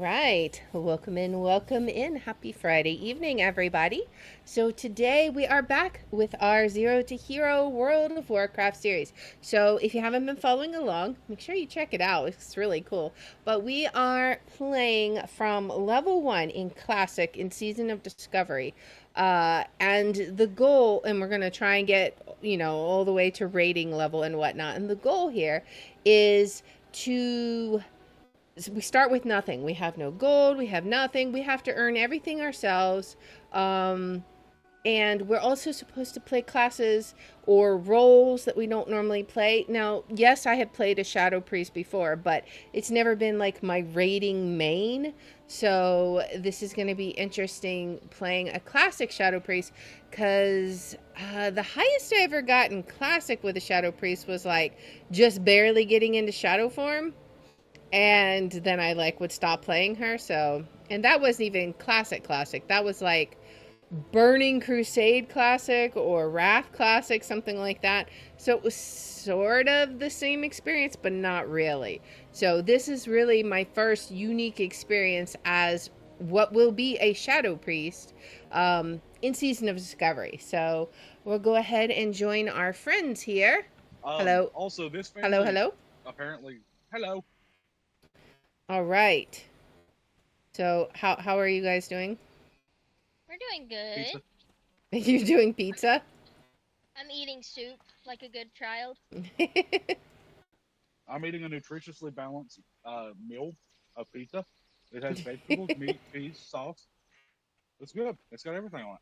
right. Welcome in. Happy Friday evening, everybody. So, today we are back with our Zero to Hero World of Warcraft series. So, if you haven't been following along, make sure you check it out. It's really cool. But we are playing from level 1 in Classic in Season of Discovery. And the goal, and we're going to try and get, all the way to rating level and whatnot. And the goal here is to we start with nothing. We have no gold. We have nothing. We have to earn everything ourselves. And we're also supposed to play classes or roles that we don't normally play. Now, yes, I have played a Shadow Priest before, but it's never been like my rating main. So this is going to be interesting playing a classic Shadow Priest because the highest I ever got in classic with a Shadow Priest was like just barely getting into Shadow form, and then I would stop playing her. So, and that wasn't even classic. That was like Burning Crusade classic or Wrath classic, something like that. So it was sort of the same experience, but not really. So this is really my first unique experience as what will be a Shadow Priest in Season of Discovery. So we'll go ahead and join our friends here. Hello. Also, this Hello, family hello. apparently. Hello. All right. So how are you guys doing? We're doing good. Pizza. You doing pizza? I'm eating soup like a good child. I'm eating a nutritiously balanced meal of pizza. It has vegetables, meat, cheese, sauce. It's good. It's got everything on it.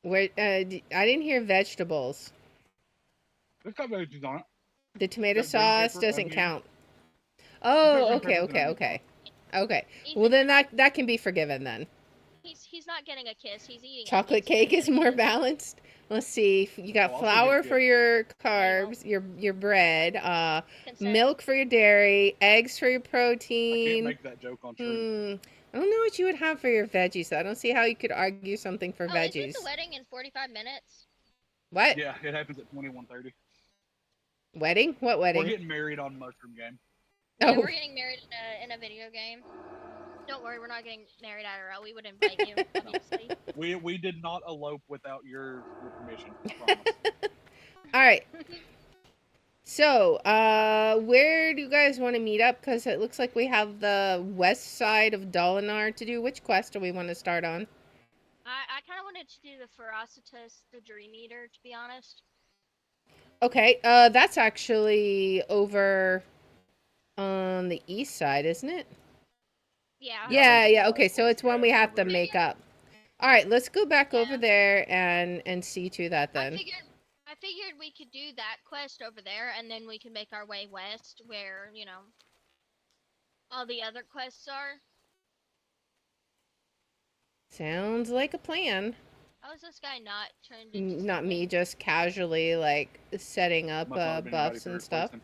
Where I didn't hear vegetables. It's got veggies on it. The It's tomato got green sauce pepper, doesn't onion. count. It's got Oh, green okay, peppers and okay, onions on it. okay. Okay. Well, Ethan, then that can be forgiven then. he's not getting a kiss. He's eating Chocolate onions. He cake doesn't is get a more kiss. balanced. Let's see. You got Oh, I'll still get a flour for kiss. your No, you won't. carbs, your bread, Consent. milk for your dairy, eggs for your I can't protein. make that joke on stream. I don't know what you would have for your veggies, so I don't see how you could argue something for Oh, isn't the veggies. wedding in 45 minutes? What? Yeah, it happens at 21:30. Wedding? What We're wedding? getting married on Mushroom Game. Yeah, Oh. we're getting married in a video game. Don't worry, we're not getting married IRL. We would invite you, No, obviously. we did not elope without your permission. I promise. All right. So, where do you guys want to meet up? Because it looks like we have the west side of Dolinar to do. Which quest do we want to start on? I kind of wanted to do the Ferocitus, the Dream Eater, to be honest. Okay, that's actually over on the east side, isn't it? Yeah. Yeah, I think it's Yeah. the Okay, last so place. it's Yeah, one we it's have over to there. make up. All right, let's go back over Yeah. there and see to that I then. figured I figured we could do that quest over there, and then we could make our way west, where all the other quests are. Sounds like a plan. How is this guy not turned into Not me something? just casually setting up Must not have been anybody buffs to and replace stuff. him.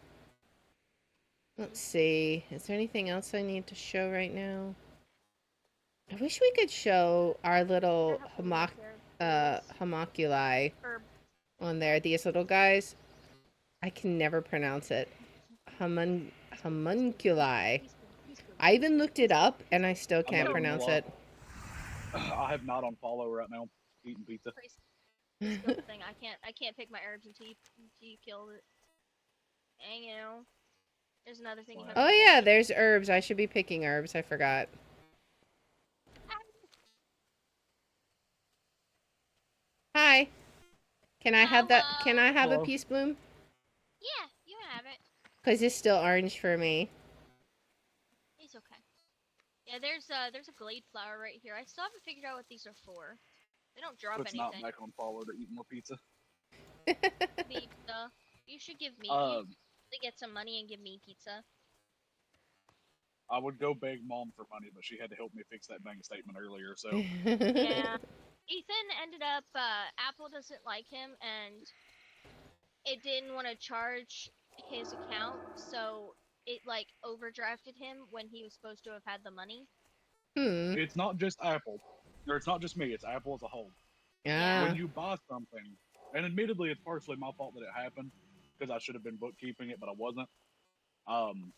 Let's see. Is there anything else I need to show right now? I wish we could show our little homunculi Or on there. These little guys. I can never pronounce it. Homunculi. I even looked it up and I still I'm not can't even gonna pronounce lie. it. I have not on follow right now. Eating pizza. skill thing. I can't pick my herbs until you kill it. And there's another thing you have to Oh do. yeah, there's herbs. I should be picking herbs. I forgot. Hi. Can I have that? Can I have a Hello. peace bloom? Yeah, you have it. Because it's still orange for me. It's okay. Yeah, there's a glade flower right here. I still haven't figured out what these are for. They don't drop Puts not anything. back on follow to eat more pizza. Pizza. You should give me. Um, You get some money and give me pizza. I would go beg mom for money, but she had to help me fix that bank statement earlier. So Yeah. Ethan ended up. Apple doesn't like him, and it didn't want to charge his account, so it like overdrafted him when he was supposed to have had the money. it's not just Apple, or it's not just me. It's Apple as a whole. Yeah. When you buy something, and admittedly, it's partially my fault that it happened because I should have been bookkeeping it, but I wasn't. Um,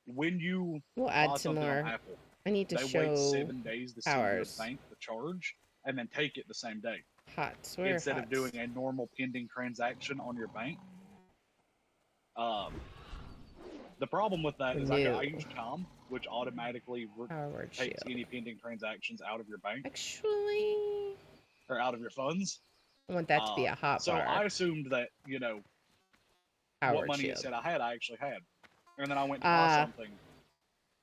when you We'll buy add some something on more. Apple, I need to they wait show 7 days to send your ours. bank the charge and then take it the same day Hots. Where are instead of hots? doing a normal pending transaction on your bank. The problem with that is I use Chime, which automatically Power word takes shield. any pending transactions out of your bank Actually, or out of your funds. I want that to be a hot So bar. I assumed that, you know, Power what word money shield. it said I had, I actually had. And then I went to buy something.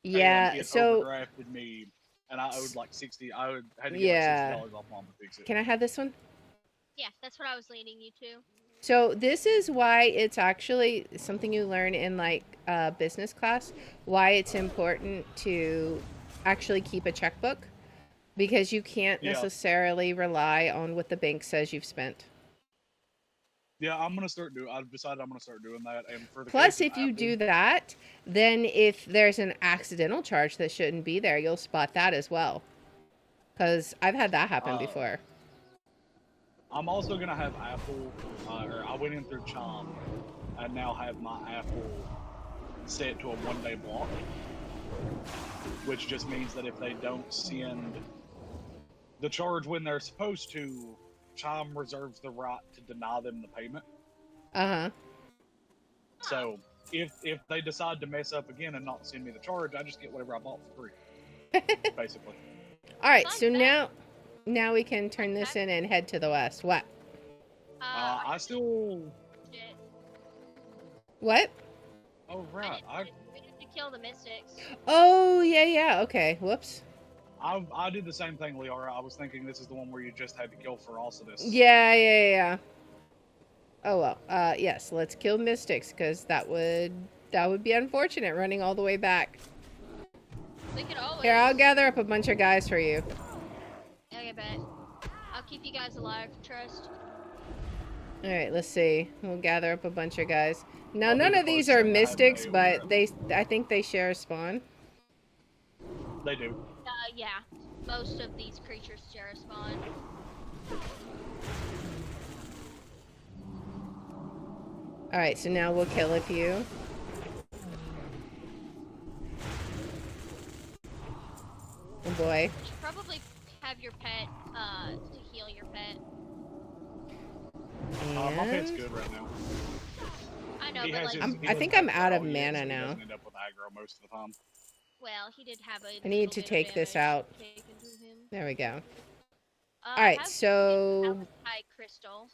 Yeah, and it so overdrafted me, and I owed like 60. I had to get yeah. like $60 off Mom to fix it. Can I have this one? Yeah, that's what I was leading you to. So this is why it's actually something you learn in like business class, why it's important to actually keep a checkbook, because you can't necessarily rely on what the bank says you've spent. Yeah, I've decided I'm gonna start doing that. And for the Plus, case if of you Apple, do that, then if there's an accidental charge that shouldn't be there, you'll spot that as well. Because I've had that happen before. I'm also gonna have Apple, or I went in through Chime, and now have my Apple set to a 1-day block, which just means that if they don't send the charge when they're supposed to, Chime reserves the right to deny them the payment. So if they decide to mess up again and not send me the charge, I just get whatever I bought for free, basically. All right, so now we can turn this in and head to the west. What? I still. Shit. What? Oh right, We need to kill the mystics. Oh yeah. Okay. Whoops. I did the same thing, Liara. I was thinking this is the one where you just had to kill Ferocitus. Yeah. Oh well. Yes. Let's kill mystics because that would be unfortunate running all the way back. We could always. Here, I'll gather up a bunch of guys for you. Okay, bet. I'll keep you guys alive. Trust. All right. Let's see. We'll gather up a bunch of guys. Now, none of these are mystics, but I think they share a spawn. They do. Yeah. Most of these creatures share a spawn. All right. So now we'll kill a few. Oh boy. You should probably have your pet to heal your pet. My pet's good right now. I know, but like I think I'm out of mana now. He doesn't end up with aggro most of the time. Well, he did have a. I need to take this out. There we go. All right, so high crystal.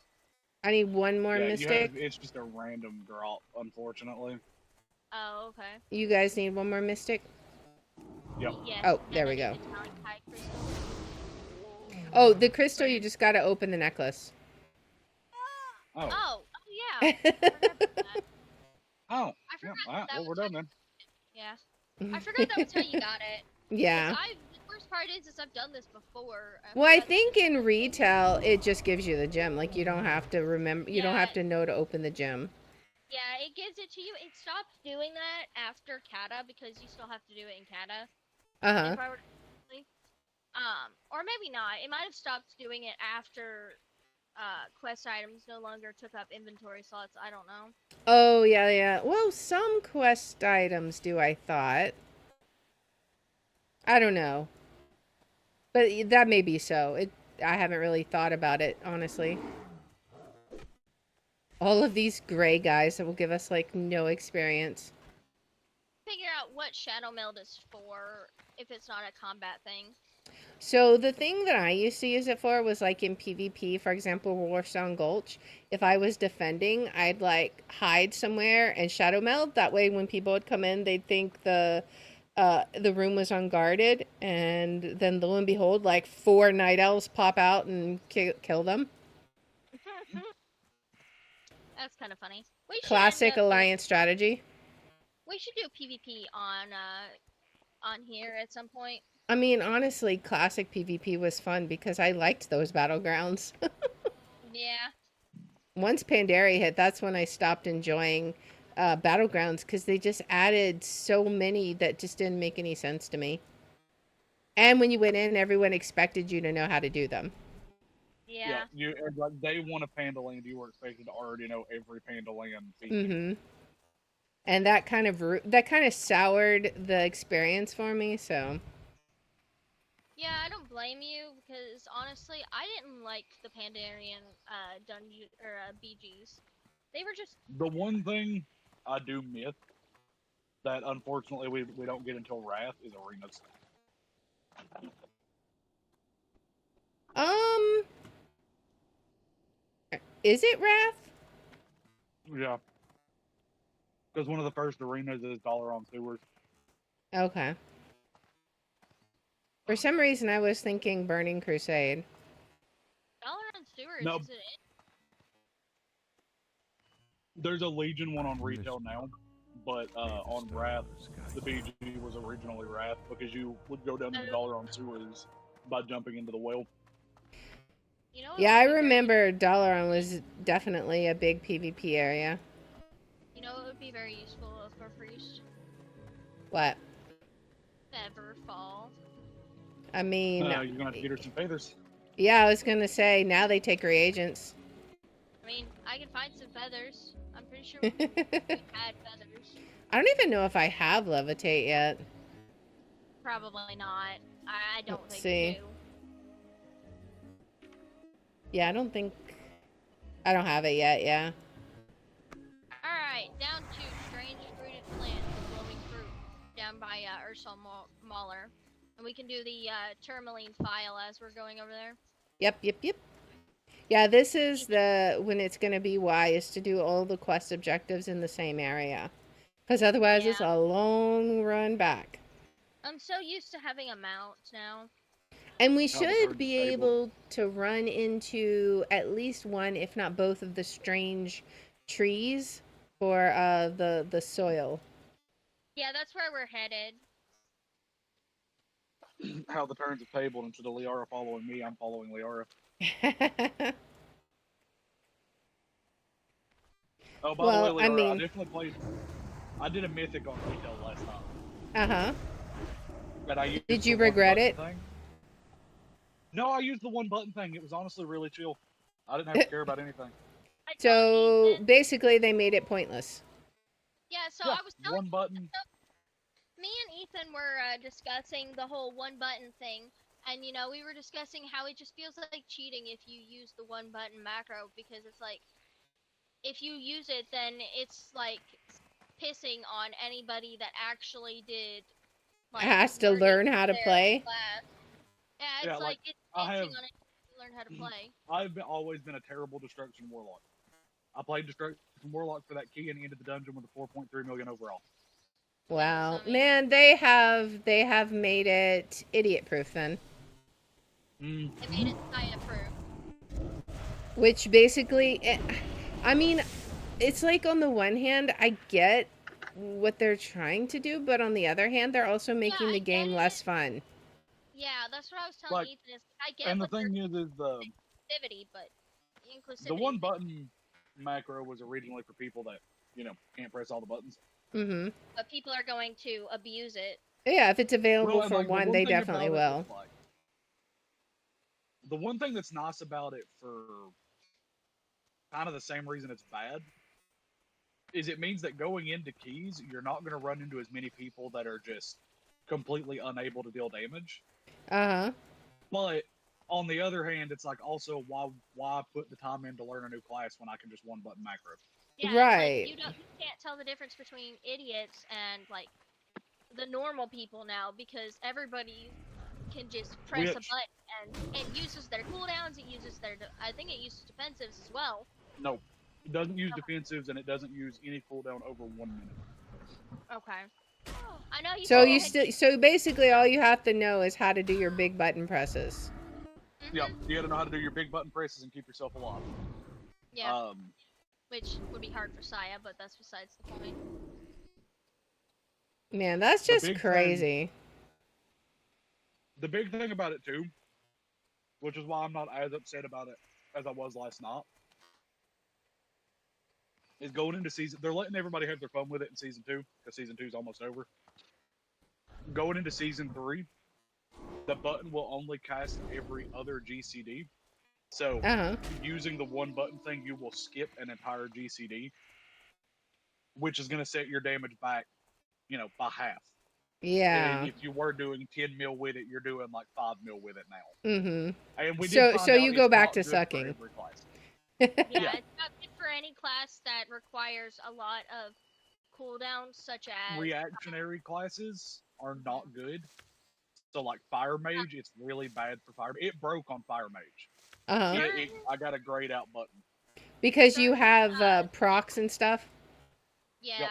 I need one more mystic. It's just a random drop, unfortunately. Oh, okay. You guys need one more mystic? Yep. Yes, oh, there we go. Oh, the crystal, you just gotta open the necklace. Oh. Yeah. Oh. Well, we're done then. Yeah. I forgot that was how you got it. Yeah. The worst part is I've done this before. Well, I think in retail, it just gives you the gem. Like, you don't have to remember, you don't have to know to open the gem. Yeah, it gives it to you. It stopped doing that after Kata because you still have to do it in Kata. If I were or maybe not. It might have stopped doing it after quest items no longer took up inventory slots. I don't know. Oh, yeah. Well, some quest items do, I thought. I don't know. But that may be so. I haven't really thought about it, honestly. All of these gray guys that will give us, like, no experience. Figure out what Shadow Meld is for if it's not a combat thing. So the thing that I used to use it for was like in PvP, for example, Warstone Gulch. If I was defending, I'd like hide somewhere and shadow meld. That way when people would come in, they'd think the room was unguarded. And then lo and behold, like 4 night elves pop out and kill them. That's kind of funny. Classic alliance strategy. We should do PvP on here at some point. I mean, honestly, classic PvP was fun because I liked those battlegrounds. Yeah. Once Pandaria hit, that's when I stopped enjoying battlegrounds because they just added so many that just didn't make any sense to me. And when you went in, everyone expected you to know how to do them. Yeah. Like day one of Pandaland, you were expected to already know every Pandaland feature. Mm-hmm. and that kind of soured the experience for me. So Yeah, I don't blame you because honestly, I didn't like the Pandarian dungeon or BGs. They were just The one thing I do miss that unfortunately we don't get until Wrath is arenas. um, is it Wrath? Yeah, because one of the first arenas is Dollar on Sewers. Okay. For some reason, I was thinking Burning Crusade. Dollar on Stewards. No, Is it? there's a Legion one on retail now, but on Wrath, the BG was originally Wrath because you would go down to the Dollar on Sewers by jumping into the well. You know. Yeah, I remember Dalaran was definitely a big PvP area. You know, it would be very useful for Priest. What? Featherfall. I mean, You're gonna have to get her some feathers. yeah, I was gonna say now they take reagents. I mean, I can find some feathers. I'm pretty sure we had feathers. I don't even know if I have levitate yet. Probably not. I don't Let's think see. you do. Yeah, I don't have it yet. Yeah. Alright, down to strange fruited plants and glowing fruit down by Ursula Mahler. And we can do the tourmaline file as we're going over there. Yep. Yeah, this is when it's gonna be wise to do all the quest objectives in the same area, because otherwise it's a long run back. I'm so used to having a mount now. And we How the should birds be are able to run into at least one, if not both, of the strange trees for the soil. Yeah, that's where we're headed. How the turns have tabled instead of Liara following me, I'm following Liara. Oh, by Well, the way, Liara, I mean- I definitely played. I did a mythic on retail last night. Uh-huh. That I used Did the you one regret button it? Thing. No, I used the one button thing. It was honestly really chill. I didn't have to care about anything. I told So Ethan- basically they made it pointless. yeah, so Yeah, I was telling one button. me and Ethan were discussing the whole one button thing, and you know we were discussing how it just feels like cheating if you use the one button macro, because it's like if you use it then it's like pissing on anybody that actually did like Has to learn how to their play. class. Yeah, it's Yeah, like like, it's I pissing have- on it to learn how to play. Always been a terrible Destruction Warlock. I played Destruction Warlock for that key and ended the dungeon with a 4.3 million overall. Wow, I mean- man, they have made it idiot proof then. They made it Saya proof. Which basically, I mean, it's like on the one hand, I get what they're trying to do, but on the other hand, they're also making I the game get it. less fun. Yeah, that's what I was telling Like, Ethan. Is I get And the what they're thing is the inclusivity, but inclusivity. the one button macro was originally for people that can't press all the buttons. Mm-hmm. But people are going to abuse it. Yeah, if it's available and, for like, the one, they thing definitely about it will. is, like, the one thing that's nice about it, for kind of the same reason it's bad, is it means that going into keys, you're not going to run into as many people that are just completely unable to deal damage. Uh-huh. But on the other hand, it's like also why put the time in to learn a new class when I can just one button macro? Yeah, Right. It's like you can't tell the difference between idiots and like the normal people now, because everybody can just press a Which- button and it uses their cooldowns. It uses their I think it uses defensives as well. No, it doesn't use defensives and it doesn't use any cooldown over 1 minute. Okay. I know you. So said so basically all you have to know is how to do your big button presses. Yep, you got to know how to do your big button presses and keep yourself alive. Yeah, which would be hard for Saya, but that's besides the point. Man, that's The just big crazy. The big thing about it too, which is why I'm not as upset about it as I was last night, is going into season. They're letting everybody have their fun with it in season 2 because season 2 is almost over. Going into season 3, the button will only cast every other GCD. So Uh-huh. using the one button thing, you will skip an entire GCD. which is going to set your damage back, by half. And Yeah. if you were doing 10 mil with it, you're doing like 5 mil with it now. Mm-hmm. And we did So find out you it's go back not to good for sucking. every class. Yeah, Yeah. it's not good for any class that requires a lot of cooldowns, such as Reactionary classes are not good. So like Fire Mage, it's really bad for Fire. It broke on Fire Mage. Uh-huh. I got a grayed out button. Because you certain have procs and stuff. yeah. Yep.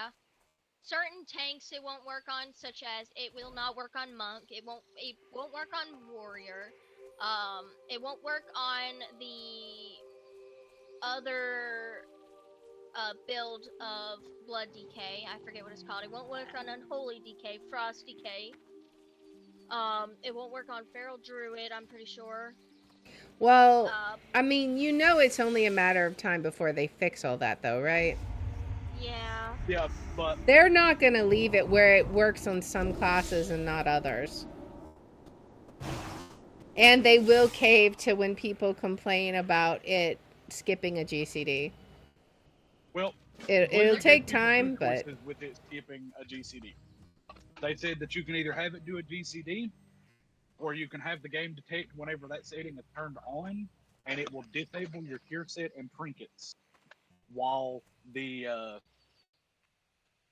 Certain tanks it won't work on, such as it will not work on monk. It won't work on warrior. It won't work on the other build of blood decay. I forget what it's called. It won't work on unholy decay, frost decay. It won't work on feral druid. I'm pretty sure. Well, Uh, I mean, you know it's only a matter of time before they fix all that, though, right? yeah. Yeah, but They're not going to leave it where it works on some classes and not others. And they will cave to when people complain about it skipping a GCD. well, It'll Blizzard take gave you time, two but choices with it skipping a GCD. They said that you can either have it do a GCD, or you can have the game detect whenever that setting is turned on, and it will disable your cure set and trinkets while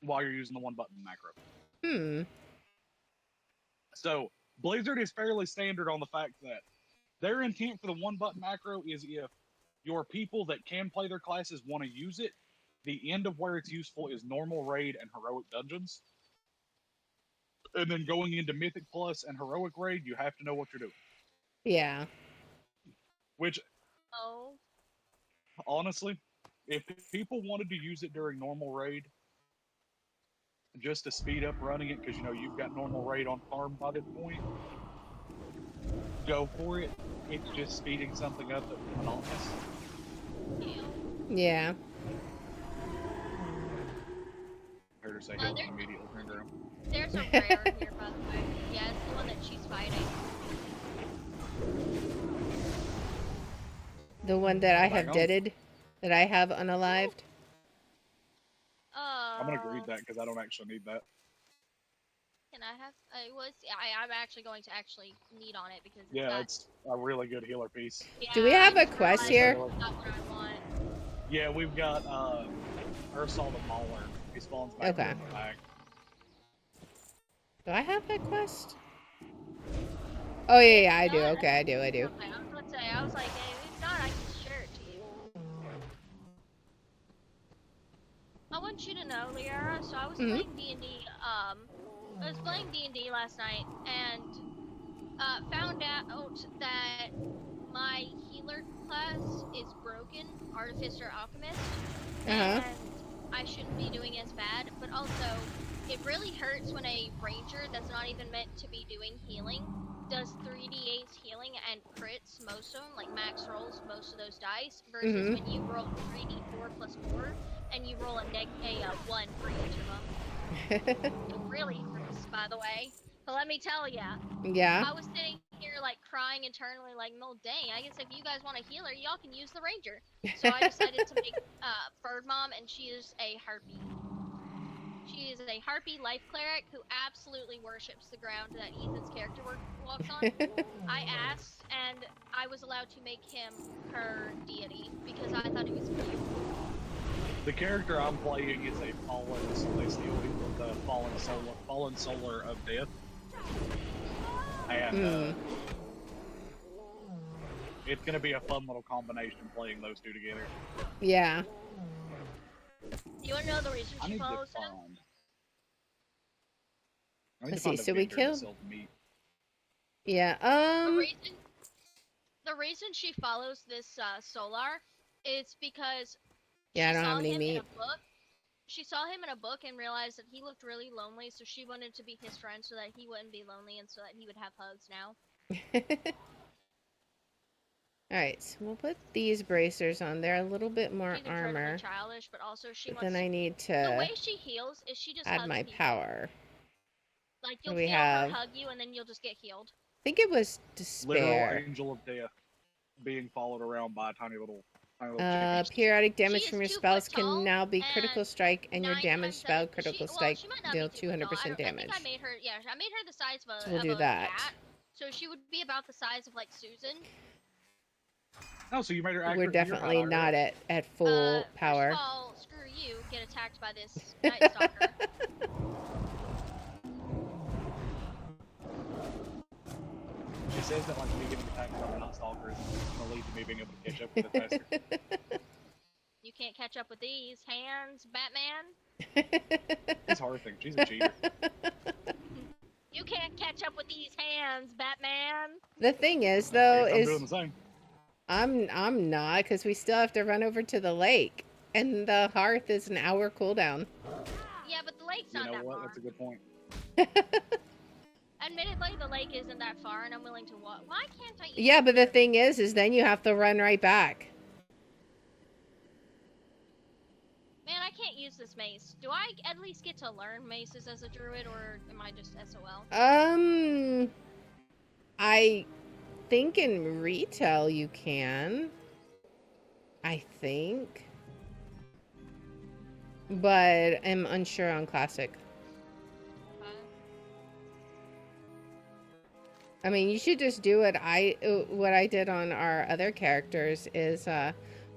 while you're using the one button macro. hmm. So Blizzard is fairly standard on the fact that their intent for the one button macro is if your people that can play their classes want to use it, the end of where it's useful is normal raid and heroic dungeons. And then going into Mythic Plus and Heroic Raid, you have to know what you're doing. Yeah. Which, Oh. honestly, if people wanted to use it during normal raid, just to speed up running it, because you've got normal raid on farm by this point, go for it. It's just speeding something up that's monotonous. Yeah. Heard her say he'll immediately finger him. There's a rare here, by the way. Yeah, it's the one that she's fighting. The one that I have Back on. deaded, that I have unalived. I'm gonna read that because I don't actually need that. Can I have? I'm actually going to need on it because it's Yeah, got, it's a really good healer piece. yeah, Do we have I a just quest realized here? it's not what I want. Yeah, we've got Ursal the Mauler. He spawns back Okay. in the back. Do I have that quest? Oh, yeah, I do. Okay, I do. Okay, I was about to say, I was like, hey, if it's not, I can share it to you. I want you to know, Liara, so I was playing D&D, I was playing D&D last night, and, found out that my healer class is broken, Artificer Alchemist, and I shouldn't be doing as bad, but also, it really hurts when a ranger that's not even meant to be doing healing does 3d8 healing and crits most of them, like max rolls most of those dice, versus when you roll 3d4 plus 4, and you roll a 1 for each of them. It really hurts, by the way. But let me tell ya, Yeah. I was sitting here like crying internally, like, no, dang, I guess if you guys want a healer, y'all can use the ranger. So I decided to make Bird Mom, and she is a harpy. She is a harpy life cleric who absolutely worships the ground that Ethan's character walks on. I asked, and I was allowed to make him her deity because I thought it was cute. The character I'm playing is a fallen celestial with the fallen solar of death, and it's gonna be a fun little combination playing those two together. Yeah. You wanna know the reason I she need to follows him? find. I need Let's to find see, a so we vendor that killed- sells meat. Yeah. The reason she follows this Solar is because Yeah, I she don't saw have any him meat. in a book. She saw him in a book and realized that he looked really lonely, so she wanted to be his friend so that he wouldn't be lonely and so that he would have hugs now. Alright, so we'll put these bracers on there. A little bit more She's incredibly armor. childish, but also she But wants then I need The to way she heals is she just add hugs my people. power. Like, you'll We feel have- her hug you and then you'll just get healed. I think it was Literal despair. angel of death being followed around by a tiny little I will change this. Periodic She damage is from your 2 spells foot tall can now be and critical strike, and your 9 damaged times out spell of critical well, strike she might not be deal 2 foot tall. 200% I think I damage. made her. Yeah, I made her the size So we'll of do a that. cat. So she would be about the size of like Susan. Oh, so you made her accurate. We're to your definitely height, not right? at full First power. of all, screw you. Get attacked by this Night Stalker. She says that like me getting attacked by the Night Stalker is going to lead to me being able to catch up with it faster. You can't catch up with these hands, Batman. It's her thing. She's a cheater. You can't catch up with these hands, Batman. The thing is, I though, guess I'm is doing the same. I'm not, because we still have to run over to the lake, and the hearth is an hour cooldown. Yeah, but the lake's You not know that what? far. That's a good point. Admittedly, the lake isn't that far, and I'm willing to walk. Why can't I? Yeah, but the thing is then you have to run right back. Man, I can't use this mace. Do I at least get to learn maces as a druid, or am I just SOL? I think in retail you can. I think. But I'm unsure on classic. I mean, you should just do what I did on our other characters is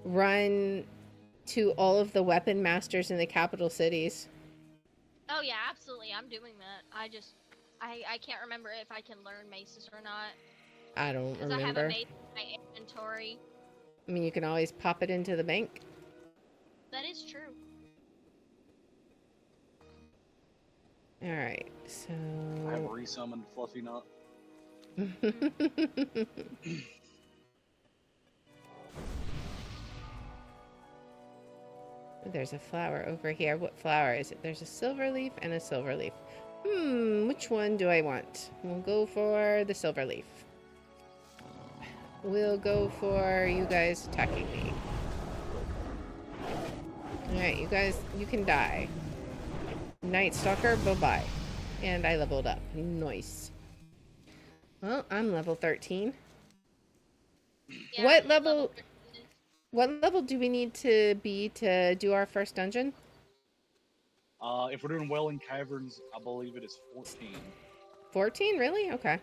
run to all of the weapon masters in the capital cities. Oh yeah, absolutely. I'm doing that. I can't remember if I can learn maces or not. I don't Because I have remember. a mace in my inventory. I mean, you can always pop it into the bank. That is true. All right, so I have resummoned Fluffy Nut. There's a flower over here. What flower is it? There's a silver leaf and a silver leaf. Which one do I want? We'll go for the silver leaf. We'll go for you guys attacking me. Alright, you guys, you can die. Night Stalker, bye-bye. And I leveled up. Nice. Well, I'm level 13. Yeah, What I'm level- 13. What level do we need to be to do our first dungeon? If we're doing well in caverns, I believe it is 14. 14? Really? Okay.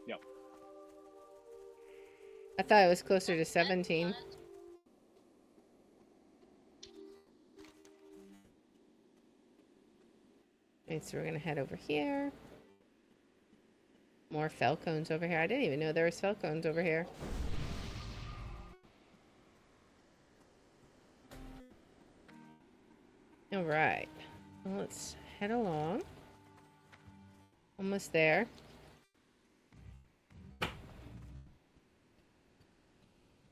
Yep. I thought it was closer to 17. Alright, so we're gonna head over here. More falcons over here. I didn't even know there was falcons over here. Alright. Well, let's head along. Almost there.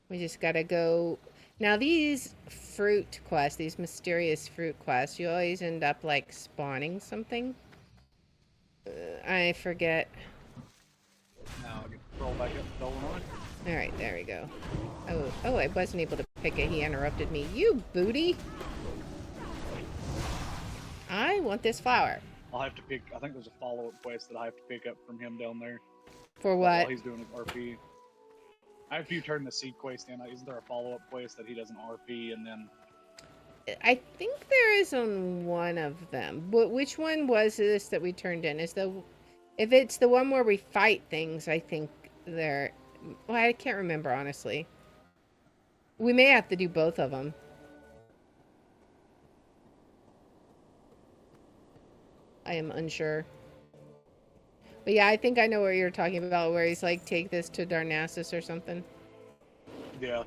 We just gotta go. Now these fruit quests, these mysterious fruit quests, you always end up like spawning something. I forget. Now I can roll back up to Illinois. Alright, there we go. Oh, I wasn't able to pick it. He interrupted me. You booty! I want this flower. I'll have to pick. I think there's a follow-up quest that I have to pick up from him down there. For While what? he's doing his RP. After you turn the seed quest in, isn't there a follow-up quest that he does an RP and then? I think there is on one of them. But which one was this that we turned in? If it's the one where we fight things, I think there. Well, I can't remember honestly. We may have to do both of them. I am unsure. But yeah, I think I know what you're talking about, where he's like, take this to Darnassus or something. Yeah.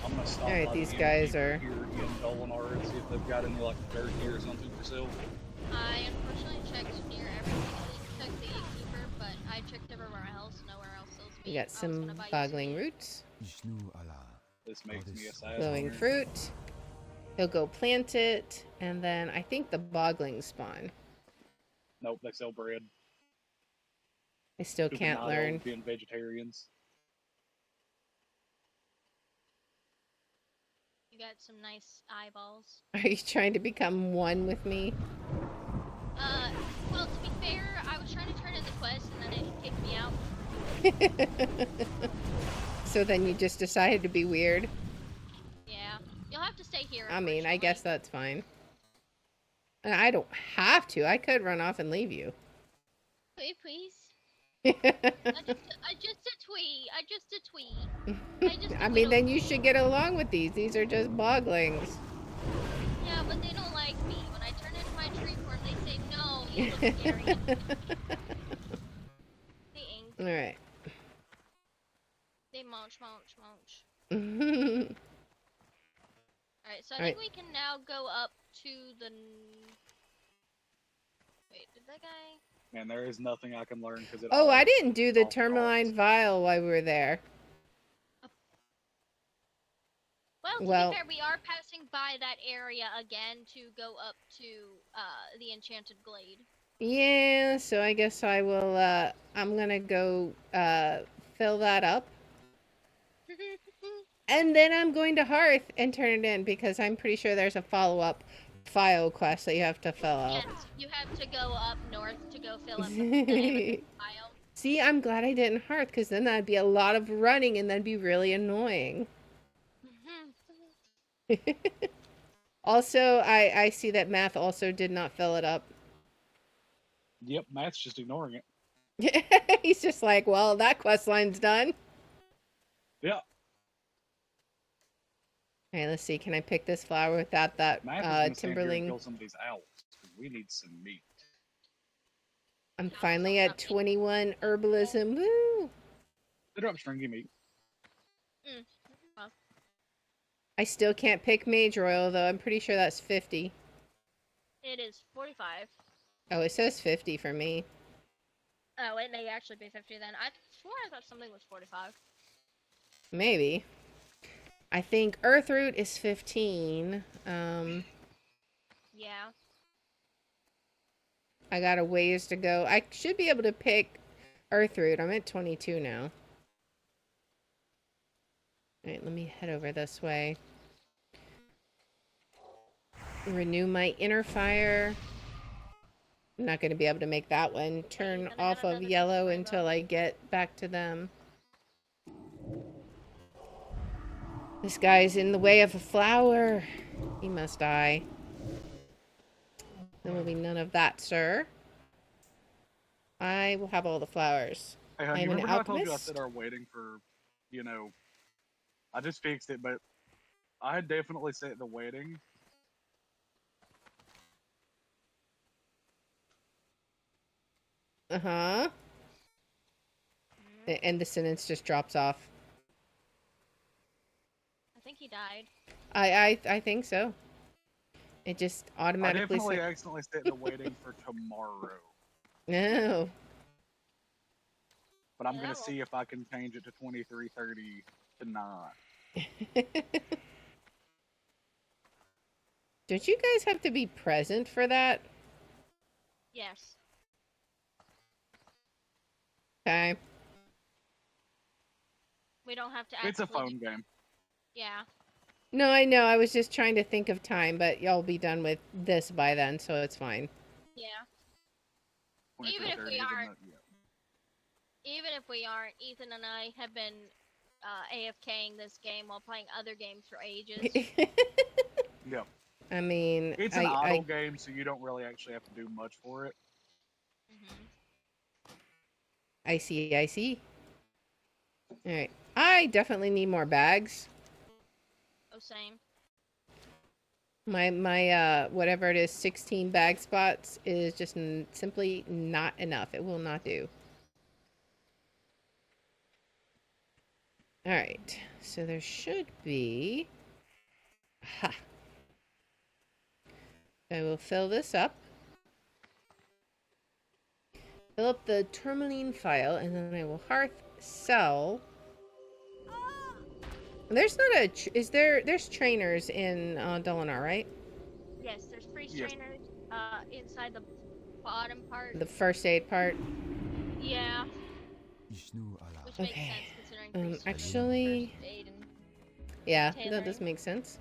I'm gonna stop. Alright, by these the guys innkeeper are- here in Dolinar and see if they've got any like jerky or something for sale. I unfortunately checked near everything. I checked the innkeeper, but I checked everywhere else. Nowhere else sells meat. We got I was some gonna buy you boggling meat. roots. This makes me a sad. Glowing fruit. He'll go plant it, and then I think the boglings spawn. Nope, they sell bread. I still Stupid can't night learn. elves being vegetarians. You got some nice eyeballs. Are you trying to become one with me? Well, to be fair, I was trying to turn in the quest and then it kicked me out. So then you just decided to be weird. Yeah. You'll have to stay here. I mean, I guess that's fine. And I don't have to. I could run off and leave you. Please. I just a twee. I mean, then you should get along with these. These are just boglings. Yeah, but they don't like me. When I turn into my tree form, they say, no, you look scary. They angry. Alright. They munch. Alright, Alright, so I think we can now go up to the... Wait, did that guy... Man, there is nothing I can learn because it. oh, I didn't do the all tourmaline falls. vial while we were there. Well, to Well- be fair, we are passing by that area again to go up to the Enchanted Glade. Yeah, so I guess I will, I'm gonna go, fill that up. And then I'm going to Hearth and turn it in because I'm pretty sure there's a follow-up file quest that you have to fill out. Yes, you have to go up north to go fill up the Amazon file. See, I'm glad I didn't Hearth because then that'd be a lot of running and that'd be really annoying. Also, I see that Math also did not fill it up. Yep, Matt's just ignoring it. He's just like, well, that quest line's done. Yeah, Alright, let's see. Can I pick this flower without that Matt is gonna stand here and Timberling? kill some of these owls because we need some meat. I'm finally at 21 herbalism. Woo! They drop stringy meat. Well, I still can't pick Mage Royal, though. I'm pretty sure that's 50. it is 45. Oh, it says 50 for me. Oh, it may actually be 50 then. I swore I thought something was 45. Maybe. I think Earthroot is 15. Yeah. I got a ways to go. I should be able to pick Earthroot. I'm at 22 now. Alright, let me head over this way. Renew my inner fire. I'm not going to be able to make that one. Turn off of yellow until I get back to them. This guy's in the way of a flower. He must die. There will be none of that, sir. I will have all the flowers. Hey, honey, I'm you an remember how I told you I alchemist? said are waiting for, you know, I just fixed it, but I had definitely set the waiting. Uh-huh. And the sentence just drops off. I think he died. I think so. It just I automatically definitely accidentally set the waiting for tomorrow, No. but I'm Yeah, gonna that see if I can change it to 23:30 tonight. Don't you guys have to be present for that? Yes. Okay. We don't have to It's a actively phone game. Yeah. No, I know. I was just trying to think of time, but y'all be done with this by then, so it's fine. Yeah. Even if 23:30 we isn't aren't- it? Yeah. Even if we aren't, Ethan and I have been AFKing this game while playing other games for ages. Yeah. I mean, It's an idle game, so you don't really actually have to do much for it. I see, I see. Alright. I definitely need more bags. Oh, same. My whatever it is, 16 bag spots is just simply not enough. It will not do. Alright. So there should be... Ha! I will fill this up. Fill up the tourmaline file, and then I will hearth sell. There's not a... There's trainers in Dolinar, right? Yes, there's free Yes. trainers inside the bottom part. The first aid part. Yeah, Ishnu Allah. which makes Okay. sense considering priest Actually... first aid and Yeah, Tailoring. that does make sense.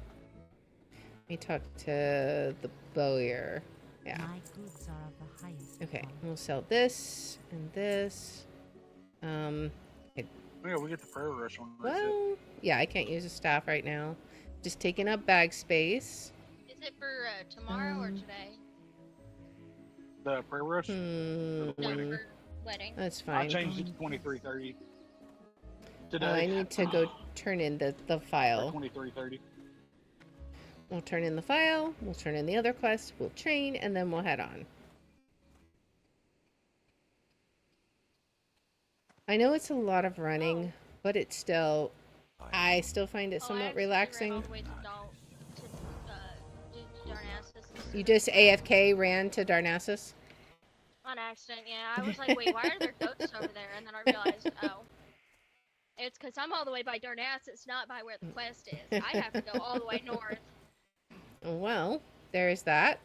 Let me talk to the bowyer. Yeah. My goods are of the highest Okay, quality. we'll sell this and this. Yeah, we get the prayer rush on reset. Well, yeah, I can't use a staff right now. Just taking up bag space. Is it for tomorrow or Um, today? The prayer rush. No, Wedding. for wedding. That's I fine. changed it to 23:30 today. I need to go turn in the Or file. 23:30. We'll turn in the file, we'll turn in the other quest, we'll train, and then we'll head on. I know it's a lot of running, but it's still, I still find it I somewhat actually ran relaxing. all the way to Darnassus. You just AFK ran to Darnassus? On accident, yeah. I was like, wait, why are there goats over there? And then I realized, oh. It's because I'm all the way by Darnassus, not by where the quest is. I have to go all the way north. Well, there's that.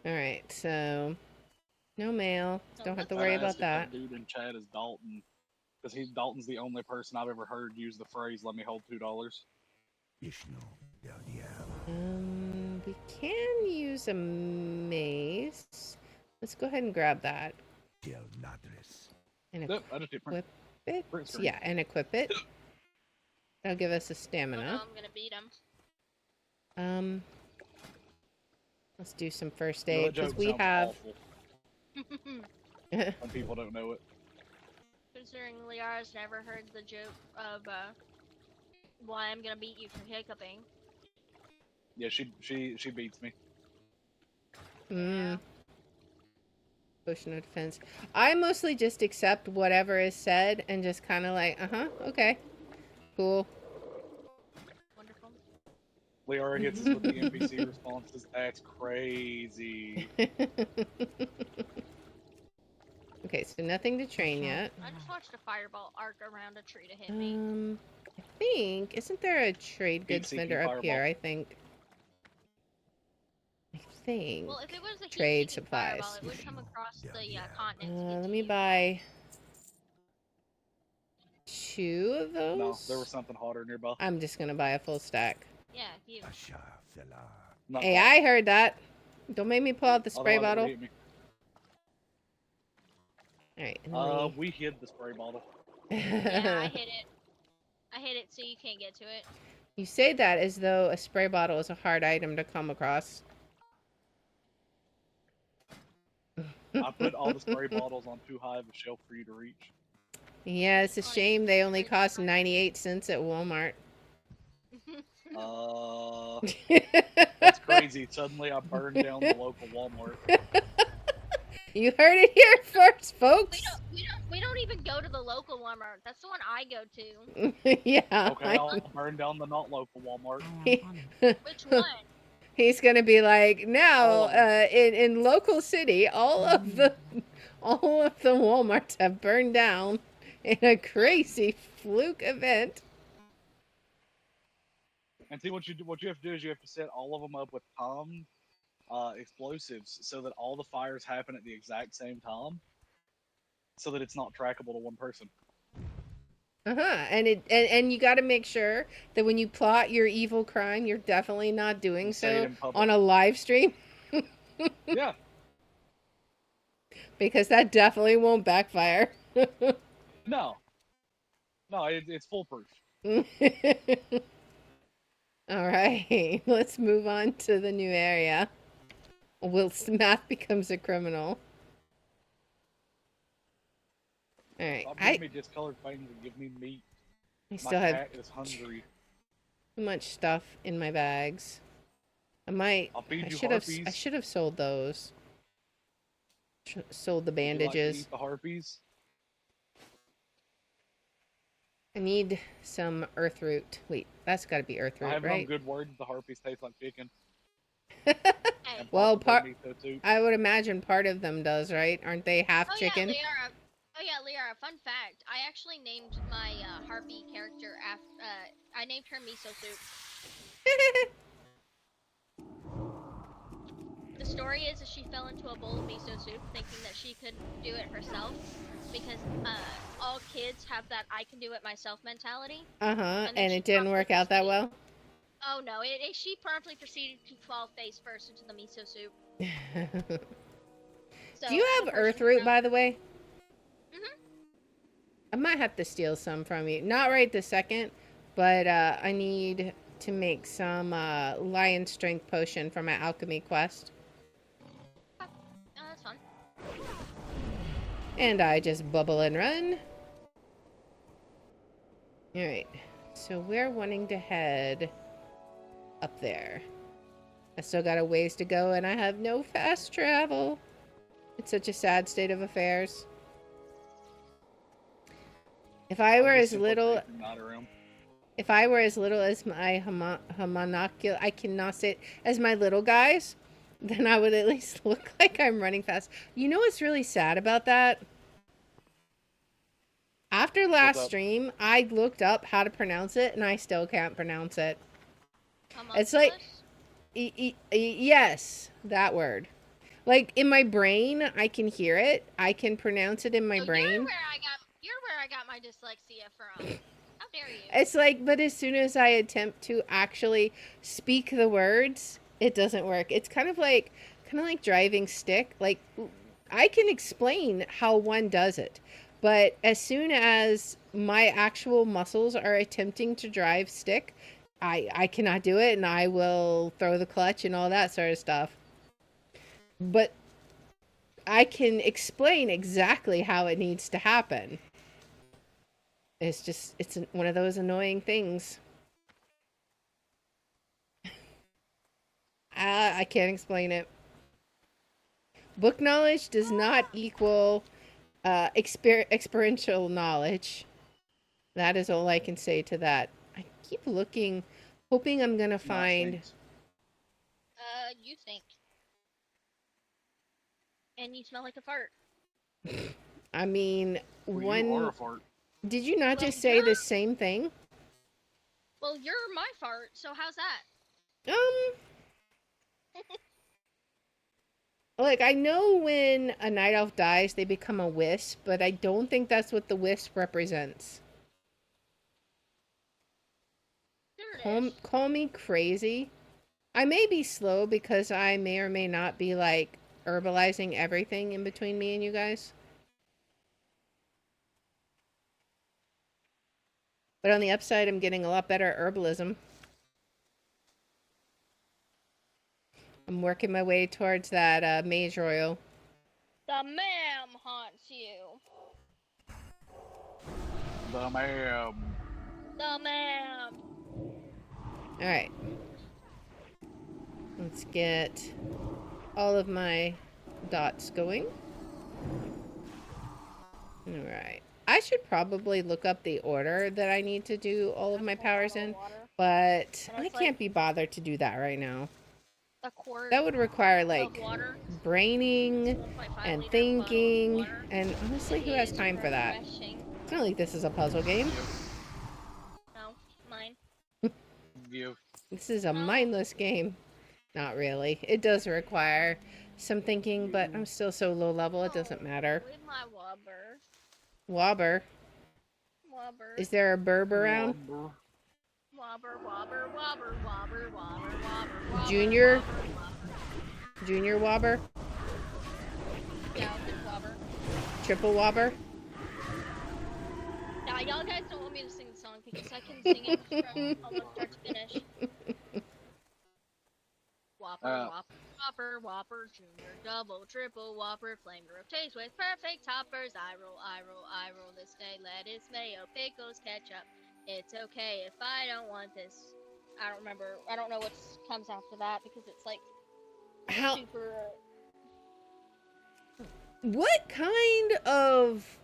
Alright, so no mail. Don't have to worry about that. Dude in chat is Dalton, because Dalton's the only person I've ever heard use the phrase "Let me hold $2." Ishnu del Diablo. We can use a mace. Let's go ahead and grab that. Del Nadres. And Yep, I just did print. equip it. Print screen. Yeah, and equip it. That'll give us a Oh, no, stamina. I'm gonna beat him. Let's do some first No, that aid because joke we sounds have. awful when people don't know it. Considering Liara's never heard the joke of why I'm gonna beat you for hiccuping. Yeah, she beats me. Mm. Potion of defense. I mostly just accept whatever is said and just kind of like, okay, cool. Wonderful. Liara hits us with the NPC responses. That's crazy. Okay, so nothing to train yet. I just watched a fireball arc around a tree to hit me. I think, isn't there a trade goods Heat-seeking vendor up here? fireball. I think. Well, if it was a Trade heat-seeking fireball, supplies. it would come across the continents. to get Let to me you. buy 2 of those. No, there was something hotter nearby. I'm just gonna buy a full stack. Yeah, you. Asha Fela. Not Hey, quite. I heard that. Don't make me pull out the spray Otherwise it bottle. would hit me. All right. We hid the spray bottle. Yeah, I hit it. I hit it so you can't get to it. You say that as though a spray bottle is a hard item to come across. I put all the spray bottles on too high of a shelf for you to reach. Yeah, it's a shame they only cost 98 cents at Walmart. That's crazy. Suddenly I burned down the local Walmart. You heard it here first, folks. We don't even go to the local Walmart. That's the one I go to. Yeah. Okay, I'll burn down the not local Walmart. I am honored. Which one? He's gonna be like, now All of them. in local city, all of the WalMarts have burned down in a crazy fluke event. And see what you have to do is you have to set all of them up with timed explosives so that all the fires happen at the exact same time, so that it's not trackable to one person. And you got to make sure that when you plot your evil crime, you're definitely not doing Say it so in public. on a live stream Yeah. because that definitely won't backfire. No, it's foolproof. All right, let's move on to the new area. Math becomes a criminal. All right, Stop giving me discolored things and give me meat. I My still have cat is hungry. too much stuff in my bags. I'll feed I you should have. harpies. I should have sold those. Sold the Would you like to bandages. eat the harpies. I need some earth root. Wait, that's got to be earth I root, have it on right? good word that the harpies taste like chicken. Hey. And Well, possibly miso too. I would imagine part of them does, right? Aren't they half chicken? Yeah, Liara, fun fact. I actually named my harpy character I named her Miso Soup. The story is that she fell into a bowl of miso soup thinking that she could do it herself because all kids have that I can do it myself mentality. Uh-huh, And then and she it didn't popped work up out that to- well? Oh no, she promptly proceeded to fall face first into the miso soup. So, Do you have before she earth root, drowned- by the way? Mhm. I might have to steal some from you. Not right this second, but I need to make some lion strength potion for my alchemy quest. Oh, that's fun. And I just bubble and run. Alright, so we're wanting to head up there. I still got a ways to go and I have no fast travel. It's such a sad state of affairs. If I were as little... If I were as little as my homunculus, I cannot say it, as my little guys, then I would at least look like I'm running fast. You know what's really sad about that? After last stream, I looked up how to pronounce it, and I still can't pronounce it. It's like, yes, that word. Like, in my brain, I can hear it. I can pronounce it in my brain. You're where I got my dyslexia from. How dare you? It's like, but as soon as I attempt to actually speak the words, it doesn't work. It's kind of like driving stick. Like, I can explain how one does it, but as soon as my actual muscles are attempting to drive stick, I cannot do it, and I will throw the clutch and all that sort of stuff. But I can explain exactly how it needs to happen. It's just, it's one of those annoying things. I can't explain it. Book knowledge does not equal experiential knowledge. That is all I can say to that. I keep looking, hoping I'm gonna find... You stink. And you smell like a fart. I mean, Well, you are a fart. Did you not Well, just say the same thing? Well, you're my fart, so how's that? Like, I know when a night elf dies, they become a wisp, but I don't think that's what the wisp represents. There it is. Call me crazy. I may be slow because I may or may not be, like, herbalizing everything in between me and you guys. But on the upside, I'm getting a lot better at herbalism. I'm working my way towards that mage royal. The ma'am haunts you. The ma'am. The ma'am. Alright. Let's get all of my dots going. Alright. I should probably look up the order that I need to do all of my powers in, but I can't be bothered to do that right now. A quart. That would require, like, water. braining 1.5 and liter thinking, water. and honestly, who has time for that? Refreshing. It's not like this is a puzzle game. No, mine. You. This is a mindless game. Not really. It does require some thinking, but I'm still so low level, it doesn't matter. With my wobber. Wobber. Wobber. Is there a burb around? Wobber, wobber, wobber, wobber, wobber, wobber, Junior? wobber. Junior wobber? Yeah, just wobber. Triple wobber? Nah, y'all guys don't want me to sing the song because I can sing it from almost start to finish. Whopper, whopper, whopper, whopper, junior, double, triple, whopper, flame grilled taste with perfect toppers. I roll, I roll, I roll this day. Lettuce, mayo, pickles, ketchup. It's okay if I don't want this. I don't remember. I don't know what comes after that because it's like super. What kind of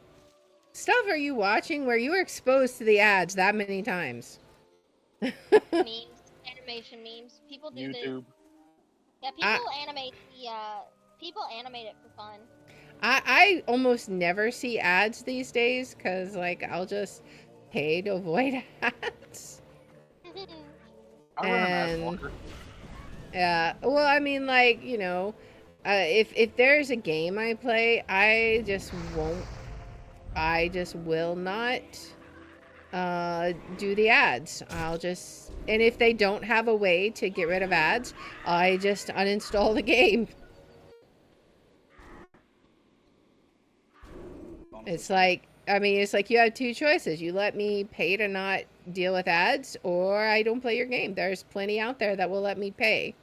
stuff are you watching where you were exposed to the ads that many times? Memes, animation memes. People do YouTube. Yeah, people animate it for fun. I almost never see ads these days because, like, I'll just pay to avoid ads. I run an ad blocker. Yeah, well, I mean, like, you know, if there's a game I play, I just will not do the ads. And if they don't have a way to get rid of ads, I just uninstall the game. It's like, it's like you have two choices. You let me pay to not deal with ads, or I don't play your game. There's plenty out there that will let me pay.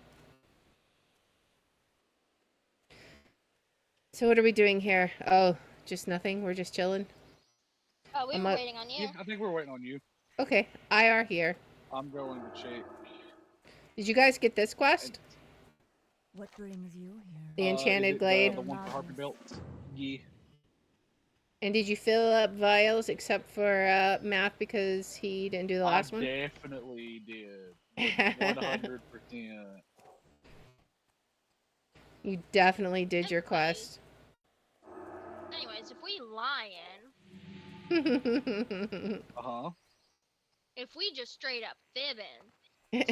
So what are we doing here? Oh, just nothing? We're just chilling? Oh, we were waiting on you. Yeah, I think we're waiting on you. Okay, IR here. I'm going to check. Did you guys get this quest? What brings you The here? Enchanted Glade? The one for Harpy Belts. Yeah. And did you fill up vials except for Math because he didn't do the last one? I definitely did. 100%. You definitely did your quest. Anyways, if we lying, Uh-huh. if we just straight up fibbing,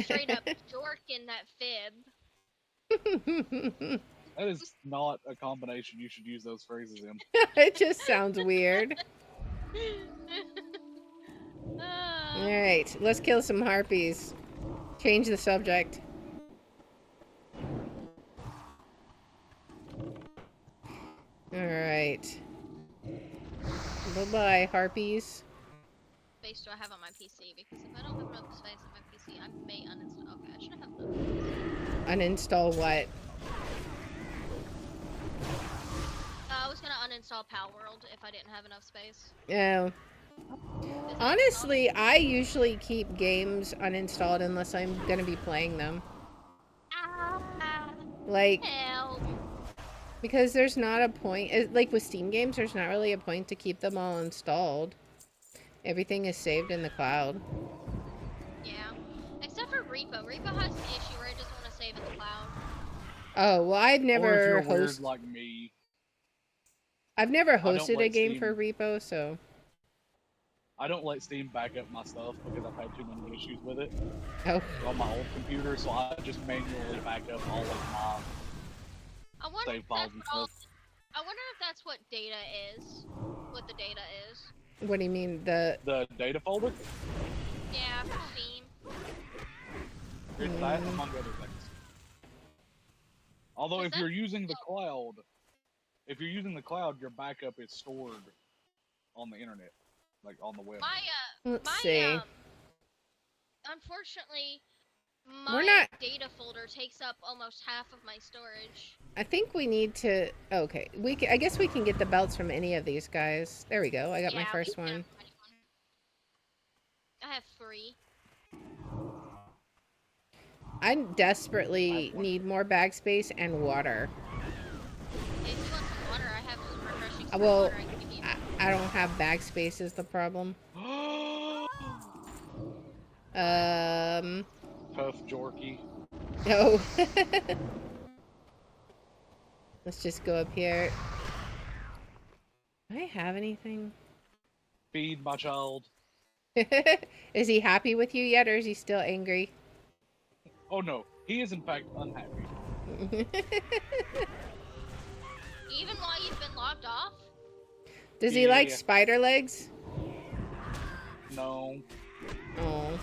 straight up jorking that fib. That is not a combination you should use those phrases in. It just sounds weird. Alright, let's kill some harpies. Change the subject. Alright. Bye-bye, harpies. Space do I have on my PC? Because if I don't have enough space on my PC, I may uninstall. Okay, I should have enough. Uninstall what? I was gonna uninstall Pal World if I didn't have enough space. Oh. Honestly, I usually keep games uninstalled unless I'm gonna be playing them. Like, Help. because there's not a point, like with Steam games, there's not really a point to keep them all installed. Everything is saved in the cloud. Yeah. Except for Repo. Repo has an issue where it doesn't want to save in the cloud. Oh, well, I've Or never if you're weird like me. I've never don't hosted a let game Steam- for Repo, so. I don't let Steam back up my stuff because I've had too many issues with it Oh. on my old computer, so I just manually back up all of my I wonder save if files that's and what all, stuff. I wonder if that's what data is. What the data is. What do you mean, the. The data folder? Yeah, for Steam. It's that among other things. Although if you're using the cloud, your backup is stored on the internet, like on the web. Let's see. Unfortunately, We're my not- data folder takes up almost half of my storage. I think we need to. Okay, I guess we can get the belts from any of these guys. There we go. I got my Yeah, first we can one. find one. I have 3. I desperately need more bag space and water. If you want some water, I have some refreshing spring Well, water I can give you. I don't have bag space is the problem. Tough Jorky. No. Let's just go up here. Do I have anything? Feed my child. Is he happy with you yet, or is he still angry? Oh no, he is in fact unhappy. Even while you've been logged off? Does he like Yeah. spider legs? No. Oh.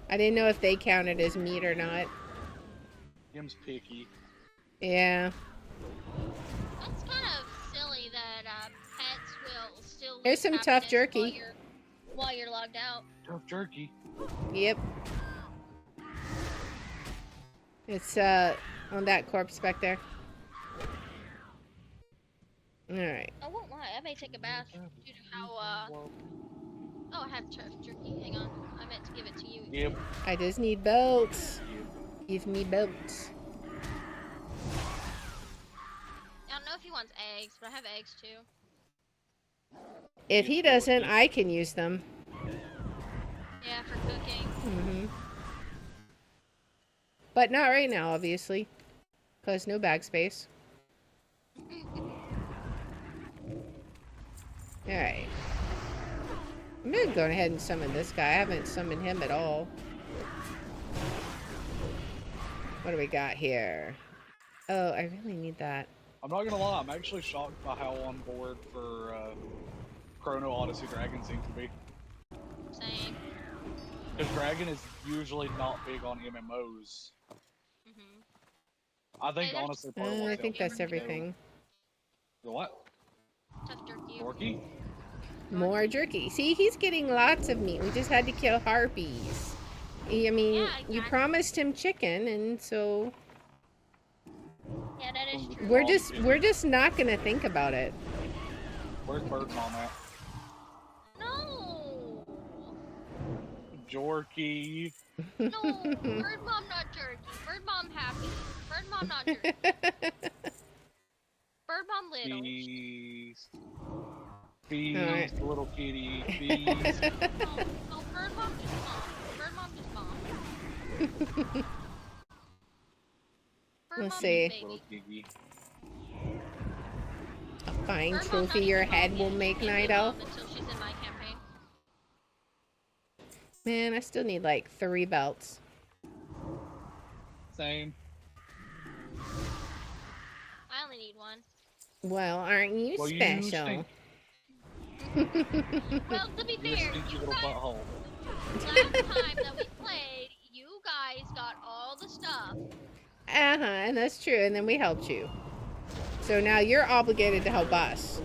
I didn't know if they counted as meat or not. Him's picky. Yeah. That's kind of silly that pets will still Here's lose some tough happiness jerky. while you're logged out. Tough jerky. Yep. It's on that corpse back there. Alright. I won't lie, I may take a bath due to how oh, I have tough jerky. Hang on, I meant to give it to you. Yep. I just need belts. Give me belts. I don't know if he wants eggs, but I have eggs too. If he doesn't, I can use them. Yeah, for cooking. Mm-hmm. But not right now, obviously. Because no bag space. Alright. I'm gonna go ahead and summon this guy. I haven't summoned him at all. What do we got here? Oh, I really need that. I'm not gonna lie, I'm actually shocked by how on board for Chrono Odyssey Dragon seems to be. Because Dragon is usually not big on MMOs. Mm-hmm. I think Hey, there's- honestly part of what I think sells that's them, too. everything. The what? Tough jerky. Dorky? More jerky. See, he's getting lots of meat. We just had to kill harpies. I mean, Yeah, you exactly. promised him chicken, and so Yeah, that is true. we're just not gonna think about it. Where's Bird Mom at? No! Jorky. No! Bird Mom not jerky. Bird Mom happy. Bird Mom not jerky. Bird Mom little. Feast. Feast, Alright. little kitty. Feast. No, Bird Mom just mom. Bird Mom just mom. Bird Let's Mom see. just Little baby. piggy. A fine Bird Mom trophy not your even head mom will yet. make, She's Night baby Elf. mom until she's in my campaign. Man, I still need like 3 belts. Same. I only need one. Well, aren't you Well, you special? stink. Well, to be You're a fair, stinky you little guys, butthole. last time that we played, you guys got all the stuff. And that's true. And then we helped you. So now you're obligated to help us.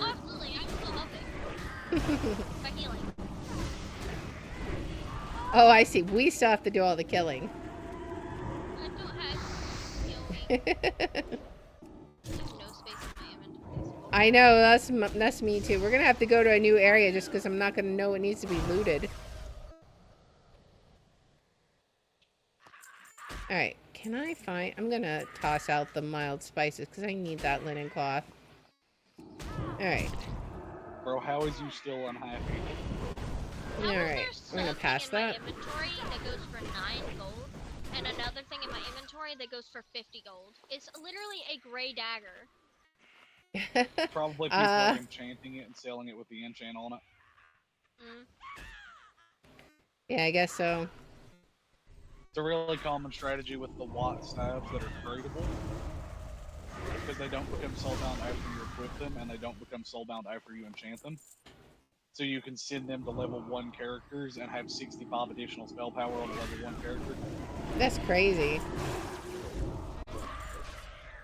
Absolutely, I'm still helping. By healing. Oh, I see. We still have to do all the killing. I don't have healing. There's no space in my inventory. So I know, that's me too. We're gonna have to go to a new area just because I'm not gonna know what needs to be looted. Alright, can I find... I'm gonna toss out the mild spices because I need that linen cloth. Alright, Bro, how is you still unhappy? How is there alright. We're gonna something pass in my that. inventory that goes for 9 gold, and another thing in my inventory that goes for 50 gold? It's literally a gray dagger. Probably people are enchanting it and selling it with the enchant on it. Mm. Yeah, I guess so. It's a really common strategy with the white staves that are tradable. Because they don't become soulbound after you equip them, and they don't become soulbound after you enchant them. So you can send them to level 1 characters and have 65 additional spell power on a level 1 character. That's crazy.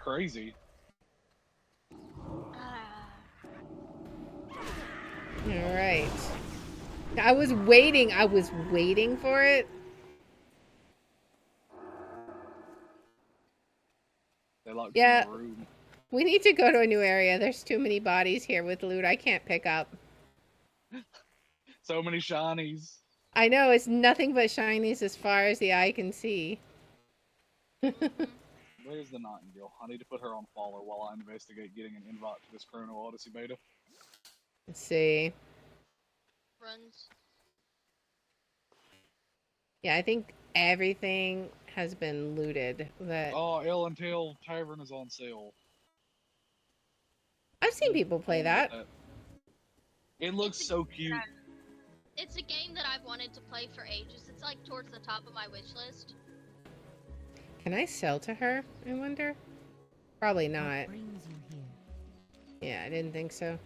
Crazy. Alright. I was waiting for it. They like Yeah. being rude. We need to go to a new area. There's too many bodies here with loot I can't pick up. So many shinies. I know, it's nothing but shinies as far as the eye can see. Where's the Nightingale? I need to put her on follow while I investigate getting an invite to this Chrono Odyssey beta. Let's see. Runs. Yeah, I think everything has been looted. That Oh, Ellen Tail Tavern is on sale. I've seen people play that. It looks so cute. It's a game that I've wanted to play for ages. It's like towards the top of my wish list. Can I sell to her, I wonder? Probably What not. brings you here? Yeah, I didn't think so.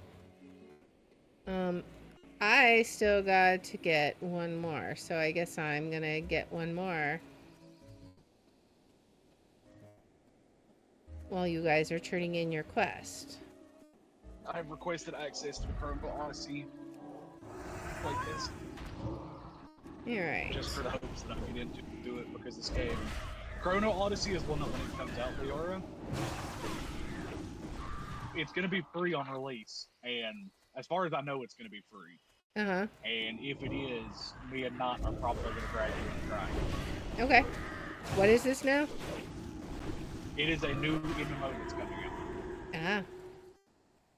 I still got to get one more, so I guess I'm gonna get one more. While you guys are turning in your quest. I have requested access to the Chrono Odyssey like this, Alright. just for the hopes that I get into do it, because this game, Chrono Odyssey, is one that when it comes out, Leora, it's going to be free on release, and as far as I know, it's going to be free. Uh-huh. And if it is, me and Knot are probably going to drag you and try. Okay. What is this now? It is a new MMO that's coming out. Ah.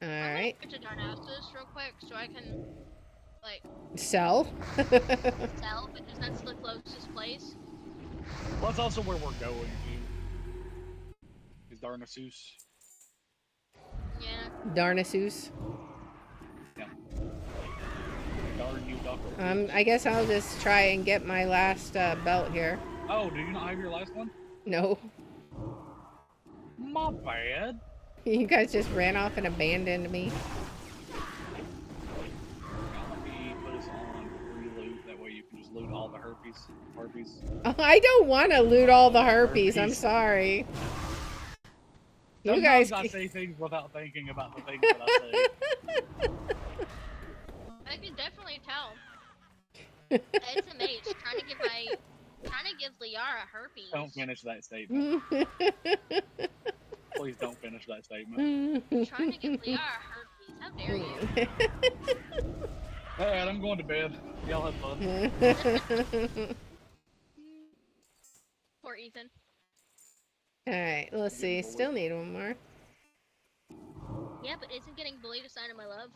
Alright. I'm gonna go to Darnassus real quick so I can, like, Sell? sell because that's the closest place. Well, that's also where we're going to. Is Darnassus. Yeah. Darnassus. Yeah. Darn you, Doctor. I guess I'll just try and get my last belt here. Oh, do you not have your last one? No. My bad. You guys just ran off and abandoned me. Now let me put us on free loot, that way you can just loot herpes. Harpies. I don't want to loot all the harpies. I'm Harpies. sorry. You Sometimes guys. I say things without thinking about the things that I say. I can definitely tell. It's a mage trying to give Liara herpes. Don't finish that statement. Please don't finish that statement. Trying to give Liara herpes. How dare you? Alright, I'm going to bed. Y'all have fun. Poor Ethan. Alright, let's see. Still need one more. Yeah, but isn't getting bullied a sign of my love?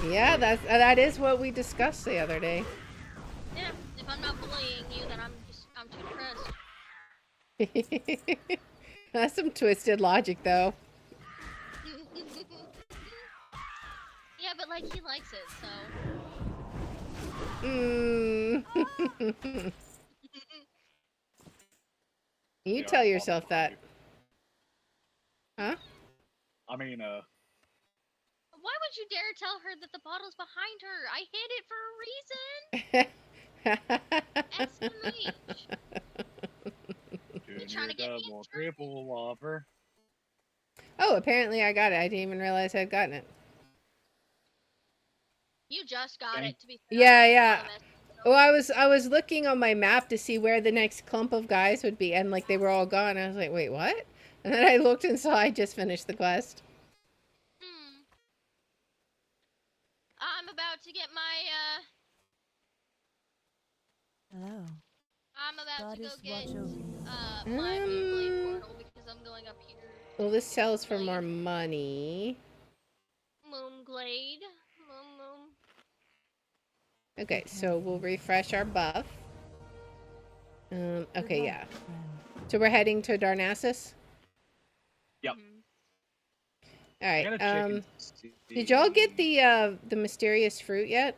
Yeah, that is what we discussed the other day. Yeah, if I'm not bullying you, then I'm too depressed. That's some twisted logic, though. Yeah, but like he likes it, so. You Yeah, tell I'll yourself be that. Huh? I mean, Why would you dare tell her that the bottle's behind her? I hid it for a reason. That's the mage. trying to get me in double, trouble. triple whopper. Oh, apparently I got it. I didn't even realize I'd gotten it. You just got it, to be fair. Yeah. Well, I was looking on my map to see where the next clump of guys would be, and like they were all gone. I was like, wait, what? And then I looked and saw I just finished the quest. I'm about to get my, Hello. I'm about to go Goddess get, watch over you. my Moonblade portal because I'm going up here. Well, this sells for more money. Moonglade. Moon. Okay, so we'll refresh our buff. Okay, yeah. So we're heading to Darnassus? Yep. Alright, I gotta check and did y'all get the mysterious fruit yet?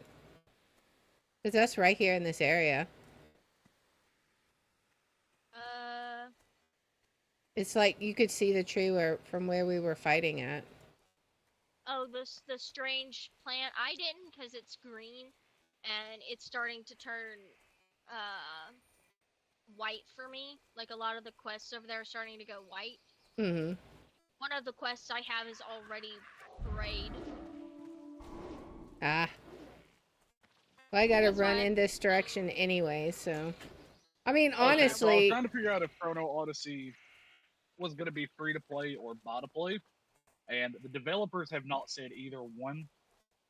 Because that's right here in this area. It's like you could see the tree from where we were fighting at. Oh, the strange plant. I didn't because it's green, and it's starting to turn white for me. Like a lot of the quests over there are starting to go white. Mm-hmm. One of the quests I have is already prayed. Ah. Well, I gotta That's run why- in this direction anyway, so... I mean, Okay, so I was honestly... trying to figure out if Chrono Odyssey was going to be free to play or buy to play, and the developers have not said either one.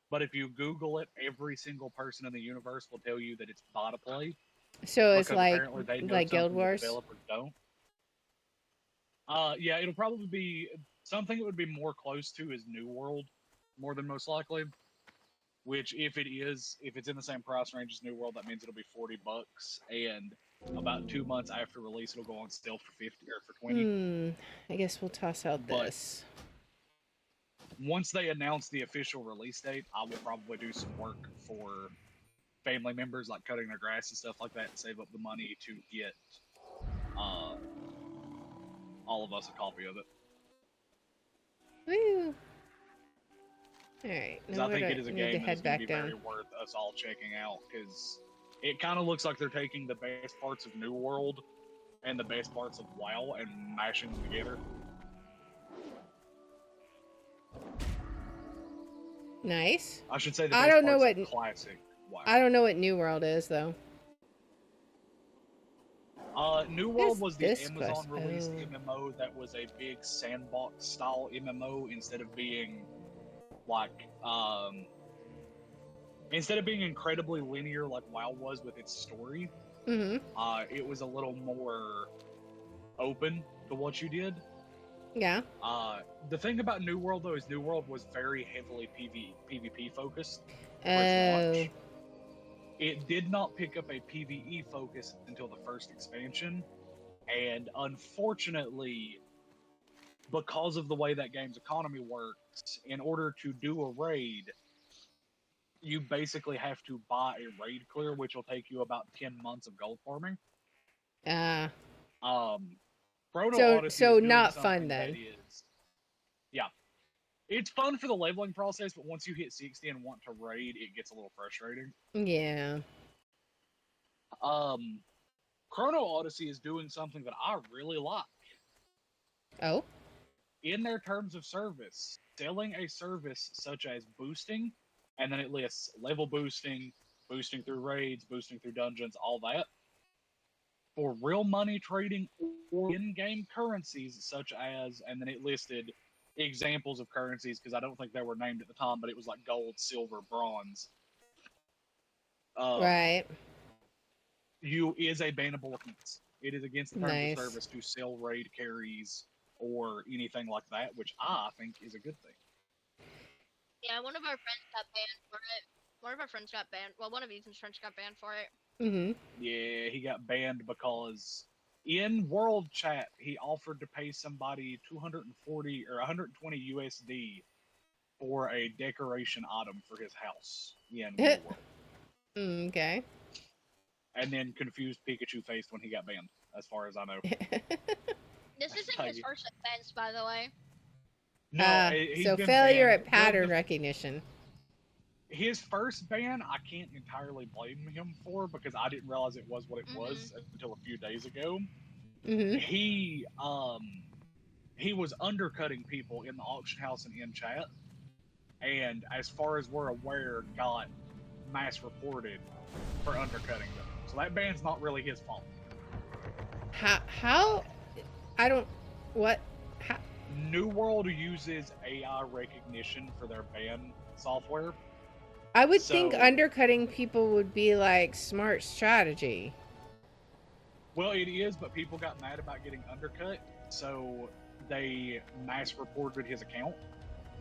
But if you Google it, every single person in the universe will tell you that it's buy to play. So it's because like apparently they know Guild something Wars? the developers don't. Yeah, it'll probably be something that would be more close to is New World, more than most likely. Which, if it's in the same price range as New World, that means it'll be $40, and about 2 months after release, it'll go on sale for 50 or for 20. I guess we'll toss out this. Once they announce the official release date, I will probably do some work for family members, like cutting their grass and stuff like that, and save up the money to get all of us a copy of it. Woo! Alright, Because now I think we it is a need game to that's head going to back be very down. worth us all checking out, because it kind of looks like they're taking the best parts of New World and the best parts of WoW and mashing them together. Nice. I should say the I best don't know parts what of classic WoW. I don't know what New World is though. New What World is was the this Amazon quest? released Oh. MMO that was a big sandbox style MMO instead of being like instead of being incredibly linear like WoW was with its story. It was a little more open to what you did. Yeah. The thing about New World though is New World was very heavily PvP focused. For its launch. It did not pick up a PvE focus until the first expansion, and unfortunately, because of the way that game's economy works, in order to do a raid, you basically have to buy a raid clear, which will take you about 10 months of gold farming. Chrono Odyssey is So doing not something fun that then. is- yeah. It's fun for the leveling process, but once you hit 60 and want to raid, it gets a little frustrating. Yeah. Chrono Odyssey is doing something that I really like. Oh. In their terms of service, selling a service such as boosting, and then it lists level boosting, boosting through raids, boosting through dungeons, all that, for real money trading or in-game currencies such as, and then it listed examples of currencies because I don't think they were named at the time, but it was like gold, silver, bronze. Right. You is a bannable offense. It is against the terms Nice. of service to sell raid carries or anything like that, which I think is a good thing. Yeah, one of our friends got banned for it. One of our friends got banned. Well, one of Ethan's friends got banned for it. Mm-hmm. Yeah, he got banned because in world chat he offered to pay somebody 240 or 120 USD for a decoration item for his house in New World. Okay. And then confused Pikachu faced when he got banned, as far as I know. This isn't his first offense, by the way. No, so failure at pattern recognition. His first ban, I can't entirely blame him for because I didn't realize it was what it was until a few days ago. Mm-hmm. He was undercutting people in the auction house and in chat, and as far as we're aware, got mass reported for undercutting them. So that ban's not really his fault. How? I don't. What? How? New World uses AI recognition for their ban software. I would think undercutting people would be like smart strategy. Well, it is, but people got mad about getting undercut, so they mass reported his account.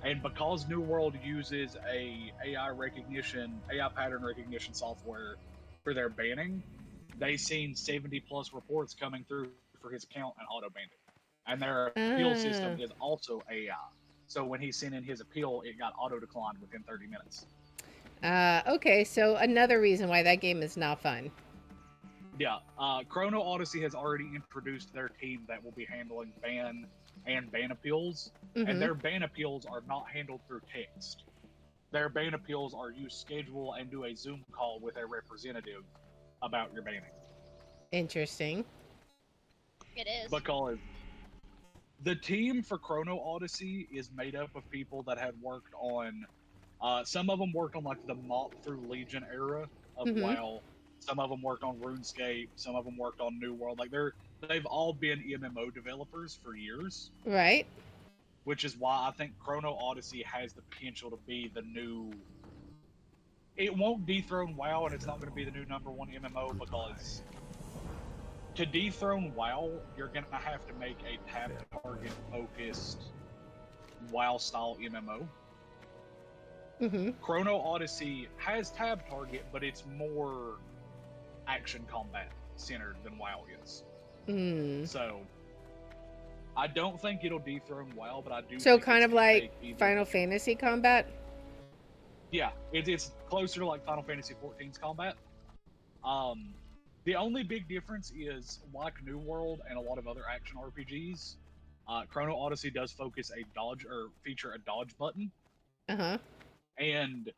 And because New World uses a AI pattern recognition software for their banning, they seen 70 plus reports coming through for his account and auto banned it. And their appeal system is also AI. So when he sent in his appeal, it got auto declined within 30 minutes. Okay, so another reason why that game is not fun. Yeah, Chrono Odyssey has already introduced their team that will be handling ban and ban appeals, and their ban appeals are not handled through text. Their ban appeals are you schedule and do a Zoom call with a representative about your banning. Interesting. It is. Because the team for Chrono Odyssey is made up of people that had worked on, some of them worked on like the mop through Legion era of WoW. Some of them worked on RuneScape. Some of them worked on New World. Like they've all been MMO developers for years. Right. Which is why I think Chrono Odyssey has the potential to be the new. It won't dethrone WoW, and it's not going to be the new #1 MMO because to dethrone WoW, you're going to have to make a tab target focused WoW style MMO. Chrono Odyssey has tab target, but it's more action combat centered than WoW is. So I don't think it'll dethrone WoW, but I do. So kind of like Final Fantasy combat. Yeah, it's closer to like Final Fantasy XIV's combat. The only big difference is, like New World and a lot of other action RPGs, Chrono Odyssey does feature a dodge button. And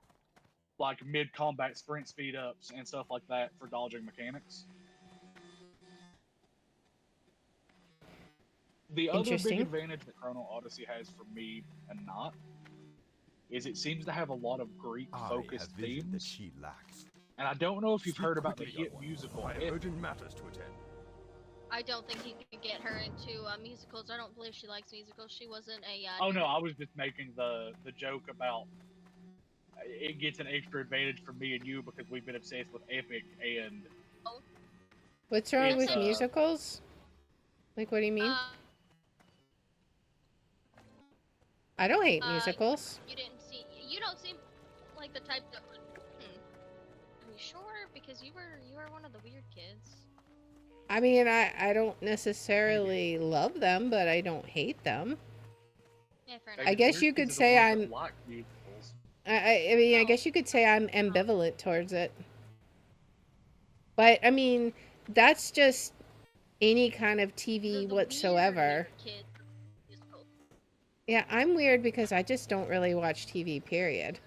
like mid-combat sprint speed-ups and stuff like that for dodging mechanics. The other big advantage that Chrono Odyssey has for me and not is it seems to have a lot of Greek-focused themes. That she lacks. And I don't know if you've heard about the hit musical. I have urgent matters to attend. I don't think he could get her into musicals. I don't believe she likes musicals. She wasn't a. Oh no, I was just making the joke about it gets an extra advantage for me and you because we've been obsessed with Epic and. What's wrong with musicals? Like, what do you mean? I don't hate musicals. You don't seem like the type that. Are you sure? Because you were one of the weird kids. I mean, I don't necessarily love them, but I don't hate them. Yeah, fair enough. I guess you could say I'm. I mean, I guess you could say I'm ambivalent towards it. But, I mean, that's just any kind of TV whatsoever. Yeah, I'm weird because I just don't really watch TV, period.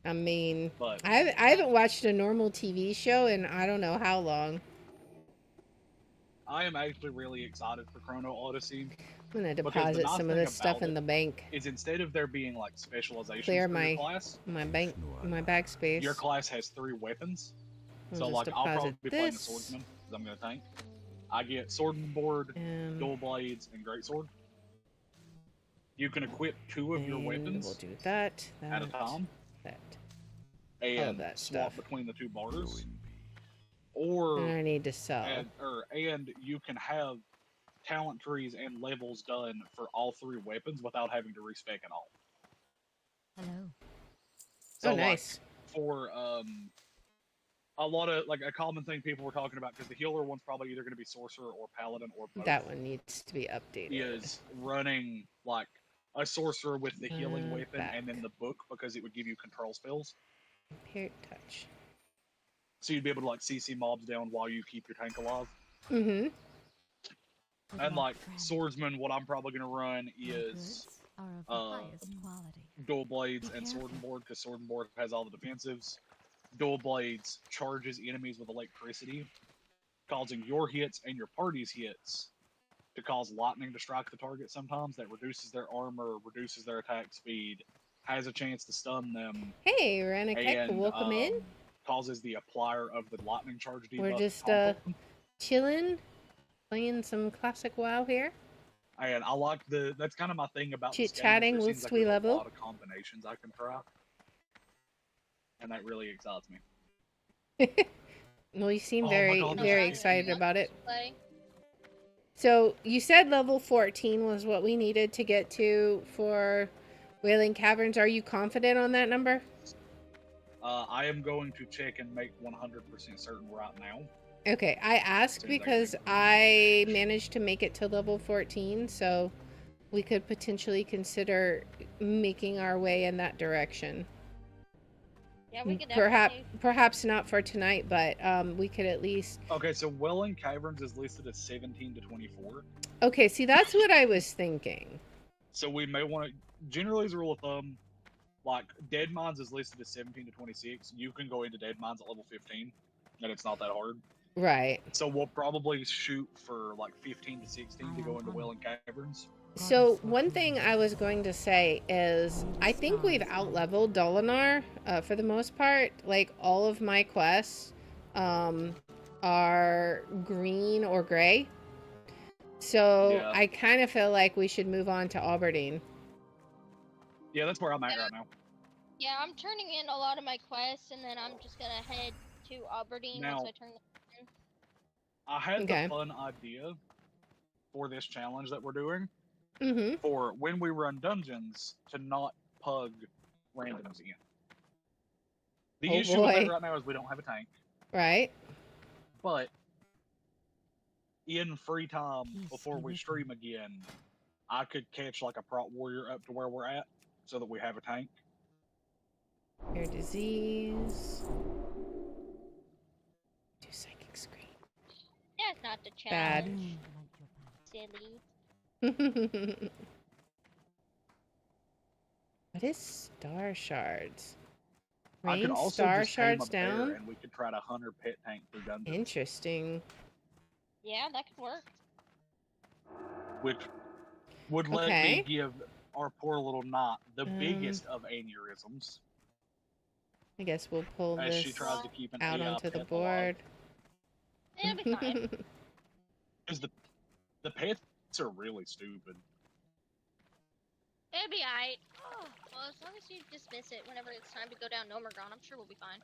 I mean, But I haven't watched a normal TV show in I don't know how long. I am actually really excited for Chrono Odyssey I'm gonna because the deposit nice some of thing this stuff about in it the bank. is instead of there being like specializations Clear for your class, my bag space. your class has 3 weapons. I'll So just like I'll probably deposit be playing the this. swordsman because I'm gonna tank. I get sword and board, dual blades, and greatsword. You can equip 2 of your and weapons we'll do that, at a time that. and that swap stuff. between the 2 bars. And Or I need to sell. and you can have talent trees and levels done for all 3 weapons without having to respec at all. Hello. So Oh, nice. Like, for a lot of like a common thing people were talking about because the healer one's probably either going to be sorcerer or paladin or both. That one needs to be updated. Is running like a sorcerer with the healing weapon back. and then the book because it would give you control spells. Impaired touch. So you'd be able to like CC mobs down while you keep your tank alive. Mm-hmm. And like swordsman, what I'm probably gonna run is dual blades and sword and board because sword and board has all the defensives. Dual blades charges enemies with electricity, causing your hits and your party's hits to cause lightning to strike the target sometimes. That reduces their armor, reduces their attack speed, has a chance to stun them. Hey, Ranikek, welcome in. Causes the applier of the lightning charge debuff. We're just chilling, playing some classic WoW here. And I like that's kind of my thing about chit-chatting whilst we level. A lot of combinations I can try. And that really excites me. Well, you seem Oh very, God, very excited about it. So, you said level 14 was what we needed to get to for Wailing Caverns. Are you confident on that number? I am going to check and make 100% certain right now. Okay, I asked because I managed to make it to level 14, so we could potentially consider making our way in that direction. Yeah, we could perhaps not for tonight, but we could at least... Okay, so Welling Caverns is listed as 17 to 24. Okay, see, that's what I was thinking. So we may want to... Generally, as a rule of thumb, like, Dead Mines is listed as 17 to 26. You can go into Dead Mines at level 15, and it's not that hard. Right. So we'll probably shoot for, like, 15 to 16 to go into Welling Caverns. So, one thing I was going to say is, I think we've out-leveled Dolinar, for the most part. Like, all of my quests, are green or gray. So, yeah. I kind of feel like we should move on to Aberdeen. Yeah, that's where I'm at right now. Yeah, I'm turning in a lot of my quests, and then I'm just gonna head to Aberdeen once I turn them in. I had the fun idea for this challenge that we're doing. Mm-hmm. For when we run dungeons to not pug randoms in. The issue with that right now is we don't have a tank. Right. But in free time before we stream again, I could catch like a prot warrior up to where we're at so that we have a tank. Air disease. Do psychic screen. That's not the challenge. Bad. Silly. What is star shards? I could also star just shards tame a bear down, and we could try to hunter pet tank through dungeons. Interesting. Yeah, that could work. Which would let me give our poor little knot the biggest of aneurysms. I guess we'll pull as this she tries to keep an out AI onto the pet board. It'll be fine. Because the pets are really stupid. It'll be alright. Oh, well, as long as you dismiss it whenever it's time to go down Nomergon, I'm sure we'll be fine.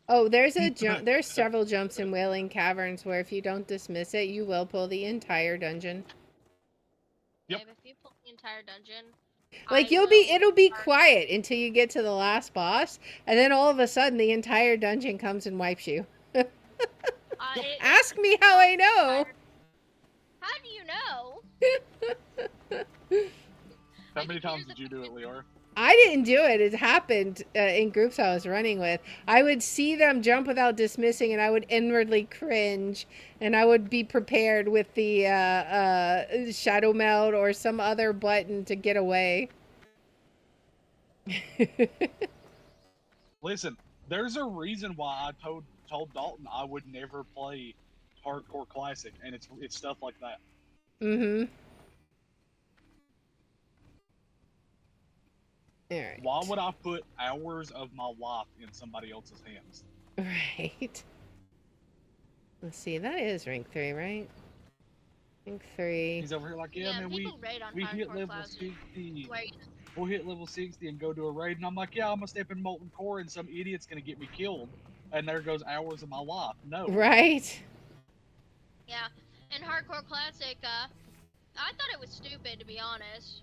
Oh, there's a jump. There's several jumps in Wailing Caverns where if you don't dismiss it, you will pull the entire dungeon. Yep. If you pull the entire dungeon, like it'll be quiet until you get to the last boss, and then all of a sudden the entire dungeon comes and wipes you. Ask me how I know. How do you know? How many times did you do it, Lior? I didn't do it. It happened in groups I was running with. I would see them jump without dismissing, and I would inwardly cringe, and I would be prepared with the shadow meld or some other button to get away. Listen, there's a reason why I told Dalton I would never play hardcore classic, and it's stuff like that. Mm-hmm. All right. Why would I put hours of my life in somebody else's hands? Right. Let's see. That is rank 3, right? Rank 3. He's over here like, yeah, Yeah, man, people raid on we hit hardcore level classic. 60. Where you We'll hit level 60 and go to a raid, and I'm like, yeah, I'm gonna step in molten core, and some idiot's gonna get me killed, and there goes hours of my life. No. Right. Yeah, in hardcore classic, I thought it was stupid, to be honest.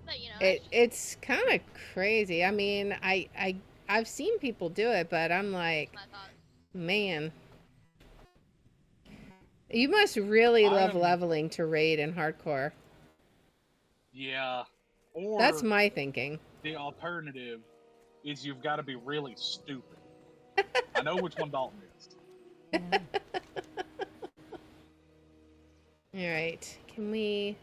But you know, It's kind of crazy. I mean, I've seen people do it, but I'm like, that's my thought. man, you must really love I'm- leveling to raid in hardcore. Yeah. Or That's my thinking. the alternative is you've got to be really stupid. I know which one Dalton is. Hello. All right, can we?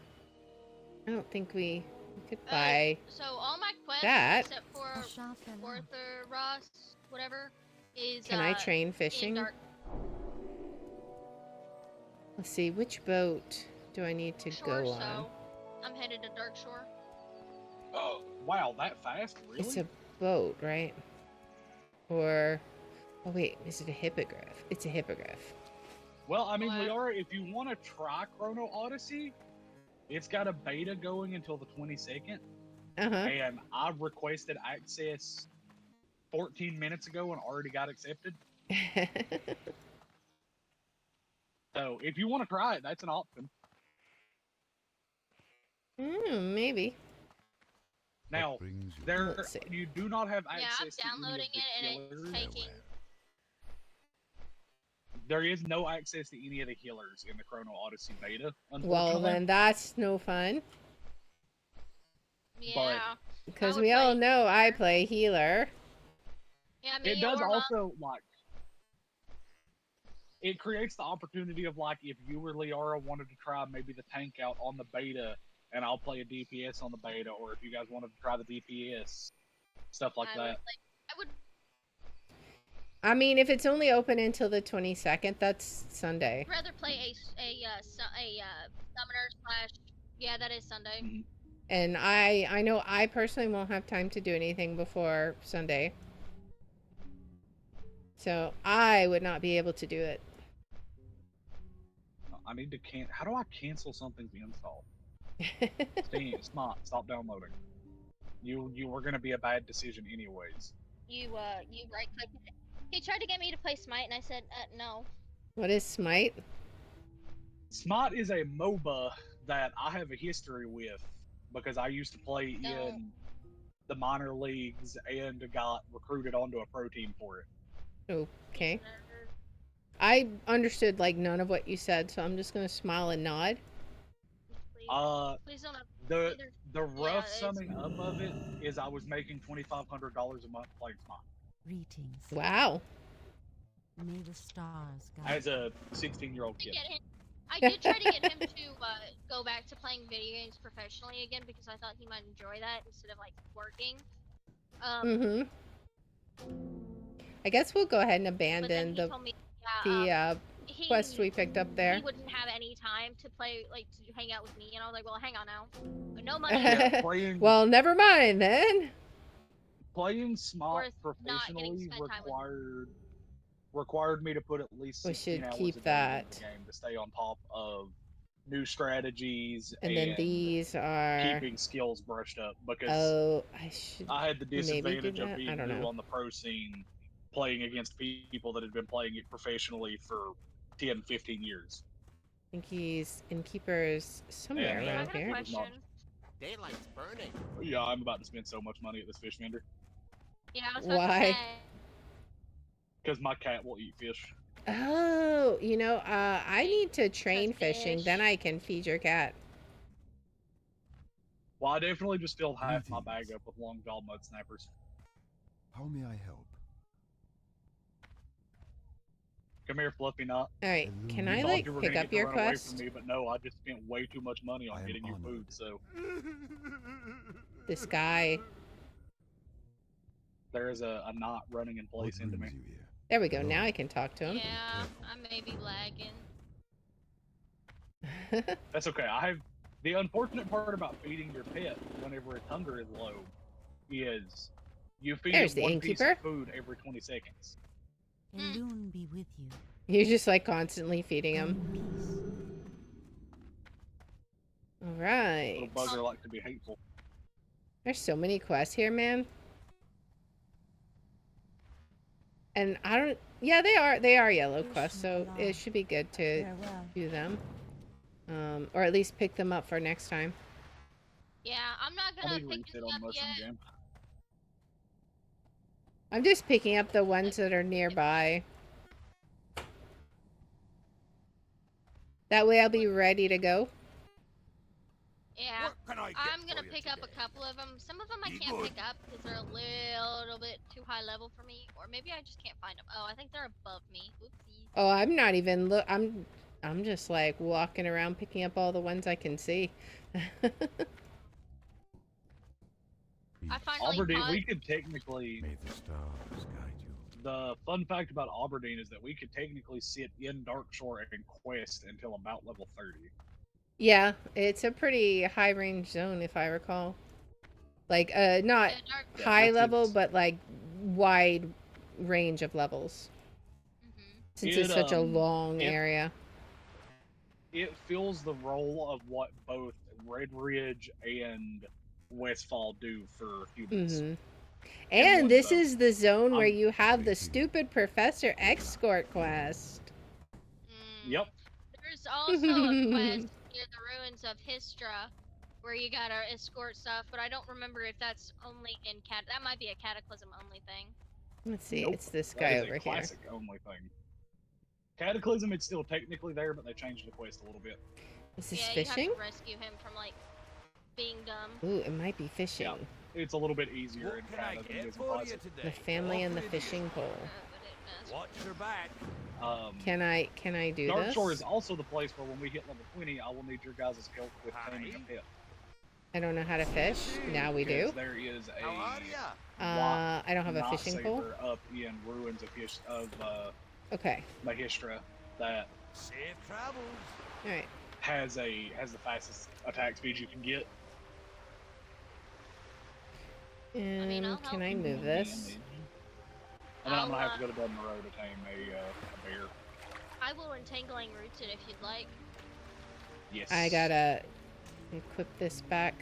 I don't think we could buy. So all my quests, that. except for A shot fell out. Arthur Ross, whatever, is Can I train fishing? in dark Let's see, which boat do I need to shore, go on? so I'm headed to Dark Shore. Oh, wow, that fast? Really? It's a boat, right? Or, oh wait, is it a hippogriff? It's a hippogriff. Well, I mean, What? Liara, if you want to try Chrono Odyssey, it's got a beta going until the 22nd, Uh huh. and I requested access 14 minutes ago and already got accepted. So if you want to try it, that's an option. Maybe. Now, brings you there Let's see. you do not have Yeah, I'm access to any of downloading the it and it's killers. taking. There is no access to any of the healers in the Chrono Odyssey beta, unfortunately. Well, then that's no fun. Yeah. Because would we all play know I play healer. Yeah, me It does or also, like, it creates the opportunity of, like, if you or Liara wanted to try maybe the tank out on the beta, and I'll play a DPS on the beta, or if you guys wanted to try the DPS, stuff like I that. would, I would. I mean, if it's only open until the 22nd, that's Sunday. rather play a summoner slash. Yeah, that is Sunday. Mhm. And I know I personally won't have time to do anything before Sunday. So I would not be able to do it. I need to how do I cancel something's install? Steam, stop downloading. You were gonna be a bad decision anyways. You right clicked it. He tried to get me to play Smite, and I said no. What is Smite? Smite is a MOBA that I have a history with because I used to play No. in the minor leagues and got recruited onto a pro team for it. Okay. I understood like none of what you said, so I'm just gonna smile and nod. Please, please don't have The either. the rough it's- summing up of it is I was making $2,500 a month playing Smite Greetings. Wow. May the stars guide as a 16-year-old To kid. get him, I did try to get him to go back to playing video games professionally again because I thought he might enjoy that instead of like working. Mm-hmm. I guess we'll go ahead and But then abandon he the told me, yeah, quest we picked up there. He wouldn't have any time to play, like, to hang out with me, and I was like, well, hang on now. But no money. Yeah, playing Well, never mind then. playing Smite Worth not getting professionally spent time with. required me to put at least We 16 should hours keep a day that. in the game to stay on top of new strategies And then these are. keeping skills brushed up because Oh, I should. I had the maybe do disadvantage of that? I being don't new know. on the pro scene playing against people that had been playing it professionally for 10, 15 years. I think he's in keepers somewhere Yeah, I around got a here. question. Daylight's burning. Yeah, I'm about to spend so much money at this fish vendor Yeah, I was about Why? to say. because my cat will eat fish. Oh, I need to train fishing. fish. Then I can feed your cat. Well, I definitely just filled half my Greetings. bag up with long jaw mud snappers. How may I help? Come here, Fluffy Knot. All right, can I Thought like you were pick gonna up get to your run away quest? from me, but no, I just spent way too much money I on am getting you food. honored. So This guy. There is a knot running in What place into me. brings you here? There we go. Now I can talk to him. Yeah, I may be lagging. That's okay. The unfortunate part about feeding your pet whenever its hunger is low is you feed There's it the one piece innkeeper. of food every 20 seconds. Elune be with you. You're just like constantly feeding Go him. in peace. All Little right. bugger like to be hateful. There's so many quests here, man. And I don't. Yeah, they are yellow quests, so it should be good to Farewell. do them. Or at least pick them up for next time. Yeah, I'm not I gonna need to pick reset this on up Mushroom yet. Jam. I'm just picking up the ones that are nearby. That way I'll be ready to go. Yeah, What can I get I'm gonna for you pick up a today? couple of them. Some of them I Be can't good. pick up because they're a little bit too high level for me, or maybe I just can't find them. Oh, I think they're above me. Oopsie. Oh, I'm not even look. I'm just like walking around picking up all the ones I can see. I finally Aberdeen, caught. we could technically. May the stars guide you. The fun fact about Aberdeen is that we could technically sit in Darkshore and quest until about level 30. Yeah, it's a pretty high range zone if I recall. Like not Yeah, dark. Yeah, high this level, is- but like wide range of levels. Mhm. Since it's such a long it- area. It fills the role of what both Red Ridge and Westfall do for humans. Mm-hmm. in And one this zone. is the zone where I'm- you have the Thank you. stupid Professor Escort quest. Yep. There's also a quest near the ruins of Histra where you gotta escort stuff, but I don't remember if that's only in that might be a Cataclysm only thing. Let's see, Nope, it's this that guy is over a here. classic only thing. Cataclysm, it's still technically there, but they changed the quest a little bit. Is this Yeah, fishing? you have to rescue him from like being dumb. Ooh, it might be fishing. Yeah. It's a little bit easier What in can I Cata than it get is in for you Classic. The today? family and the Off with fishing you. pole. But it does. Watch your back. Can I do Darkshore this? is also the place where when we hit level 20, I will need your guys' help with taming a pet. I don't know how to fish. Now we do. Because there is a How are ya? I don't have a knot fishing pole. saber up in ruins of Okay. Mahistra that Safe travels. All right. has the fastest attack speed you can get. mean, I'll Can help I you. move this? And then I'm gonna I'll, have to go to Dublin Road to tame a bear. I will entangling roots it if you'd like. Yes. I gotta equip this back.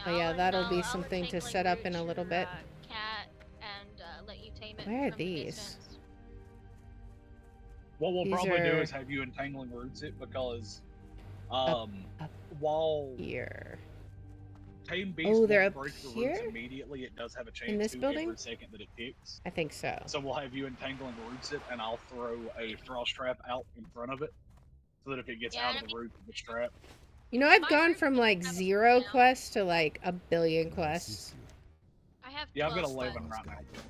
Oh, yeah, that'll be something to entangling set up in root a little your, bit. Cat and let you tame it. Where are from a these? distance. What we'll These probably do are- is have you entangling roots it because up while Here. tame beasts Oh, won't they're up break the roots here? immediately, it does have a chance this to building? every second that it ticks. I think so. So we'll have you entangling roots it, and I'll throw a frost trap out in front of it, so that if it gets Yeah, out of the root of the trap, You know, I've My gone root from doesn't like have a 0 cooldown. quests to like a billion quests. Assist you. I have yeah, I've got 12 11 quests. right now.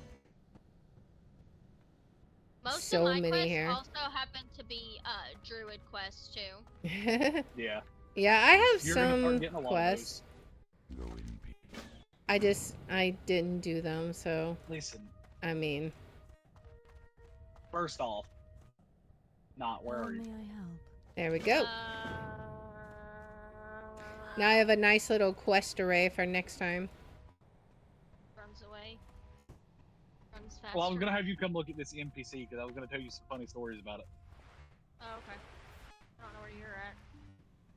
Most So of my many quests here. also happen to be druid quests too. Yeah, Yeah, I have You're gonna start some getting a lot of quests. Go in peace. I didn't do them, so listen. I mean, First off, where How are you? may I help? there we go. Uh, Now I have a nice little quest array for next time. runs away. Runs faster. Well, I was gonna have you come look at this NPC because I was gonna tell you some funny stories about it. Oh, okay. I don't know where you're at.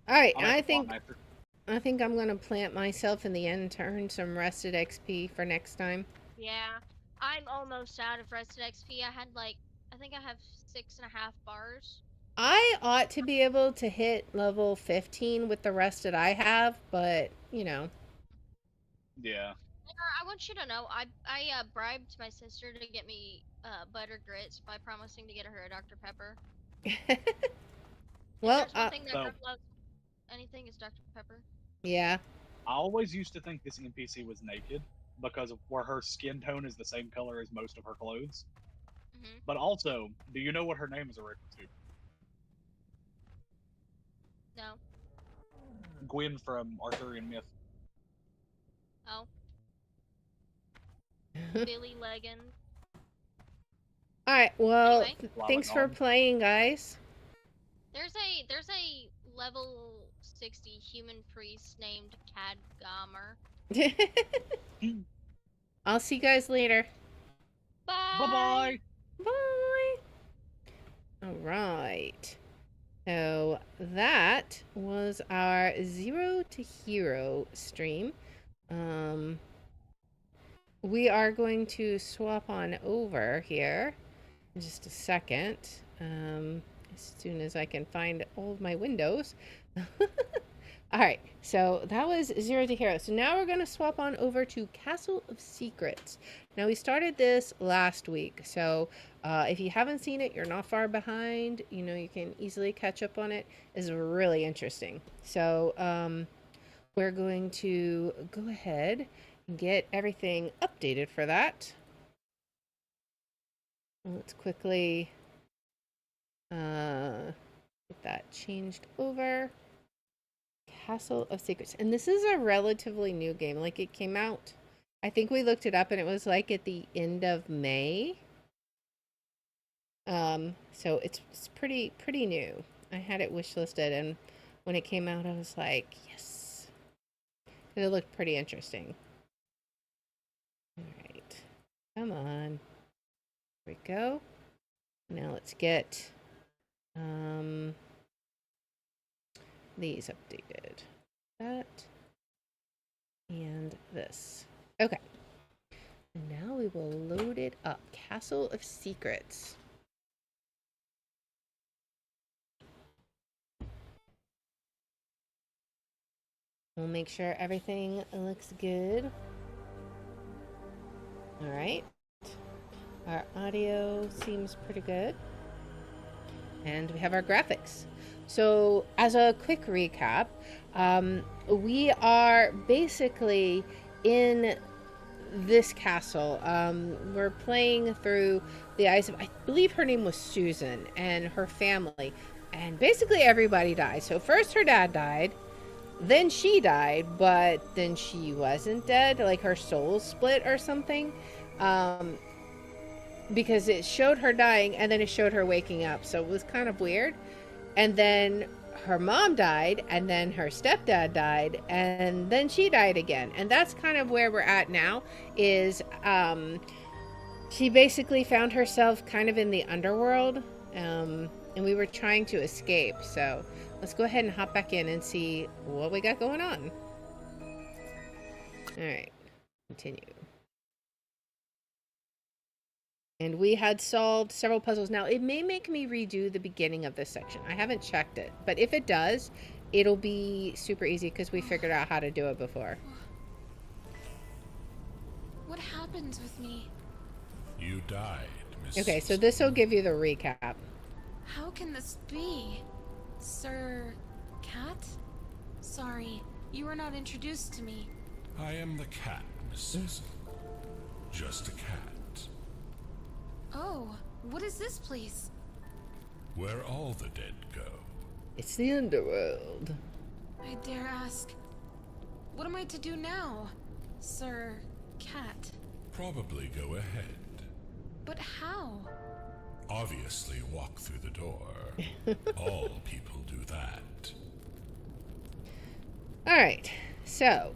All right, I'm at I the think Plot Master. I think I'm gonna plant myself in the end to earn some rested XP for next time. Yeah, I'm almost out of rested XP. I think I have 6.5 bars. I ought to be able to hit level 15 with the rest that I have, but you know. Yeah. I want you to know, I bribed my sister to get me butter grits by promising to get her a Dr. Pepper. Well, If there's one thing that so- girl loves anything is Dr. Pepper. yeah. I always used to think this NPC was naked because of where her skin tone is the same color as most of her clothes. Mm-hmm. But also, do you know what her name is a reference to? No. Gwyn from Arthurian myth. Oh. Billy Leggin. Alright, well, Anyway. thanks for playing, guys. There's a level 60 human priest named Cadgamer. I'll see you guys later. Bye. Bye-bye. Bye. Alright. So that was our Zero to Hero stream. We are going to swap on over here in just a second. As soon as I can find all of my windows. Alright, so that was Zero to Hero. So now we're going to swap on over to Castle of Secrets. Now we started this last week, so if you haven't seen it, you're not far behind. You know, you can easily catch up on it. It's really interesting. So we're going to go ahead and get everything updated for that. Let's quickly get that changed over. Castle of Secrets. And this is a relatively new game. Like, it came out, I think we looked it up and it was like at the end of May. So it's pretty new. I had it wishlisted, and when it came out I was like, yes. It looked pretty interesting. Alright. Come on. There we go. Now let's get these updated. That and this. Okay. And now we will load it up. Castle of Secrets. We'll make sure everything looks good. All right. Our audio seems pretty good. And we have our graphics. So, as a quick recap, we are basically in this castle. We're playing through the eyes of, I believe her name was Susan, and her family. And basically everybody died. So first her dad died, then she died, but then she wasn't dead. Like, her soul split or something. Because it showed her dying, and then it showed her waking up. So it was kind of weird. And then her mom died, and then her stepdad died, and then she died again. And that's kind of where we're at now, is she basically found herself kind of in the underworld, and we were trying to escape. So let's go ahead and hop back in and see what we got going on. All right, continue. And we had solved several puzzles. Now, it may make me redo the beginning of this section. I haven't checked it. But if it does, it'll be super easy because we figured out how to do it before. What happened with me? You died, Miss. Okay, so this will give you the recap. How can this be? Sir... Cat? Sorry, you were not introduced to me. I am the cat, Miss Susan. Just a cat. Oh, what is this place? Where all the dead go. It's the underworld. I dare ask, what am I to do now, Sir Cat? Probably go ahead. But how? Obviously walk through the door. All people do that. Alright, so,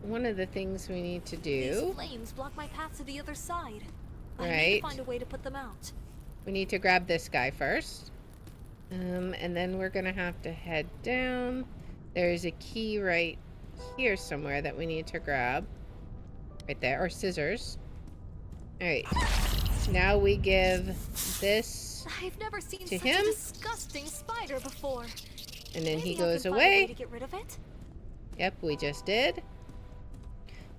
one of the things we need to do... These flames block my path to the other side. I need Right. to find a way to put them out. We need to grab this guy first. And then we're going to have to head down. There's a key right here somewhere that we need to grab. Right there. Or scissors. Alright. Now we give this I've never seen to such him. a disgusting spider before. And then Maybe he I can goes find a way away. to get rid of it. Yep, we just did.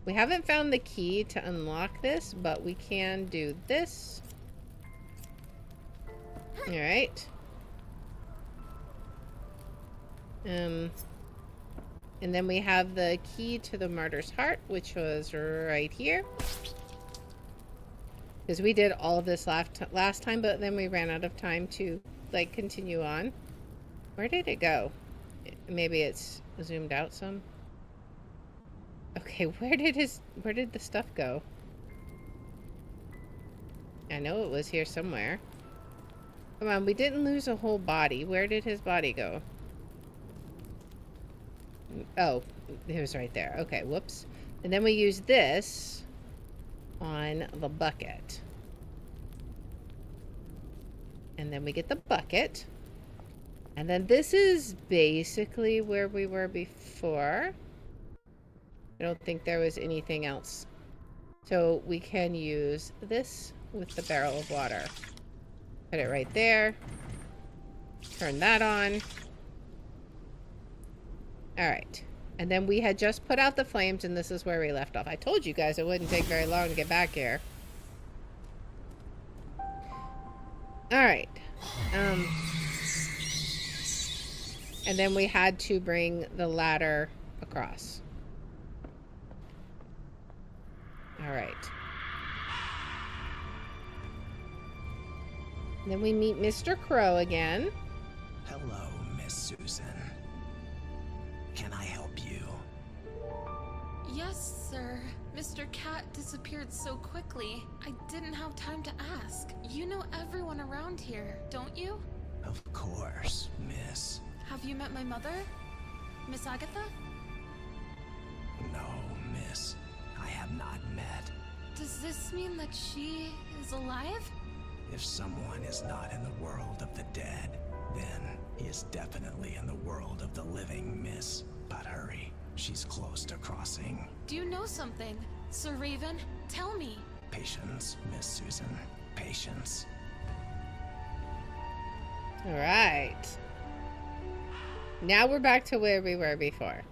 We haven't found the key to unlock this, but we can do this. Alright. And then we have the key to the martyr's heart, which was right here. Because we did all of this last time, but then we ran out of time to, like, continue on. Where did it go? Maybe it's zoomed out some. Okay, where did the stuff go? I know it was here somewhere. Come on, we didn't lose a whole body. Where did his body go? Oh, it was right there. Okay, whoops. And then we use this on the bucket. And then we get the bucket. And then this is basically where we were before. I don't think there was anything else. So we can use this with the barrel of water. Put it right there. Turn that on. Alright. And then we had just put out the flames, and this is where we left off. I told you guys it wouldn't take very long to get back here. Alright. And then we had to bring the ladder across. Alright. Then we meet Mr. Crow again. Hello, Miss Susan. Can I help you? Yes, sir. Mr. Cat disappeared so quickly. I didn't have time to ask. You know everyone around here, don't you? Of course, miss. Have you met my mother? Miss Agatha? No, miss. I have not met. Does this mean that she is alive? If someone is not in the world of the dead, then he is definitely in the world of the living, miss. But hurry, she's close to crossing. Do you know something? Sir Raven, tell me. Patience, Miss Susan. Patience. Alright. Now we're back to where we were before.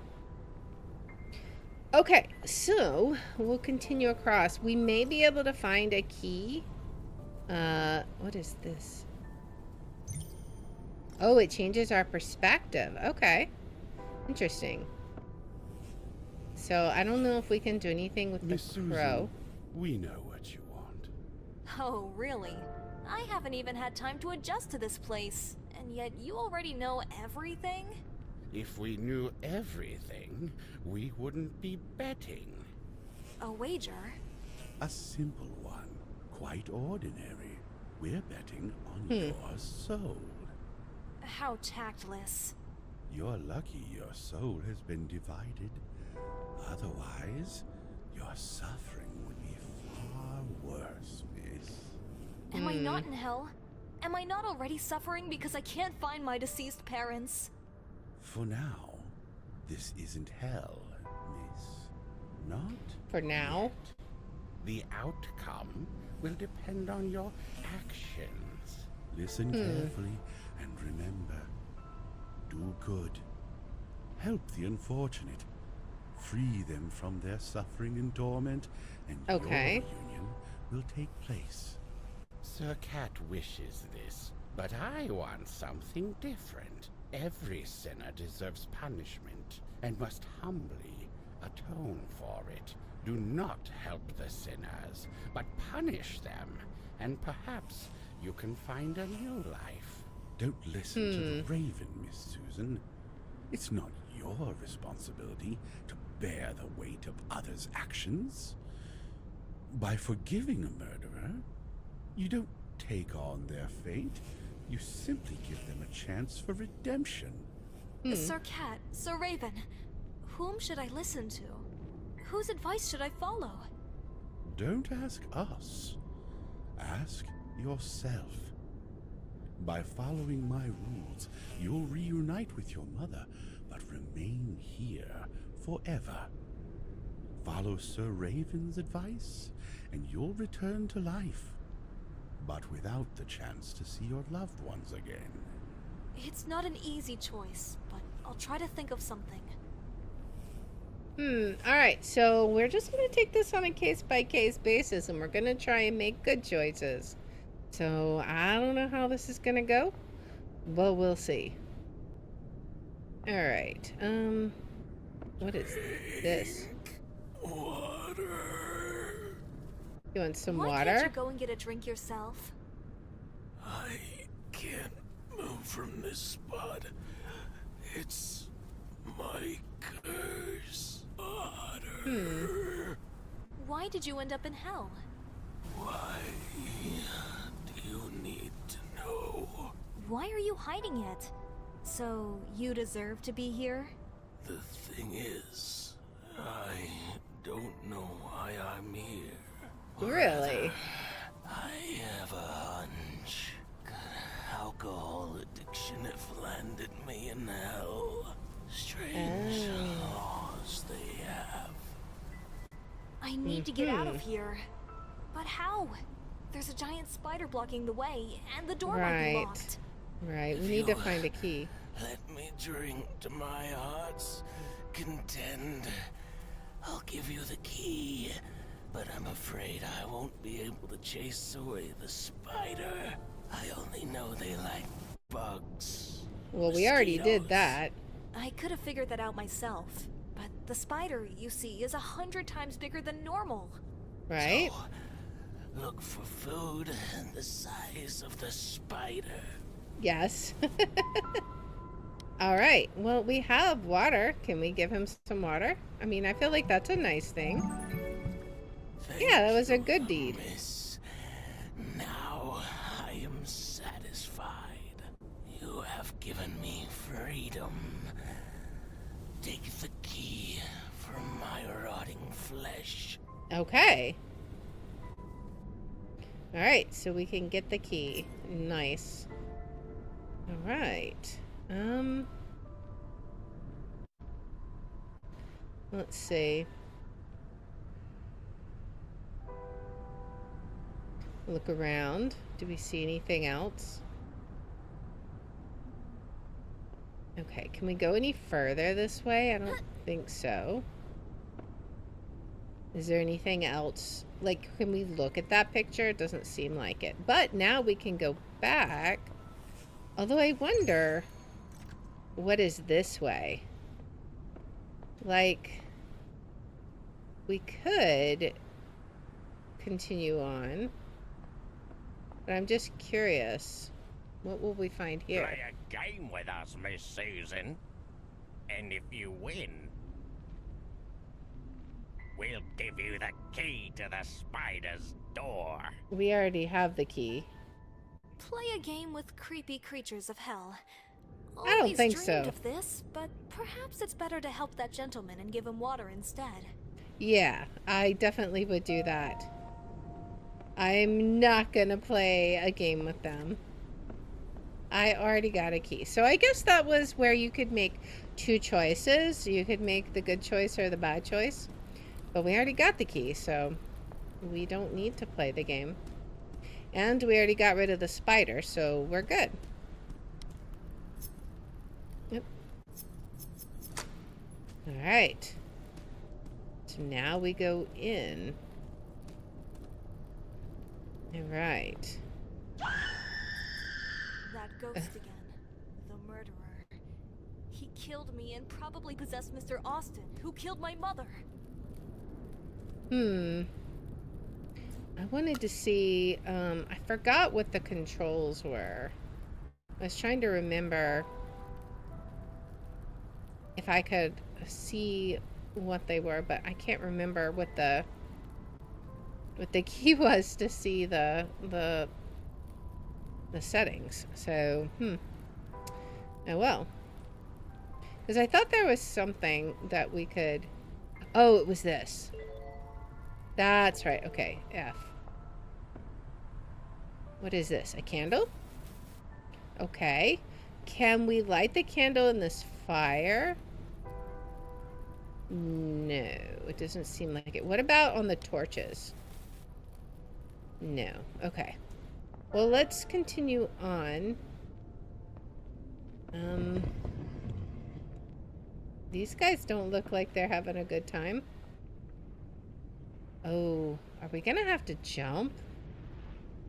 Okay, so we'll continue across. We may be able to find a key. What is this? Oh, it changes our perspective. Okay. Interesting. So, I don't know if we can do anything with Miss the crow. Susan, we know what you want. Oh, really? I haven't even had time to adjust to this place. And yet you already know everything? If we knew everything, we wouldn't be betting. A wager? A simple one. Quite ordinary. We're betting on your soul. How tactless. You're lucky your soul has been divided. Otherwise, your suffering would be far worse, miss. Am I not in hell? Am I not already suffering because I can't find my deceased parents? For now, this isn't hell, miss. Not For now. yet. The outcome will depend on your actions. Listen carefully and remember. Do good. Help the unfortunate. Free them from their suffering and torment, and Okay. your union will take place. Sir Cat wishes this, but I want something different. Every sinner deserves punishment and must humbly atone for it. Do not help the sinners, but punish them, and perhaps you can find a new life. Don't listen to the raven, Miss Susan. It's not your responsibility to bear the weight of others' actions. By forgiving a murderer, you don't take on their fate. You simply give them a chance for redemption. Sir Cat, Sir Raven, whom should I listen to? Whose advice should I follow? Don't ask us. Ask yourself. By following my rules, you'll reunite with your mother, but remain here forever. Follow Sir Raven's advice, and you'll return to life, but without the chance to see your loved ones again. It's not an easy choice, but I'll try to think of something. Alright, so we're just going to take this on a case-by-case basis, and we're going to try and make good choices. So, I don't know how this is going to go, but we'll see. Alright, what is this? Water. You want some Why water? can't you go and get a drink yourself? I can't move from this spot. It's my curse. Water. Why did you end up in hell? Why Why do you need to know? Why are you hiding it? So, you deserve to be here? The thing is, I don't know why I'm here. Really? I have a hunch. Alcohol addiction have landed me in hell. Strange laws they have. I need to get out of here. But how? There's a giant spider blocking the way, and the door might be locked. Right, we need to find a key. Let me drink to my heart's content. I'll give you the key, but I'm afraid I won't be able to chase away the spider. I only know they like bugs. Well, we already did that. I could have figured that out myself, but the spider, you see, is 100 times bigger than normal. Right? So, look for food the size of the spider. Yes. All right. Well, we have water. Can we give him some water? I mean, I feel like that's a nice thing. Yeah, that was a good deed. Miss. Now I am satisfied. You have given me freedom. Take the key from my rotting flesh. Okay. All right, so we can get the key. Nice. All right. Let's see. Look around. Do we see anything else? Okay, can we go any further this way? I don't think so. Is there anything else? Like, can we look at that picture? It doesn't seem like it. But now we can go back. Although I wonder, what is this way? Like, we could continue on. But I'm just curious. What will we find here? Play a game with us, Miss Susan. And if you win, we'll give you the key to the spider's door. We already have the key. Play a game with creepy creatures of hell. I don't think Always so. dreamed of this, but perhaps it's better to help that gentleman and give him water instead. Yeah, I definitely would do that. I'm not gonna play a game with them. I already got a key. So I guess that was where you could make two choices. You could make the good choice or the bad choice. But we already got the key, so we don't need to play the game. And we already got rid of the spider, so we're good. Yep. Alright. So now we go in. Alright. That ghost again. The murderer. He killed me and probably possessed Mr. Austin, who killed my mother. I wanted to see, I forgot what the controls were. I was trying to remember if I could see what they were, but I can't remember what the key was to see the settings. So, oh well. Because I thought there was something that we could... Oh, it was this. That's right. Okay, F. What is this? A candle? Okay. Can we light the candle in this fire? No, it doesn't seem like it. What about on the torches? No. Okay. Well, let's continue on. These guys don't look like they're having a good time. Oh, are we gonna have to jump?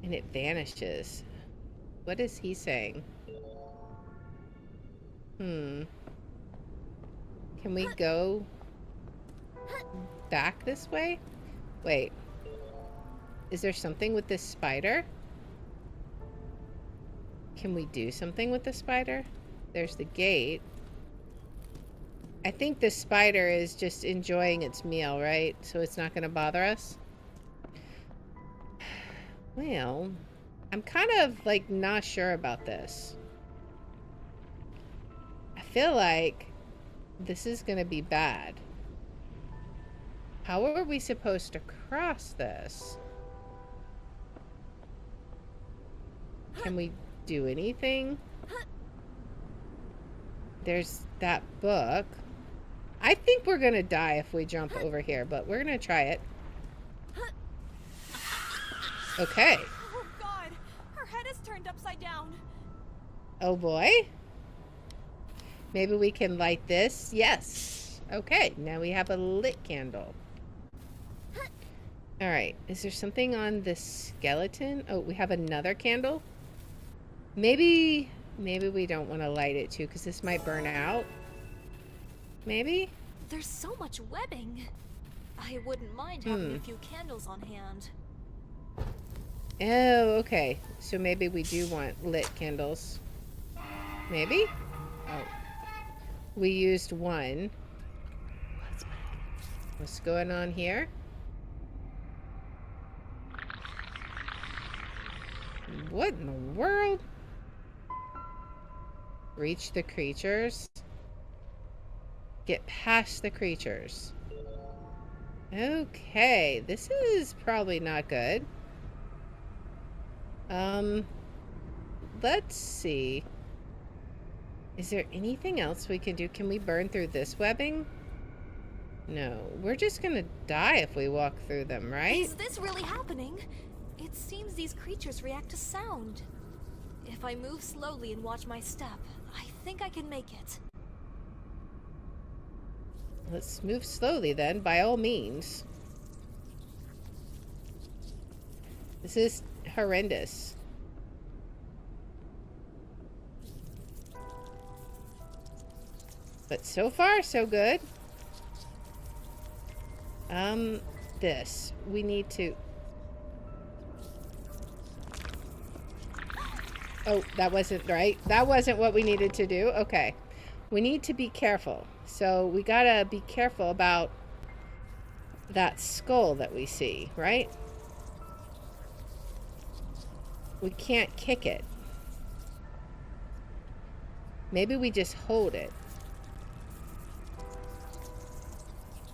And it vanishes. What is he saying? Can we go back this way? Wait. Is there something with this spider? Can we do something with the spider? There's the gate. I think the spider is just enjoying its meal, right? So it's not going to bother us. Well, I'm kind of like not sure about this. I feel like this is gonna be bad. How are we supposed to cross this? Can we do anything? There's that book. I think we're gonna die if we jump over here, but we're gonna try it. Okay. Oh god, her head is turned upside down. Oh boy. Maybe we can light this. Yes. Okay, now we have a lit candle. Alright, is there something on this skeleton? Oh, we have another candle? Maybe we don't want to light it too, because this might burn out. Maybe? There's so much webbing. I wouldn't mind having a few candles on hand. Oh, okay. So maybe we do want lit candles. Maybe? Oh. We used one. What's going on here? What in the world? Reach the creatures. Get past the creatures. Okay, this is probably not good. Let's see. Is there anything else we can do? Can we burn through this webbing? No, we're just gonna die if we walk through them, right? Is this really happening? It seems these creatures react to sound. If I move slowly and watch my step, I think I can make it. Let's move slowly then, by all means. This is horrendous. But so far, so good. This. We need to... Oh, that wasn't right. That wasn't what we needed to do. Okay. We need to be careful. So we gotta be careful about that skull that we see, right? We can't kick it. Maybe we just hold it.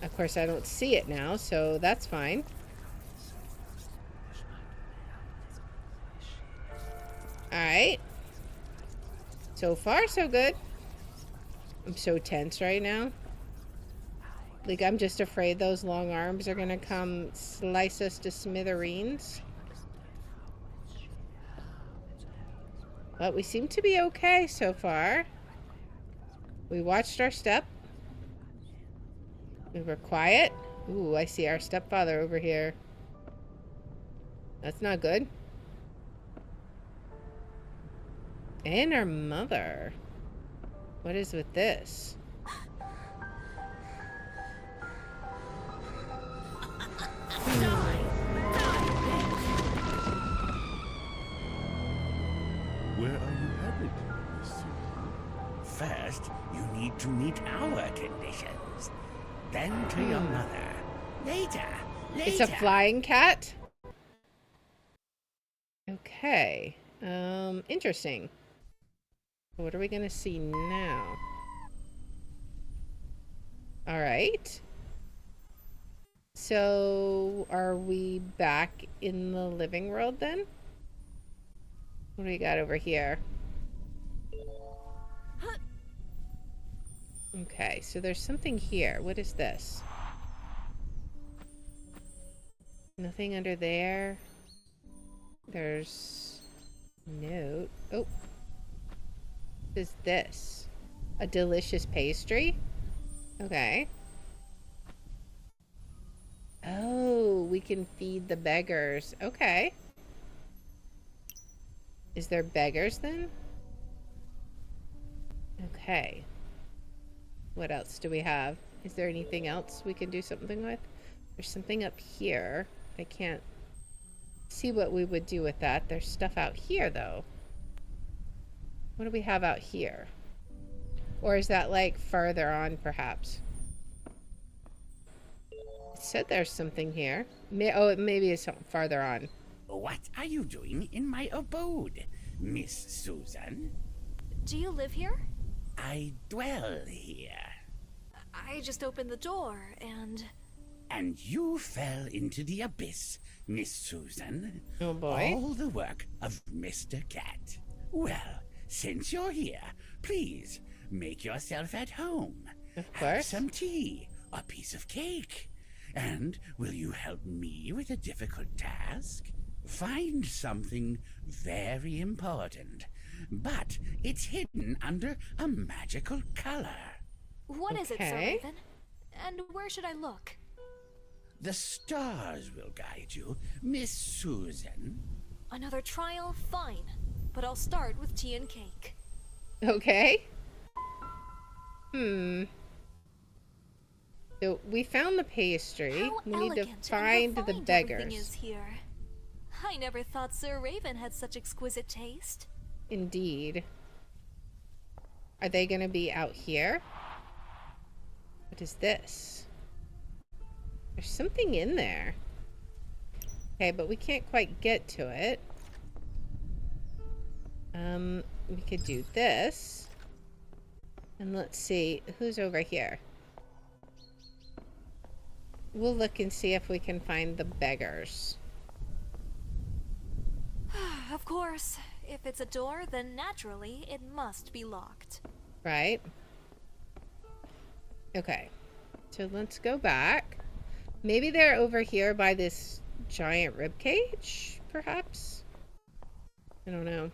Of course, I don't see it now, so that's fine. Alright. So far, so good. I'm so tense right now. Like, I'm just afraid those long arms are gonna come slice us to smithereens. But we seem to be okay so far. We watched our step. We were quiet. Ooh, I see our stepfather over here. That's not good. And our mother. What is with this? Where are you headed, Monsieur? First, you need to meet our conditions. Then to your mother. Later. It's a flying cat? Okay. Interesting. What are we gonna see now? Alright. So, are we back in the living world then? What do we got over here? Okay, so there's something here. What is this? Nothing under there. There's... note. Oh. What is this? A delicious pastry? Okay. Oh, we can feed the beggars. Okay. Is there beggars then? Okay. What else do we have? Is there anything else we can do something with? There's something up here. I can't see what we would do with that. There's stuff out here, though. What do we have out here? Or is that, like, farther on, perhaps? It said there's something here. Maybe it's something farther on. What are you doing in my abode, Miss Susan? Do you live here? I dwell here. I just opened the door and... And you fell into the abyss, Miss Susan. Oh boy. All the work of Mr. Cat. Well, since you're here, please make yourself at home. Of Have course. some tea, a piece of cake. And will you help me with a difficult task? Find something very important, but it's hidden under a magical color. What is it, Sir Okay. Raven? And where should I look? The stars will guide you, Miss Susan. Another trial? Fine. But I'll start with tea and cake. Okay. So we found the pastry. How We need to elegant find and the refined everything beggars. is here. I never thought Sir Raven had such exquisite taste. Indeed. Are they going to be out here? What is this? There's something in there. Okay, but we can't quite get to it. We could do this. And let's see, who's over here? We'll look and see if we can find the beggars. Of course, if it's a door, then naturally it must be locked. Right? Okay. So let's go back. Maybe they're over here by this giant rib cage, perhaps? I don't know.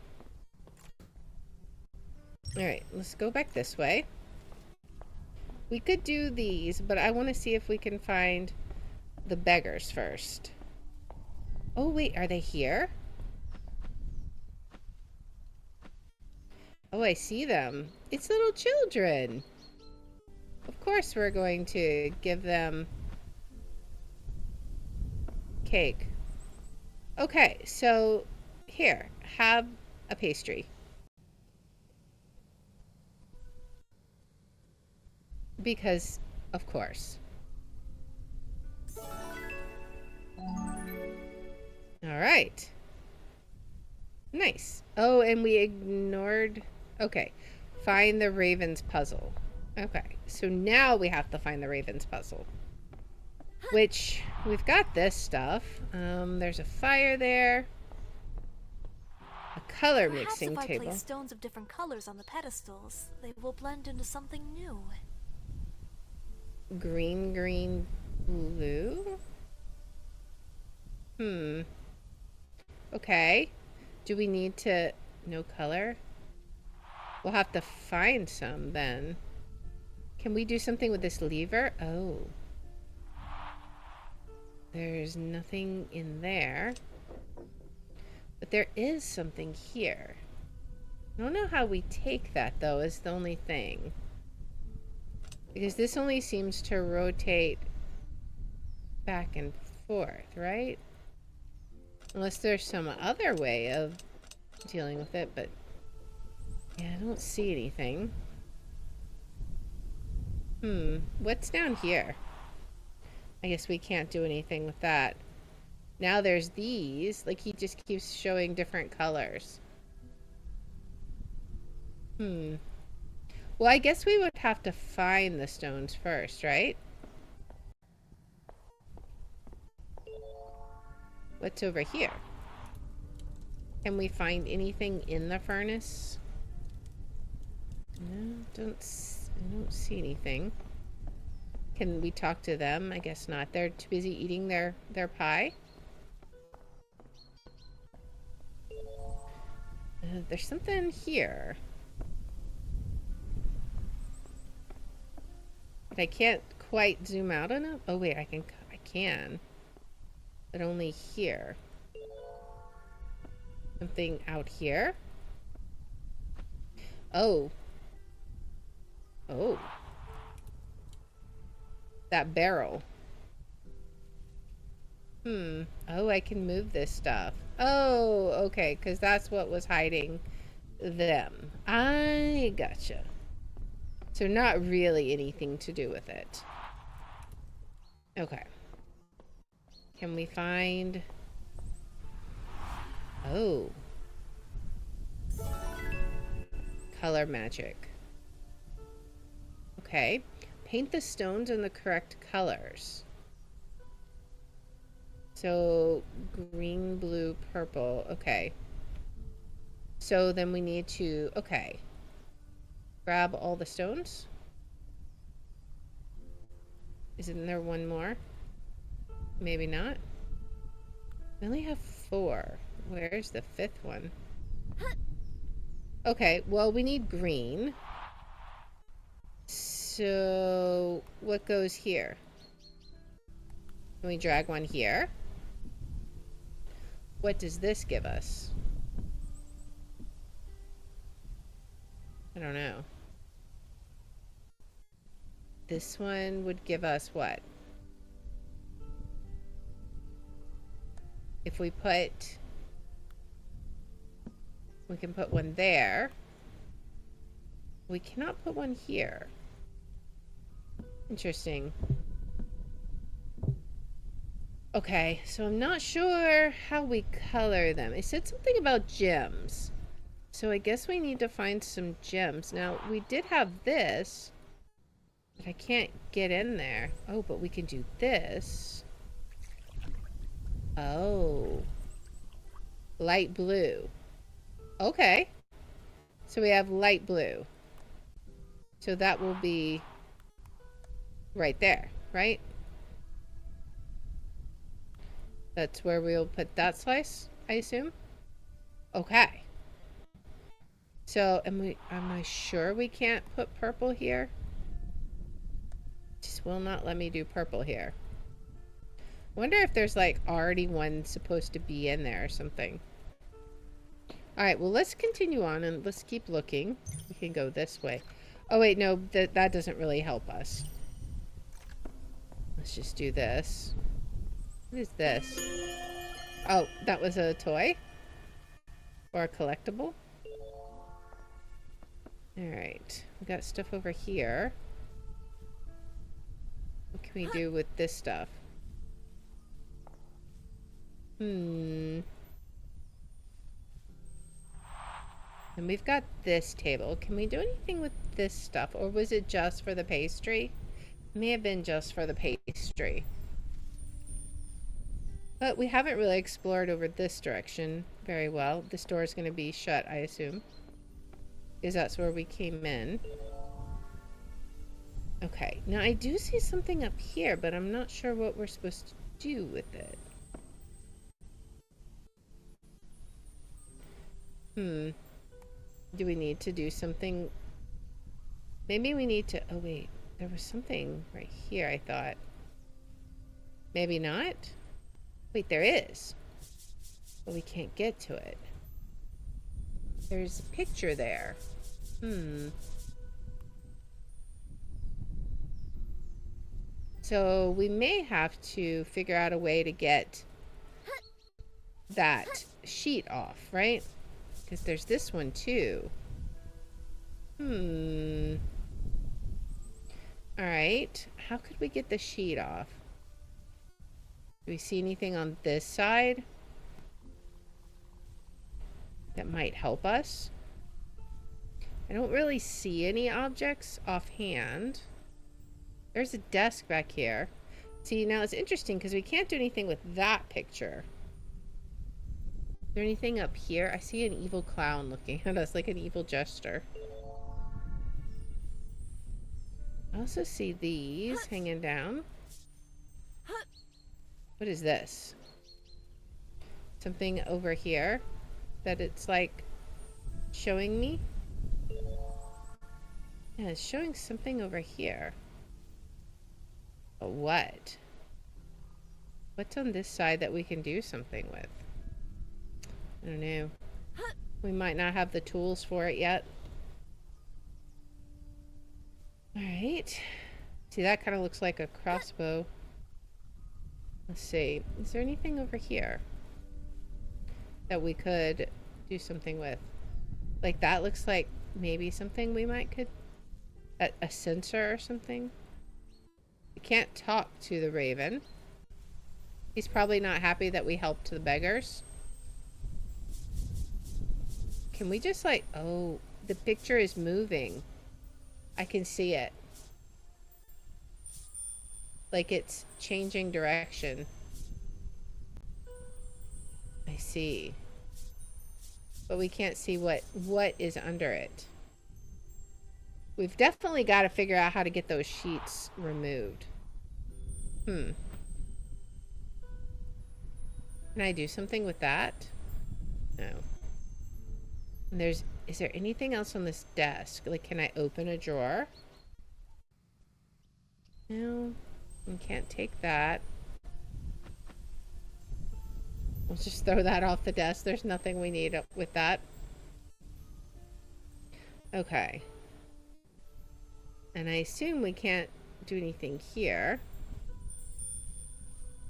Alright, let's go back this way. We could do these, but I want to see if we can find the beggars first. Oh, wait, are they here? Oh, I see them. It's little children. Of course we're going to give them cake. Okay, so here, have a pastry. Because, of course. Alright. Nice. Oh, and we ignored... Okay. Find the Raven's puzzle. Okay. So now we have to find the Raven's puzzle. Which, we've got this stuff. There's a fire there. A color mixing Perhaps if I table. place stones of different colors on the pedestals, they will blend into something new. Green, green, blue? Okay. Do we need to... No color? We'll have to find some then. Can we do something with this lever? Oh. There's nothing in there. But there is something here. I don't know how we take that, though, is the only thing. Because this only seems to rotate back and forth, right? Unless there's some other way of dealing with it, but... Yeah, I don't see anything. What's down here? I guess we can't do anything with that. Now there's these. Like, he just keeps showing different colors. Well, I guess we would have to find the stones first, right? What's over here? Can we find anything in the furnace? No, I don't see anything. Can we talk to them? I guess not. They're too busy eating their pie. There's something here. But I can't quite zoom out on it. Oh wait, I can. But only here. Something out here. Oh. Oh. That barrel. Oh, I can move this stuff. Oh, okay, because that's what was hiding them. I gotcha. So not really anything to do with it. Okay. Can we find Oh. Color magic. Okay. Paint the stones in the correct colors. So, green, blue, purple. Okay. So then we need to, okay. Grab all the stones. Isn't there one more? Maybe not. We only have 4. Where's the 5th one? Okay, well, we need green. So, what goes here? Can we drag one here? What does this give us? I don't know. This one would give us what? If we put... We can put one there. We cannot put one here. Interesting. Okay, so I'm not sure how we color them. It said something about gems. So I guess we need to find some gems. Now, we did have this, but I can't get in there. Oh, but we can do this. Oh. Light blue. Okay. So we have light blue. So that will be right there, right? That's where we'll put that slice, I assume. Okay. So, am I sure we can't put purple here? Just will not let me do purple here. I wonder if there's like already one supposed to be in there or something. Alright, well let's continue on and let's keep looking. We can go this way. Oh wait, no, that doesn't really help us. Let's just do this. What is this? Oh, that was a toy? Or a collectible? Alright, we got stuff over here. What can we do with this stuff? And we've got this table. Can we do anything with this stuff? Or was it just for the pastry? It may have been just for the pastry. But we haven't really explored over this direction very well. This door is going to be shut, I assume. Because that's where we came in. Okay, now I do see something up here, but I'm not sure what we're supposed to do with it. Do we need to do something? Maybe we need to... Oh, wait. There was something right here, I thought. Maybe not? Wait, there is. But we can't get to it. There's a picture there. So we may have to figure out a way to get that sheet off, right? Because there's this one too. Alright. How could we get the sheet off? Do we see anything on this side that might help us? I don't really see any objects offhand. There's a desk back here. See, now it's interesting because we can't do anything with that picture. Is there anything up here? I see an evil clown looking at us like an evil jester. I also see these hanging down. What is this? Something over here that it's like showing me? Yeah, it's showing something over here. But what? What's on this side that we can do something with? I don't know. We might not have the tools for it yet. Alright. See, that kind of looks like a crossbow. Let's see. Is there anything over here that we could do something with? Like, that looks like maybe something we might could... A sensor or something? We can't talk to the raven. He's probably not happy that we helped the beggars. Can we just like, oh, the picture is moving. I can see it. Like it's changing direction. I see. But we can't see what is under it. We've definitely got to figure out how to get those sheets removed. Can I do something with that? No. And is there anything else on this desk? Like, can I open a drawer? No. We can't take that. We'll just throw that off the desk. There's nothing we need with that. Okay. And I assume we can't do anything here.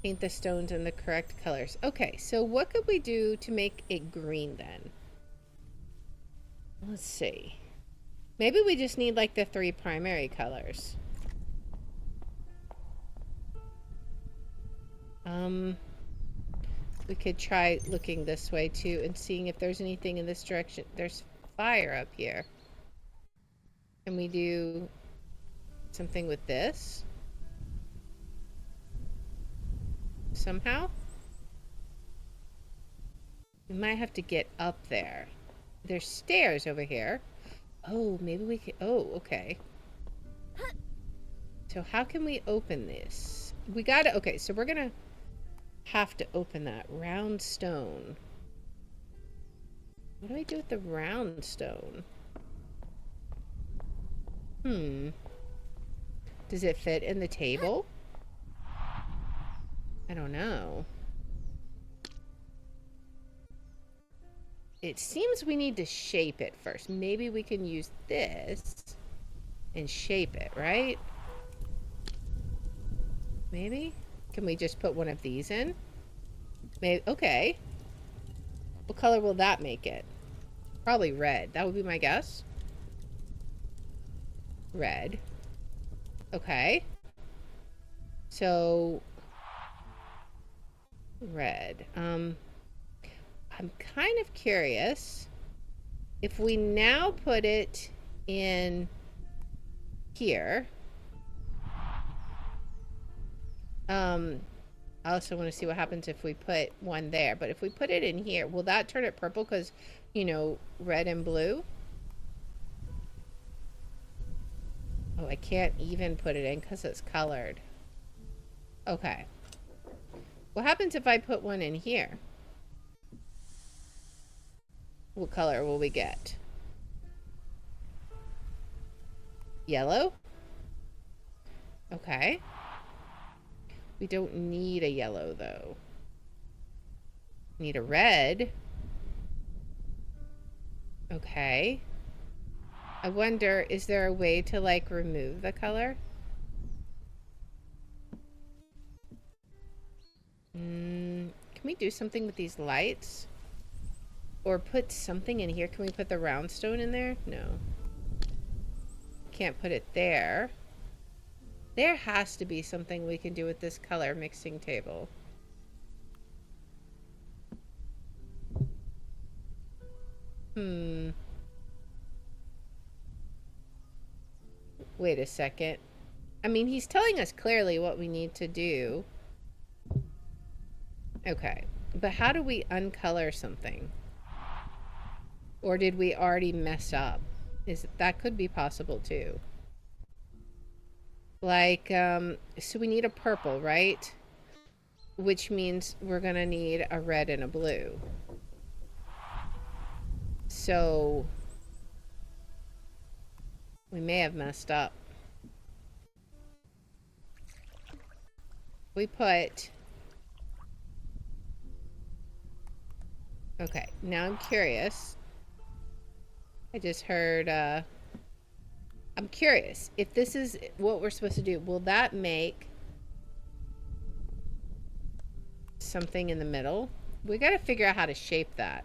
Paint the stones in the correct colors. Okay, so what could we do to make it green then? Let's see. Maybe we just need like the 3 primary colors. We could try looking this way too and seeing if there's anything in this direction. There's fire up here. Can we do something with this? Somehow? We might have to get up there. There's stairs over here. Oh, maybe we could... Oh, okay. So how can we open this? We gotta... Okay, so we're gonna have to open that round stone. What do I do with the round stone? Does it fit in the table? I don't know. It seems we need to shape it first. Maybe we can use this and shape it, right? Maybe? Can we just put one of these in? Maybe. Okay. What color will that make it? Probably red. That would be my guess. Red. Okay. So... red. I'm kind of curious if we now put it in here. I also want to see what happens if we put one there, but if we put it in here, will that turn it purple? Because, you know, red and blue. Oh, I can't even put it in because it's colored. Okay. What happens if I put one in here? What color will we get? Yellow? Okay. We don't need a yellow, though. Need a red. Okay. I wonder, is there a way to, like, remove the color? Can we do something with these lights? Or put something in here? Can we put the round stone in there? No. Can't put it there. There has to be something we can do with this color mixing table. Wait a second. I mean, he's telling us clearly what we need to do. Okay. But how do we uncolor something? Or did we already mess up? That could be possible too. Like, so we need a purple, right? Which means we're gonna need a red and a blue. So we may have messed up. We put... Okay, now I'm curious. I just heard, I'm curious if this is what we're supposed to do. Will that make something in the middle? We got to figure out how to shape that.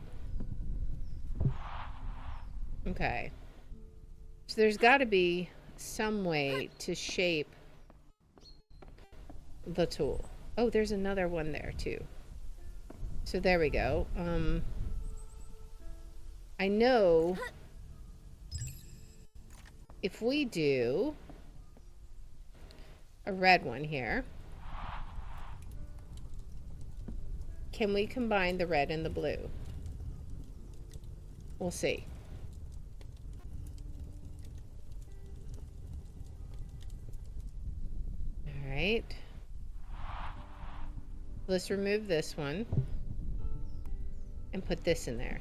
Okay. So there's got to be some way to shape the tool. Oh, there's another one there too. So there we go. I know if we do a red one here, can we combine the red and the blue? We'll see. All right. Let's remove this one and put this in there.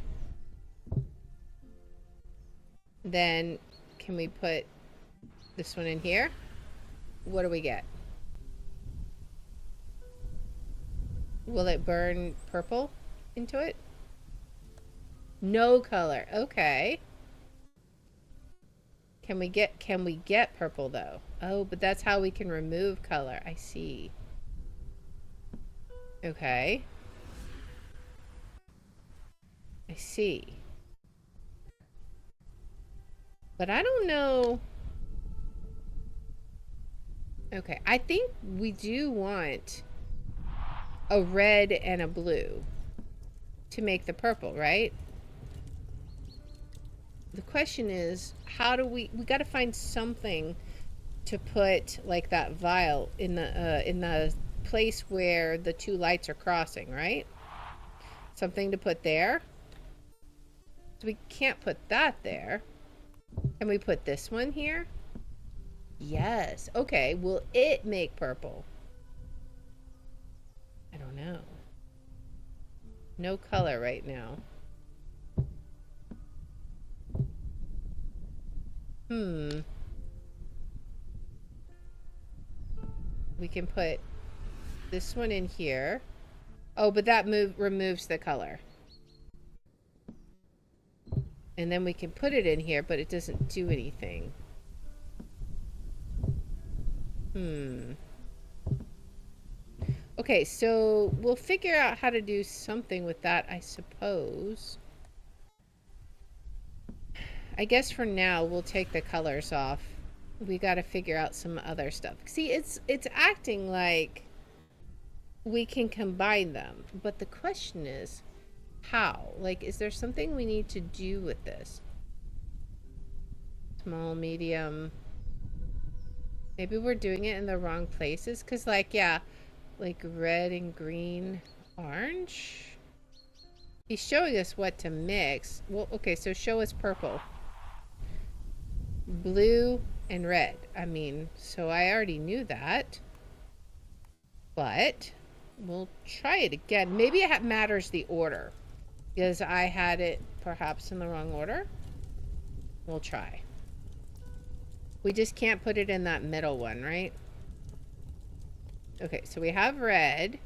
Then can we put this one in here? What do we get? Will it burn purple into it? No color. Okay. Can we get purple though? Oh, but that's how we can remove color. I see. Okay. I see. But I don't know. Okay, I think we do want a red and a blue to make the purple, right? The question is, how do we got to find something to put like that vial in the place where the two lights are crossing, right? Something to put there. So we can't put that there. Can we put this one here? Yes. Okay, will it make purple? I don't know. No color right now. We can put this one in here. Oh, but that removes the color. And then we can put it in here, but it doesn't do anything. Okay, so we'll figure out how to do something with that, I suppose. I guess for now, we'll take the colors off. We got to figure out some other stuff. See, it's acting like we can combine them, but the question is, how? Like, is there something we need to do with this? Small, medium. Maybe we're doing it in the wrong places. Because, like, yeah, like red and green, orange. He's showing us what to mix. Well, okay, so show us purple. Blue and red. I mean, so I already knew that. But we'll try it again. Maybe it matters the order. Because I had it perhaps in the wrong order. We'll try. We just can't put it in that middle one, right? Okay, so we have red.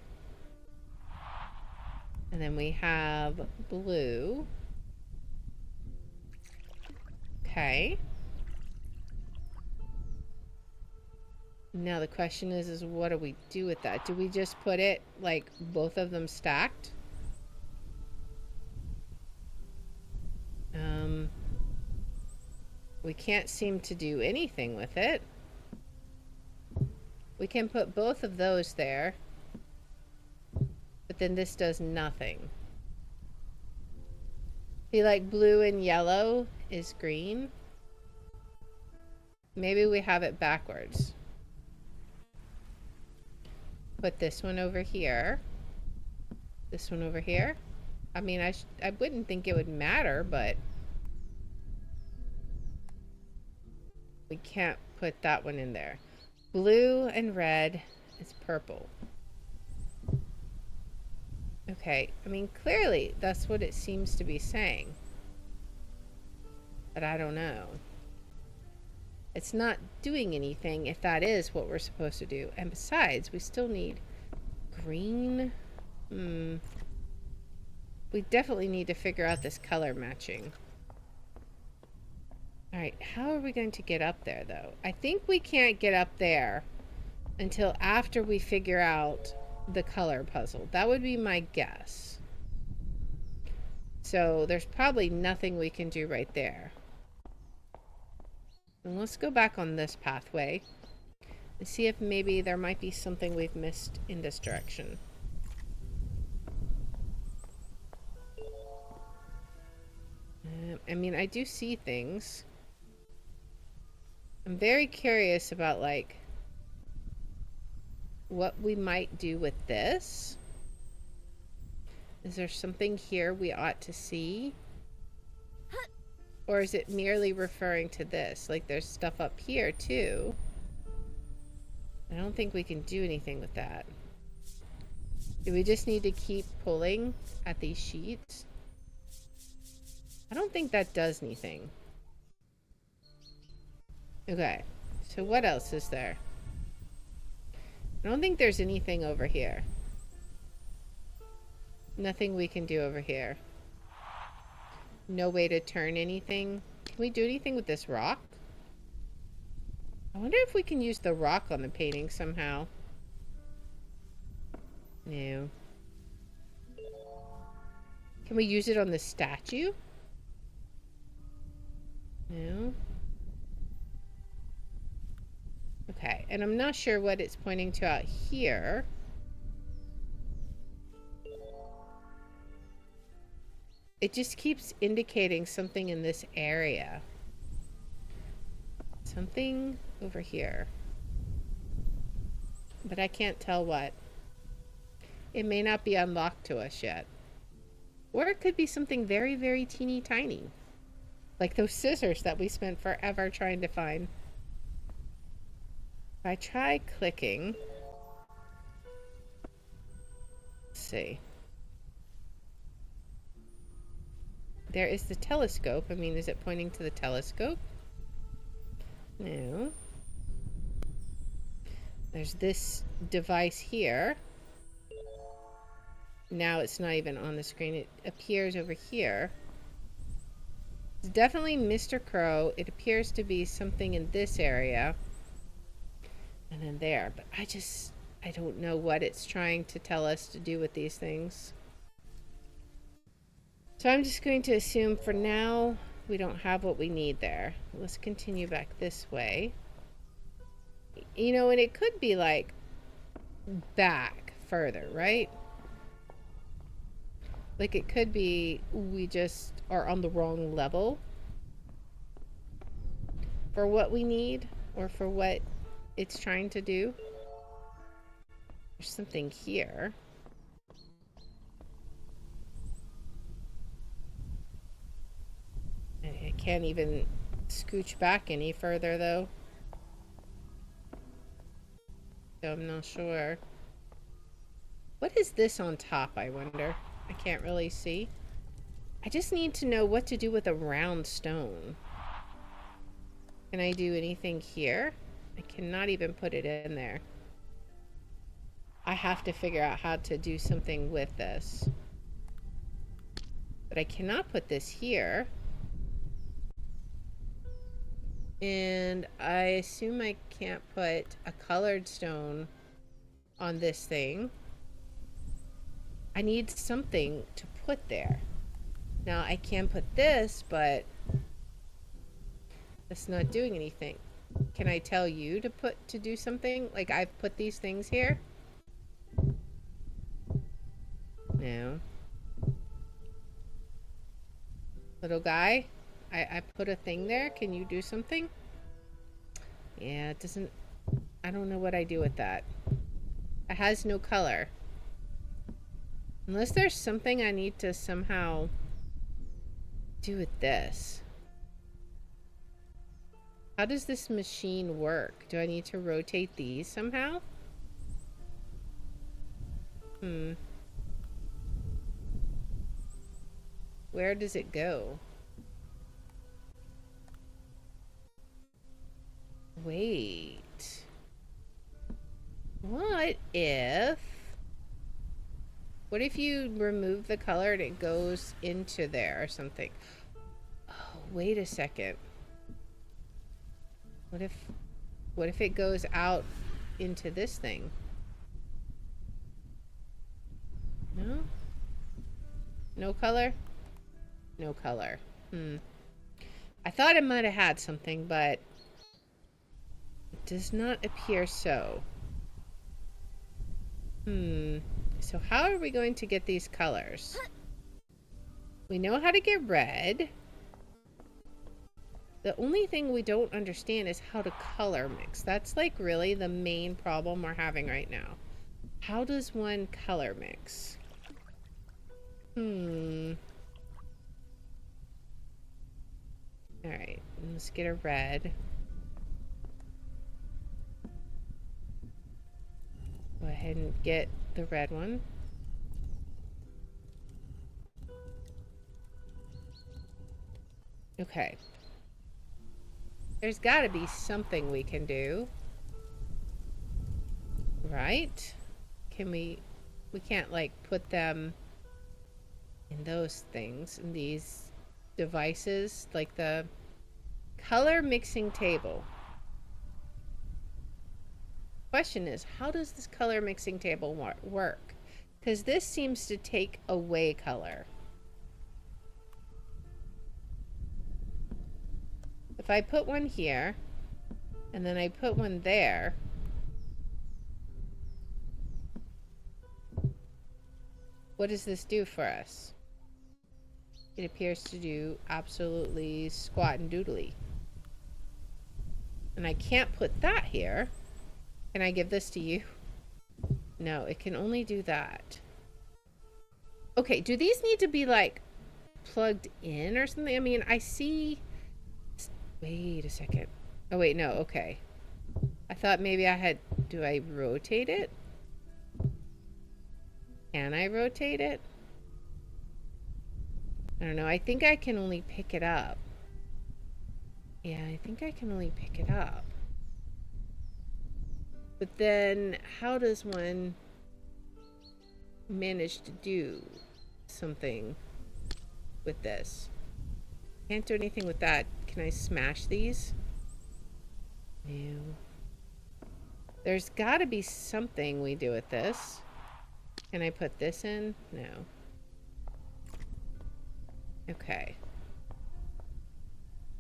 And then we have blue. Okay. Now the question is what do we do with that? Do we just put it, like, both of them stacked? We can't seem to do anything with it. We can put both of those there. But then this does nothing. See, like, blue and yellow is green. Maybe we have it backwards. Put this one over here. This one over here. I mean, I wouldn't think it would matter, but we can't put that one in there. Blue and red is purple. Okay, I mean, clearly that's what it seems to be saying. But I don't know. It's not doing anything if that is what we're supposed to do. And besides, we still need green. We definitely need to figure out this color matching. Alright, how are we going to get up there, though? I think we can't get up there until after we figure out the color puzzle. That would be my guess. So there's probably nothing we can do right there. And let's go back on this pathway and see if maybe there might be something we've missed in this direction. I mean, I do see things. I'm very curious about, like, what we might do with this. Is there something here we ought to see? Or is it merely referring to this? Like, there's stuff up here, too. I don't think we can do anything with that. Do we just need to keep pulling at these sheets? I don't think that does anything. Okay, so what else is there? I don't think there's anything over here. Nothing we can do over here. No way to turn anything. Can we do anything with this rock? I wonder if we can use the rock on the painting somehow. No. Can we use it on the statue? No. Okay, and I'm not sure what it's pointing to out here. It just keeps indicating something in this area. Something over here. But I can't tell what. It may not be unlocked to us yet. Or it could be something very, very teeny tiny. Like those scissors that we spent forever trying to find. If I try clicking. Let's see. There is the telescope. I mean, is it pointing to the telescope? No. There's this device here. Now it's not even on the screen. It appears over here. It's definitely Mr. Crow. It appears to be something in this area. And then there. But I don't know what it's trying to tell us to do with these things. So I'm just going to assume for now we don't have what we need there. Let's continue back this way. You know, and it could be like back further, right? Like it could be we just are on the wrong level for what we need or for what it's trying to do. There's something here. I can't even scooch back any further though. So I'm not sure. What is this on top, I wonder? I can't really see. I just need to know what to do with a round stone. Can I do anything here? I cannot even put it in there. I have to figure out how to do something with this. But I cannot put this here. And I assume I can't put a colored stone on this thing. I need something to put there. Now I can put this, but it's not doing anything. Can I tell you to do something? Like I've put these things here? No. Little guy? I put a thing there. Can you do something? Yeah, it doesn't... I don't know what I do with that. It has no color. Unless there's something I need to somehow do with this. How does this machine work? Do I need to rotate these somehow? Where does it go? Wait. What if you remove the color and it goes into there or something? Oh, wait a second. What if it goes out into this thing? No? No color? No color. I thought it might have had something, but it does not appear so. So how are we going to get these colors? We know how to get red. The only thing we don't understand is how to color mix. That's like really the main problem we're having right now. How does one color mix? Alright, let's get a red. Go ahead and get the red one. Okay. There's gotta be something we can do. Right? Can we can't like put them in those things, in these devices, like the color mixing table. Question is, how does this color mixing table work? Because this seems to take away color. If I put one here, and then I put one there, what does this do for us? It appears to do absolutely squat and doodly. And I can't put that here. Can I give this to you? No, it can only do that. Okay, do these need to be like plugged in or something? I mean, I see... Wait a second. Oh wait, no, okay. I thought maybe I had... Do I rotate it? Can I rotate it? I don't know. I think I can only pick it up. Yeah, I think I can only pick it up. But then, how does one manage to do something with this? Can't do anything with that. Can I smash these? No. There's gotta be something we do with this. Can I put this in? No. Okay.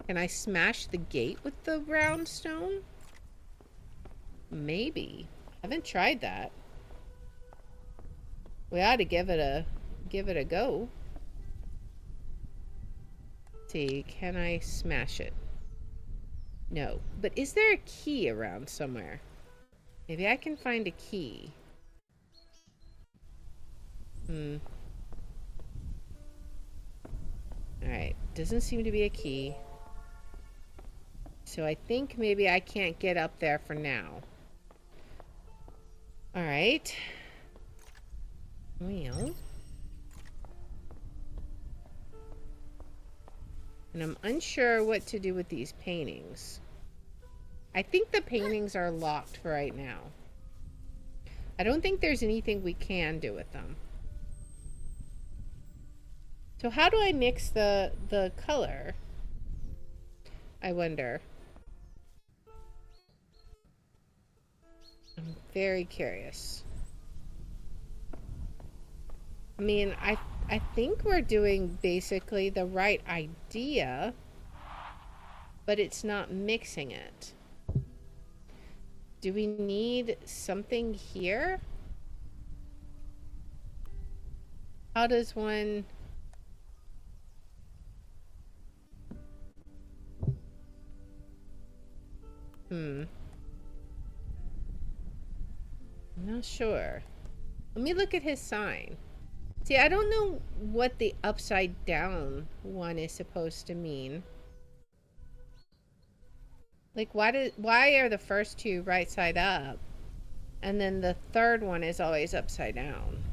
Can I smash the gate with the round stone? Maybe. I haven't tried that. We ought to give it a go. Let's see, can I smash it? No. But is there a key around somewhere? Maybe I can find a key. Alright, doesn't seem to be a key. So I think maybe I can't get up there for now. Alright. Well. And I'm unsure what to do with these paintings. I think the paintings are locked for right now. I don't think there's anything we can do with them. So how do I mix the color? I wonder. I'm very curious. I mean, I think we're doing basically the right idea, but it's not mixing it. Do we need something here? How does one... I'm not sure. Let me look at his sign. See, I don't know what the upside down one is supposed to mean. Like, why are the first two right side up? And then the third one is always upside down.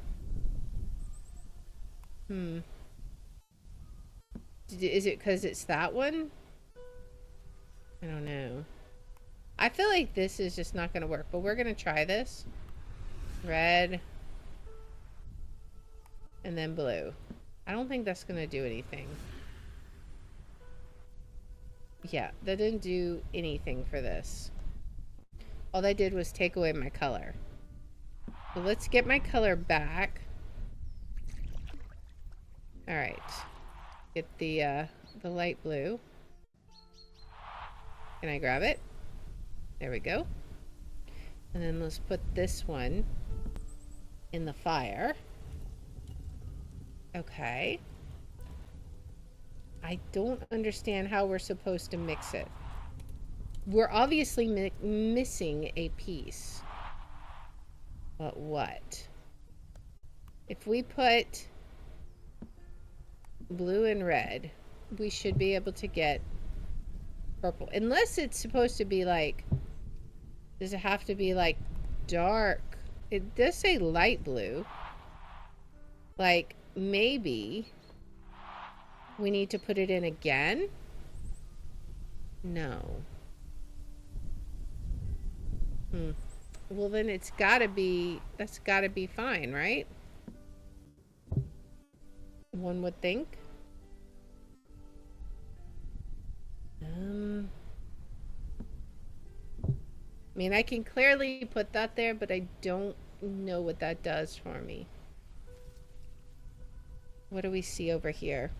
Is it because it's that one? I don't know. I feel like this is just not going to work, but we're going to try this. Red. And then blue. I don't think that's going to do anything. Yeah, that didn't do anything for this. All that did was take away my color. So let's get my color back. Alright. Get the light blue. Can I grab it? There we go. And then let's put this one in the fire. Okay. I don't understand how we're supposed to mix it. We're obviously missing a piece. But what? If we put blue and red, we should be able to get purple. Unless it's supposed to be like, does it have to be like dark? It does say light blue. Like, maybe we need to put it in again? No. Well, then it's gotta be, that's gotta be fine, right? One would think. I mean, I can clearly put that there, but I don't know what that does for me. What do we see over here?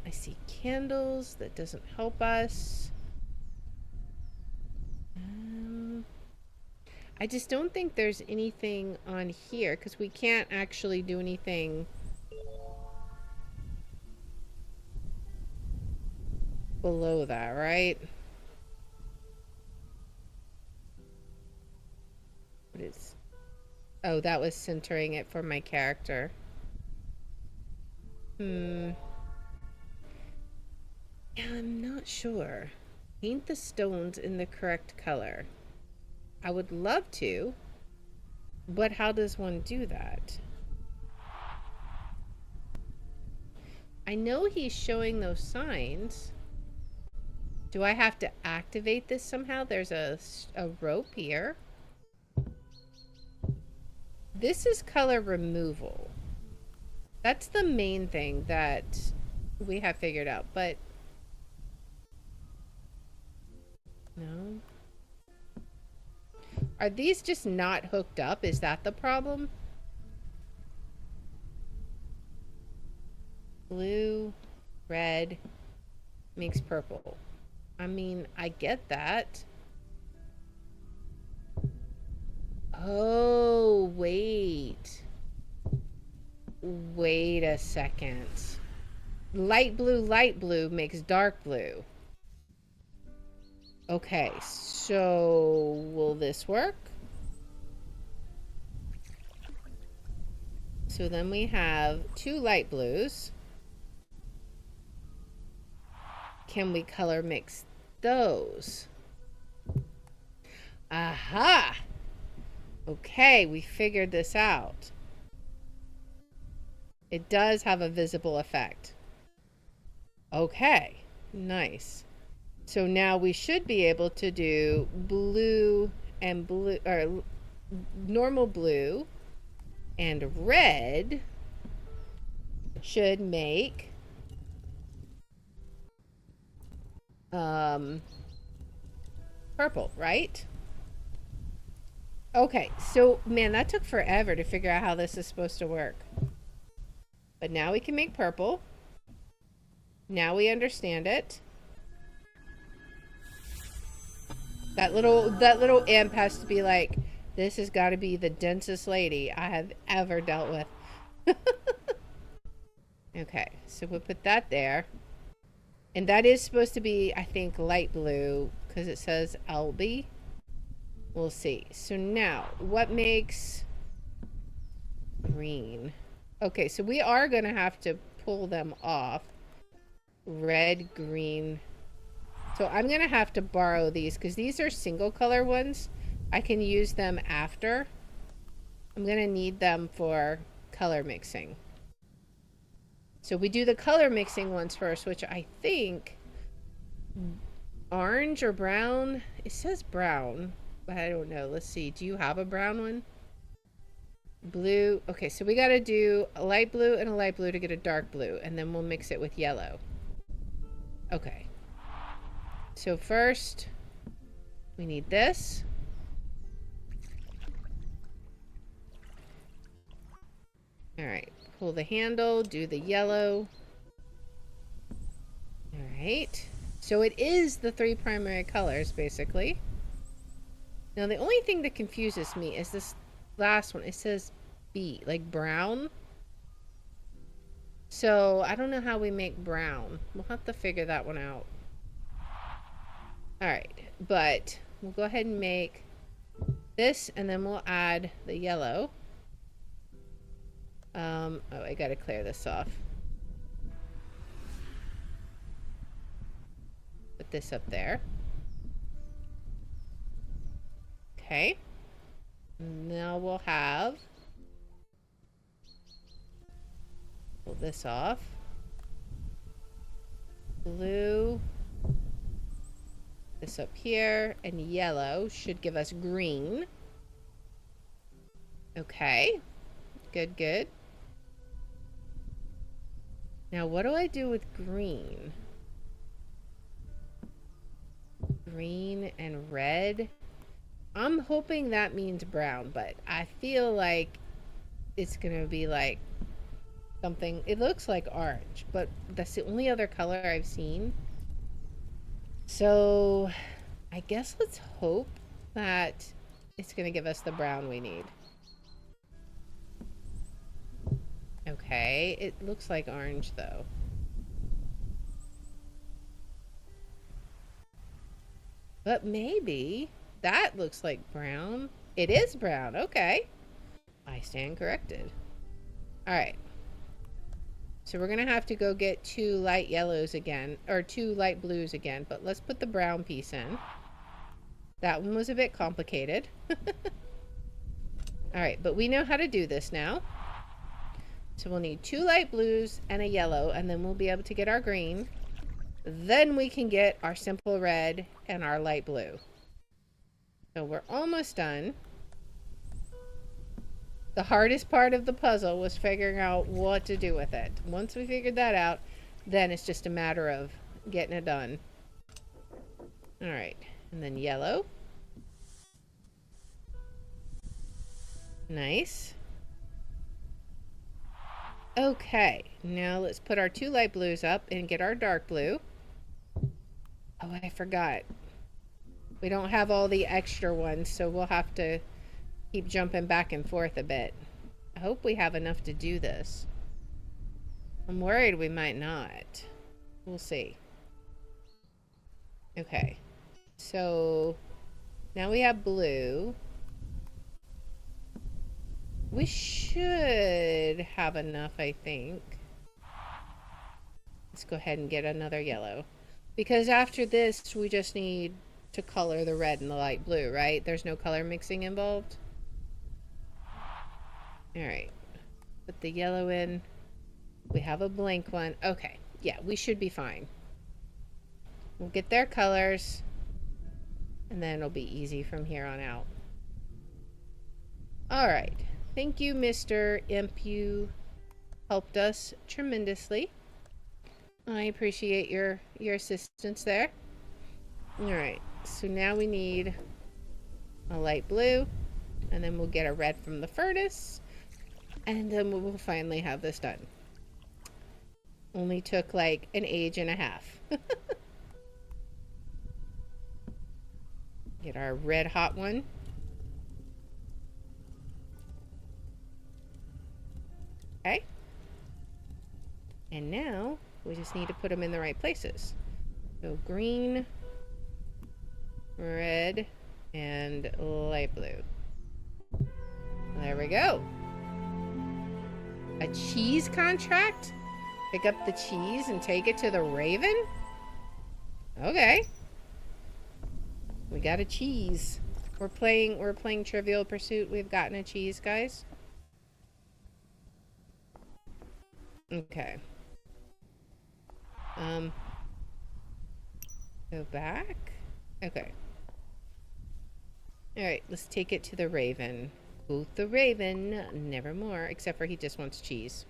I see candles. That doesn't help us. I just don't think there's anything on here because we can't actually do anything below that, right? What is... Oh, that was centering it for my character. Yeah, I'm not sure. Paint the stones in the correct color. I would love to, but how does one do that? I know he's showing those signs. Do I have to activate this somehow? There's a rope here. This is color removal. That's the main thing that we have figured out, but no. Are these just not hooked up? Is that the problem? Blue, red makes purple. I mean, I get that. Oh, wait. Wait a second. Light blue makes dark blue. Okay, so will this work? So then we have 2 light blues. Can we color mix those? Aha! Okay, we figured this out. It does have a visible effect. Okay, nice. So now we should be able to do blue and blue, or normal blue and red should make purple, right? Okay, so man, that took forever to figure out how this is supposed to work. But now we can make purple. Now we understand it. That little imp has to be like, this has got to be the densest lady I have ever dealt with. Okay, so we'll put that there. And that is supposed to be, I think, light blue because it says LB. We'll see. So now, what makes green? Okay, so we are going to have to pull them off. Red, green. So I'm going to have to borrow these because these are single color ones. I can use them after. I'm going to need them for color mixing. So we do the color mixing ones first, which I think orange or brown. It says brown, but I don't know. Let's see. Do you have a brown one? Blue. Okay, so we got to do a light blue and a light blue to get a dark blue, and then we'll mix it with yellow. Okay. So first, we need this. All right. Pull the handle, do the yellow. All right. So it is the 3 primary colors, basically. Now, the only thing that confuses me is this last one. It says B, like brown. So I don't know how we make brown. We'll have to figure that one out. All right, but we'll go ahead and make this, and then we'll add the yellow. Oh, I gotta clear this off. Put this up there. Okay. Now we'll have, pull this off. Blue. This up here, and yellow should give us green. Okay. Good, good. Now what do I do with green? Green and red. I'm hoping that means brown, but I feel like it's gonna be like something. It looks like orange, but that's the only other color I've seen. So I guess let's hope that it's gonna give us the brown we need. Okay, it looks like orange though. But maybe that looks like brown. It is brown. Okay. I stand corrected. All right. So we're going to have to go get 2 light yellows again, or 2 light blues again, but let's put the brown piece in. That one was a bit complicated. All right, but we know how to do this now. So we'll need 2 light blues and a yellow, and then we'll be able to get our green. Then we can get our simple red and our light blue. So we're almost done. The hardest part of the puzzle was figuring out what to do with it. Once we figured that out, then it's just a matter of getting it done. All right, and then yellow. Nice. Okay, now let's put our 2 light blues up and get our dark blue. Oh, I forgot. We don't have all the extra ones, so we'll have to keep jumping back and forth a bit. I hope we have enough to do this. I'm worried we might not. We'll see. Okay. So now we have blue. We should have enough, I think. Let's go ahead and get another yellow. Because after this, we just need to color the red and the light blue, right? There's no color mixing involved. Alright. Put the yellow in. We have a blank one. Okay. Yeah, we should be fine. We'll get their colors. And then it'll be easy from here on out. Alright. Thank you, Mr. Imp. You helped us tremendously. I appreciate your assistance there. Alright. So now we need a light blue. And then we'll get a red from the furnace. And then we'll finally have this done. Only took like an age and a half. Get our red hot one. Okay. And now we just need to put them in the right places. So green, red, and light blue. There we go. A cheese contract? Pick up the cheese and take it to the Raven? Okay. We got a cheese. We're playing Trivial Pursuit. We've gotten a cheese, guys. Okay. Go back. Okay. Alright, let's take it to the Raven. Boot the Raven, nevermore, except for he just wants cheese.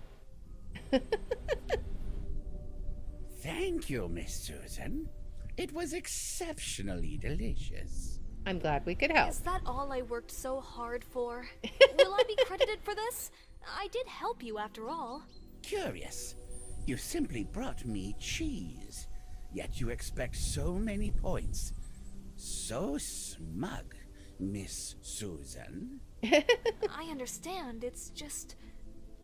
Thank you, Miss Susan. It was exceptionally delicious. I'm glad we could help. Is that all I worked so hard for? Will I be credited for this? I did help you after all. Curious. You simply brought me cheese, yet you expect so many points. So smug, Miss Susan. I understand. It's just...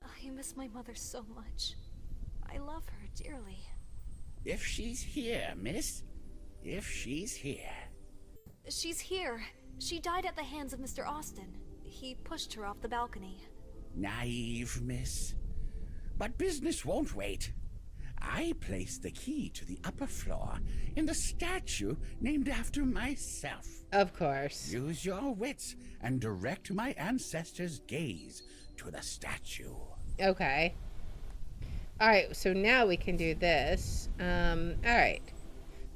I miss my mother so much. I love her dearly. If she's here, miss. If she's here. She's here. She died at the hands of Mr. Austin. He pushed her off the balcony. Naive, miss. But business won't wait. I placed the key to the upper floor in the statue named after myself. Of course. Use your wits and direct my ancestors' gaze to the statue. Okay. Alright, so now we can do this. Alright.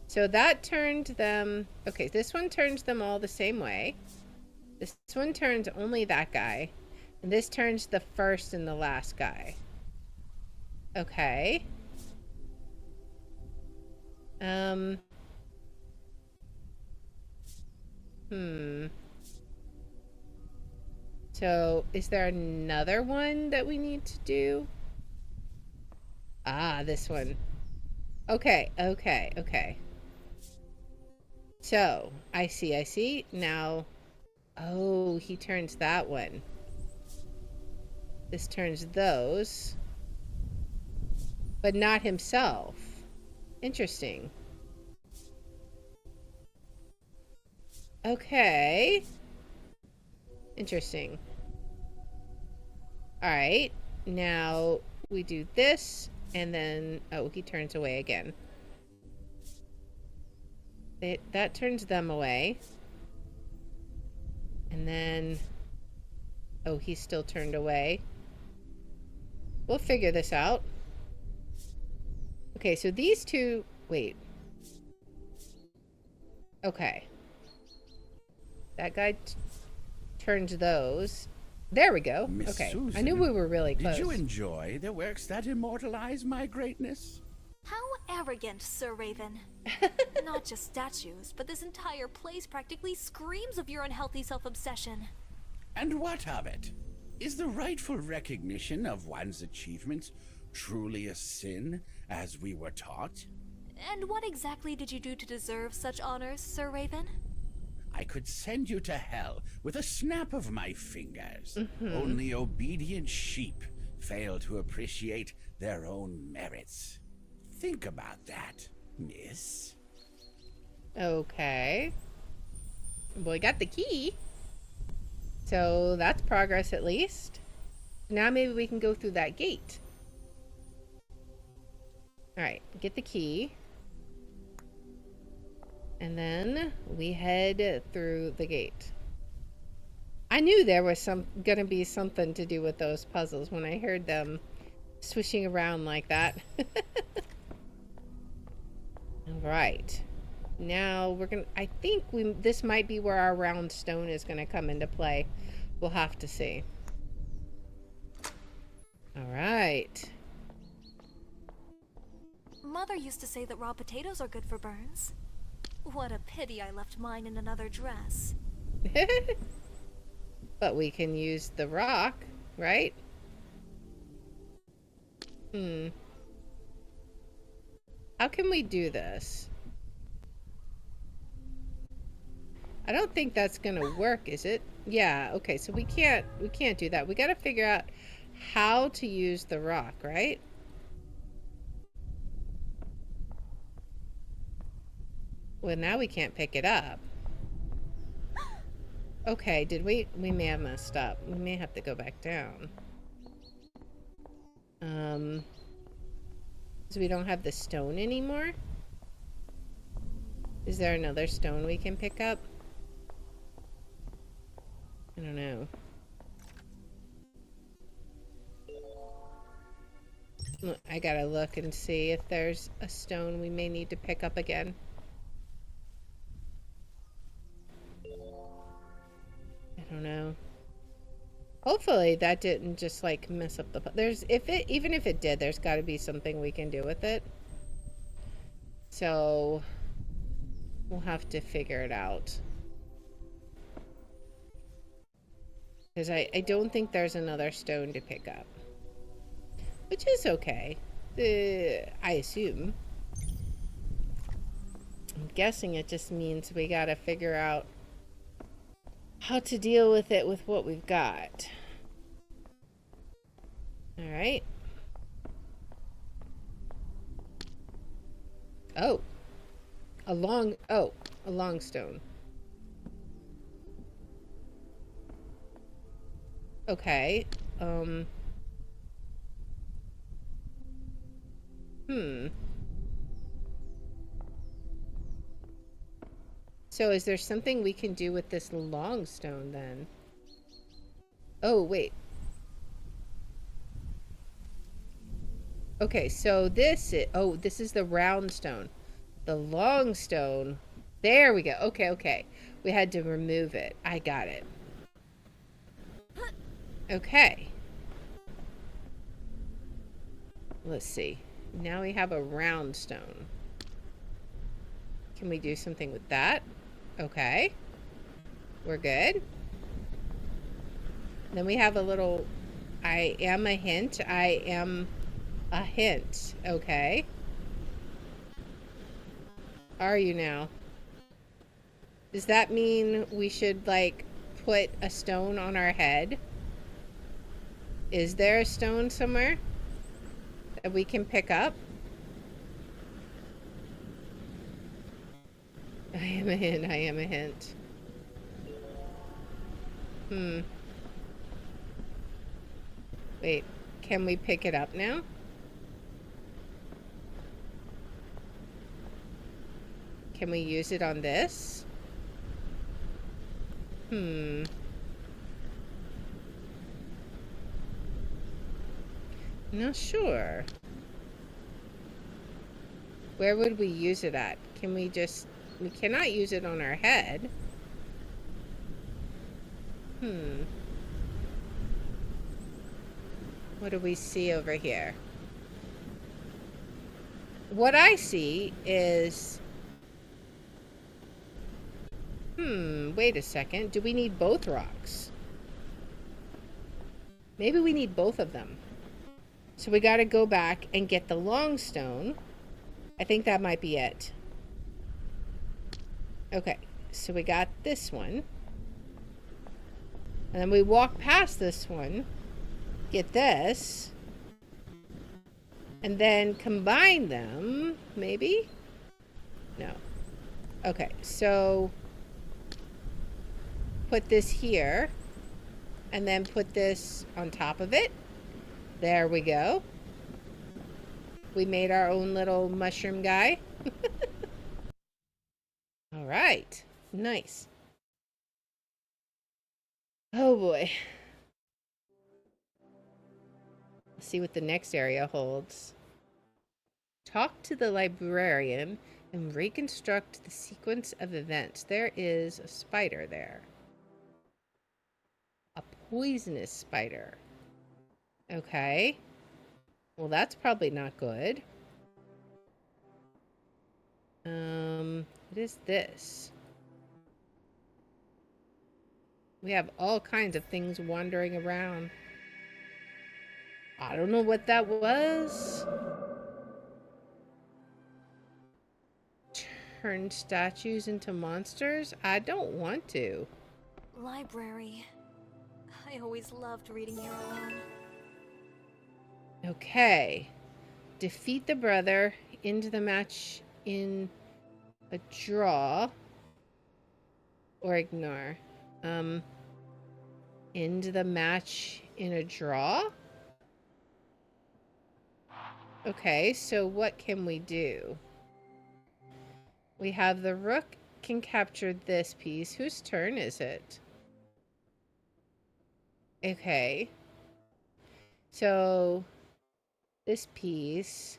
So that turned them... Okay, this one turns them all the same way. This one turns only that guy. And this turns the first and the last guy. Okay. So, is there another one that we need to do? Ah, this one. Okay. So, I see. Now, oh, he turns that one. This turns those. But not himself. Interesting. Okay. Interesting. Alright. Now we do this, and then... Oh, he turns away again. That turns them away. And then... Oh, he's still turned away. We'll figure this out. Okay, so these two... Wait. Okay. That guy turns those. There we go. Miss Okay. Susan, I knew we were really close. Did you enjoy the works that immortalize my greatness? How arrogant, Sir Raven. Not just statues, but this entire place practically screams of your unhealthy self-obsession. And what of it? Is the rightful recognition of one's achievements truly a sin, as we were taught? And what exactly did you do to deserve such honors, Sir Raven? I could send you to hell with a snap of my fingers. Only obedient sheep fail to appreciate their own merits. Think about that, miss. Okay. Well, we got the key. So that's progress at least. Now maybe we can go through that gate. Alright, get the key. And then we head through the gate. I knew there was gonna be something to do with those puzzles when I heard them swishing around like that. Alright. Now we're gonna... I think this might be where our round stone is gonna come into play. We'll have to see. Alright. Mother used to say that raw potatoes are good for burns. What a pity I left mine in another dress. But we can use the rock, right? How can we do this? I don't think that's gonna work, is it? Yeah, okay, so we can't do that. We gotta figure out how to use the rock, right? Well, now we can't pick it up. Okay, did we may have messed up. We may have to go back down. So we don't have the stone anymore? Is there another stone we can pick up? I don't know. I gotta look and see if there's a stone we may need to pick up again. I don't know. Hopefully that didn't just like mess up the... Even if it did, there's got to be something we can do with it. So we'll have to figure it out. Because I don't think there's another stone to pick up. Which is okay. I assume. I'm guessing it just means we gotta figure out how to deal with it with what we've got. Alright. Oh. A long stone. Okay. So is there something we can do with this long stone then? Oh, wait. Okay, so this is the round stone. The long stone. There we go. Okay, okay. We had to remove it. I got it. Okay. Let's see. Now we have a round stone. Can we do something with that? Okay. We're good. Then we have a little... I am a hint. I am a hint. Okay. Are you now? Does that mean we should, like, put a stone on our head? Is there a stone somewhere that we can pick up? I am a hint. I am a hint. Wait, can we pick it up now? Can we use it on this? Not sure. Where would we use it at? Can we just... We cannot use it on our head. What do we see over here? What I see is... wait a second. Do we need both rocks? Maybe we need both of them. So we gotta go back and get the long stone. I think that might be it. Okay, so we got this one. And then we walk past this one. Get this. And then combine them, maybe? No. Okay, so put this here. And then put this on top of it. There we go. We made our own little mushroom guy. All right. Nice. Oh boy. Let's see what the next area holds. Talk to the librarian and reconstruct the sequence of events. There is a spider there. A poisonous spider. Okay. Well, that's probably not good. What is this? We have all kinds of things wandering around. I don't know what that was. Turn statues into monsters? I don't want to. Library. I always loved reading here alone. Okay. Defeat the brother into the match in a draw. Or ignore. Into the match in a draw? Okay, so what can we do? We have the rook can capture this piece. Whose turn is it? Okay. So this piece.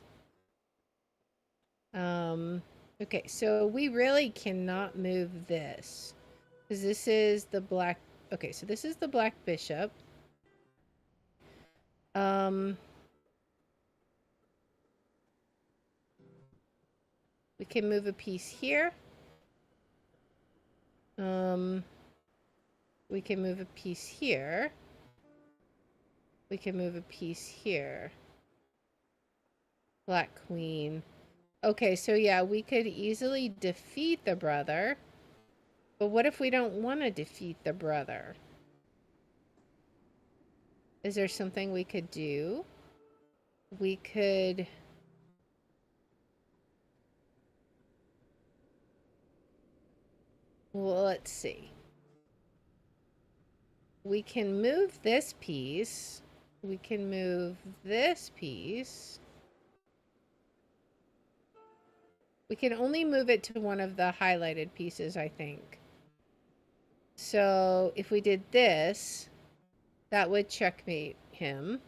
Okay, so we really cannot move this. Because this is the black... Okay, so this is the black bishop. We can move a piece here. We can move a piece here. We can move a piece here. Black queen. Okay, so yeah, we could easily defeat the brother. But what if we don't want to defeat the brother? Is there something we could do? We could... Well, let's see. We can move this piece. We can move this piece. We can only move it to one of the highlighted pieces, I think. So if we did this, that would checkmate him.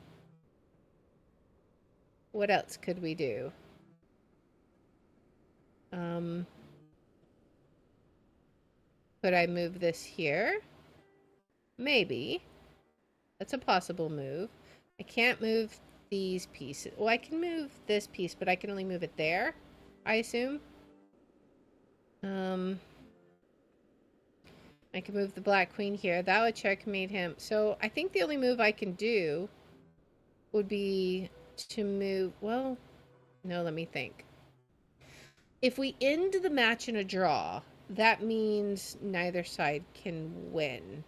What else could we do? Could I move this here? Maybe. That's a possible move. I can't move these pieces. Well, I can move this piece, but I can only move it there, I assume. I can move the Black Queen here. That would checkmate him. So I think the only move I can do would be to move... Well, no, let me think. If we end the match in a draw, that means neither side can win.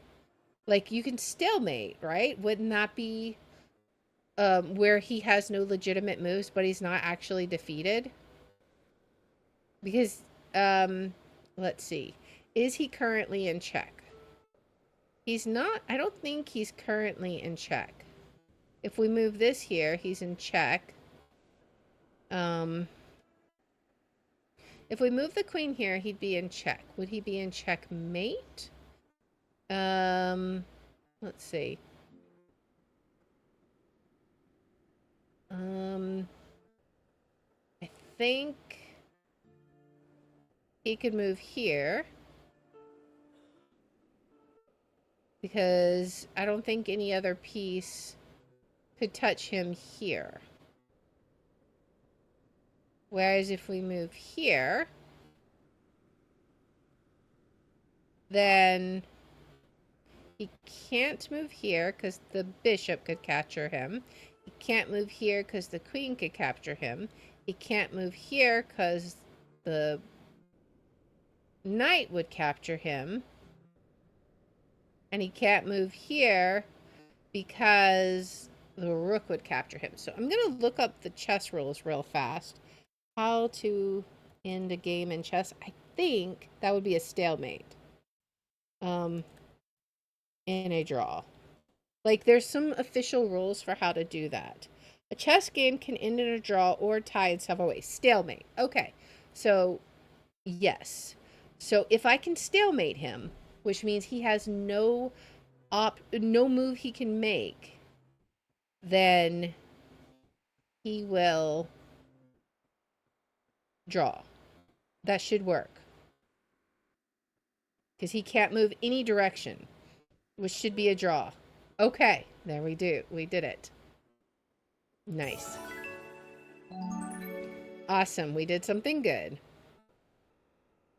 Like, you can stalemate, right? Wouldn't that be where he has no legitimate moves, but he's not actually defeated? Because, let's see. Is he currently in check? He's not. I don't think he's currently in check. If we move this here, he's in check. If we move the queen here, he'd be in check. Would he be in checkmate? Let's see. I think he could move here. Because I don't think any other piece could touch him here. Whereas if we move here, then he can't move here because the bishop could capture him. He can't move here because the queen could capture him. He can't move here because the knight would capture him. And he can't move here because the rook would capture him. So I'm going to look up the chess rules real fast. How to end a game in chess. I think that would be a stalemate. In a draw. Like, there's some official rules for how to do that. A chess game can end in a draw or tie in several ways. Stalemate. Okay. So, yes. So, if I can stalemate him, which means he has no move he can make, then he will draw. That should work. Because he can't move any direction, which should be a draw. Okay, there we do. We did it. Nice. Awesome. We did something good.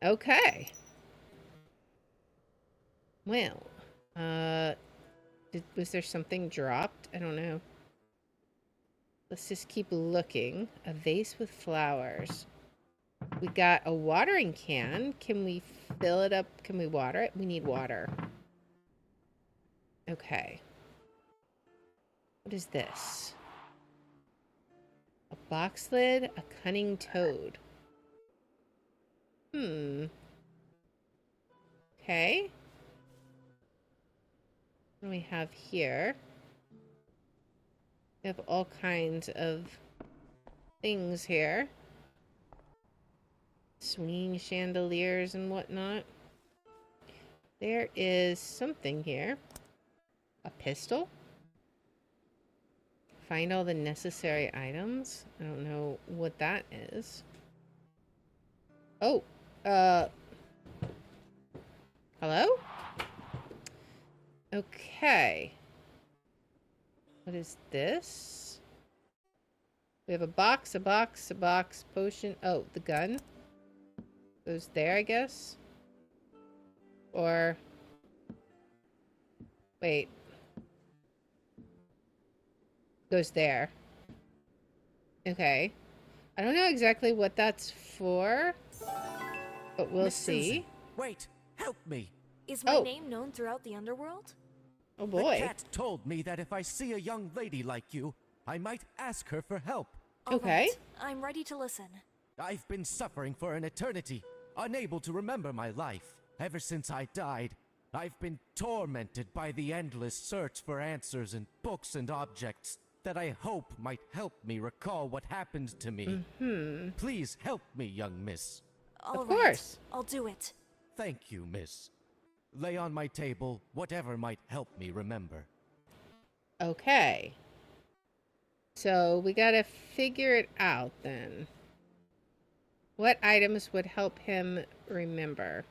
Okay. Well, was there something dropped? I don't know. Let's just keep looking. A vase with flowers. We got a watering can. Can we fill it up? Can we water it? We need water. Okay. What is this? A box lid, a cunning toad. Okay. What do we have here? We have all kinds of things here. Swinging chandeliers and whatnot. There is something here. A pistol. Find all the necessary items. I don't know what that is. Oh, hello? Okay. What is this? We have a box, potion. Oh, the gun. Goes there, I guess. Or... wait. Goes there. Okay. I don't know exactly what that's for, but we'll see. Susan, wait, help me. Is my name known throughout the underworld? Oh boy. The cat told me that if I see a young lady like you, I might ask her for help. Okay. Right. I'm ready to listen. I've been suffering for an eternity, unable to remember my life. Ever since I died, I've been tormented by the endless search for answers in books and objects that I hope might help me recall what happened to me. Please help me, young miss. All Of right, course. I'll do it. Thank you, miss. Lay on my table whatever might help me remember. Okay. So we gotta figure it out then. What items would help him remember?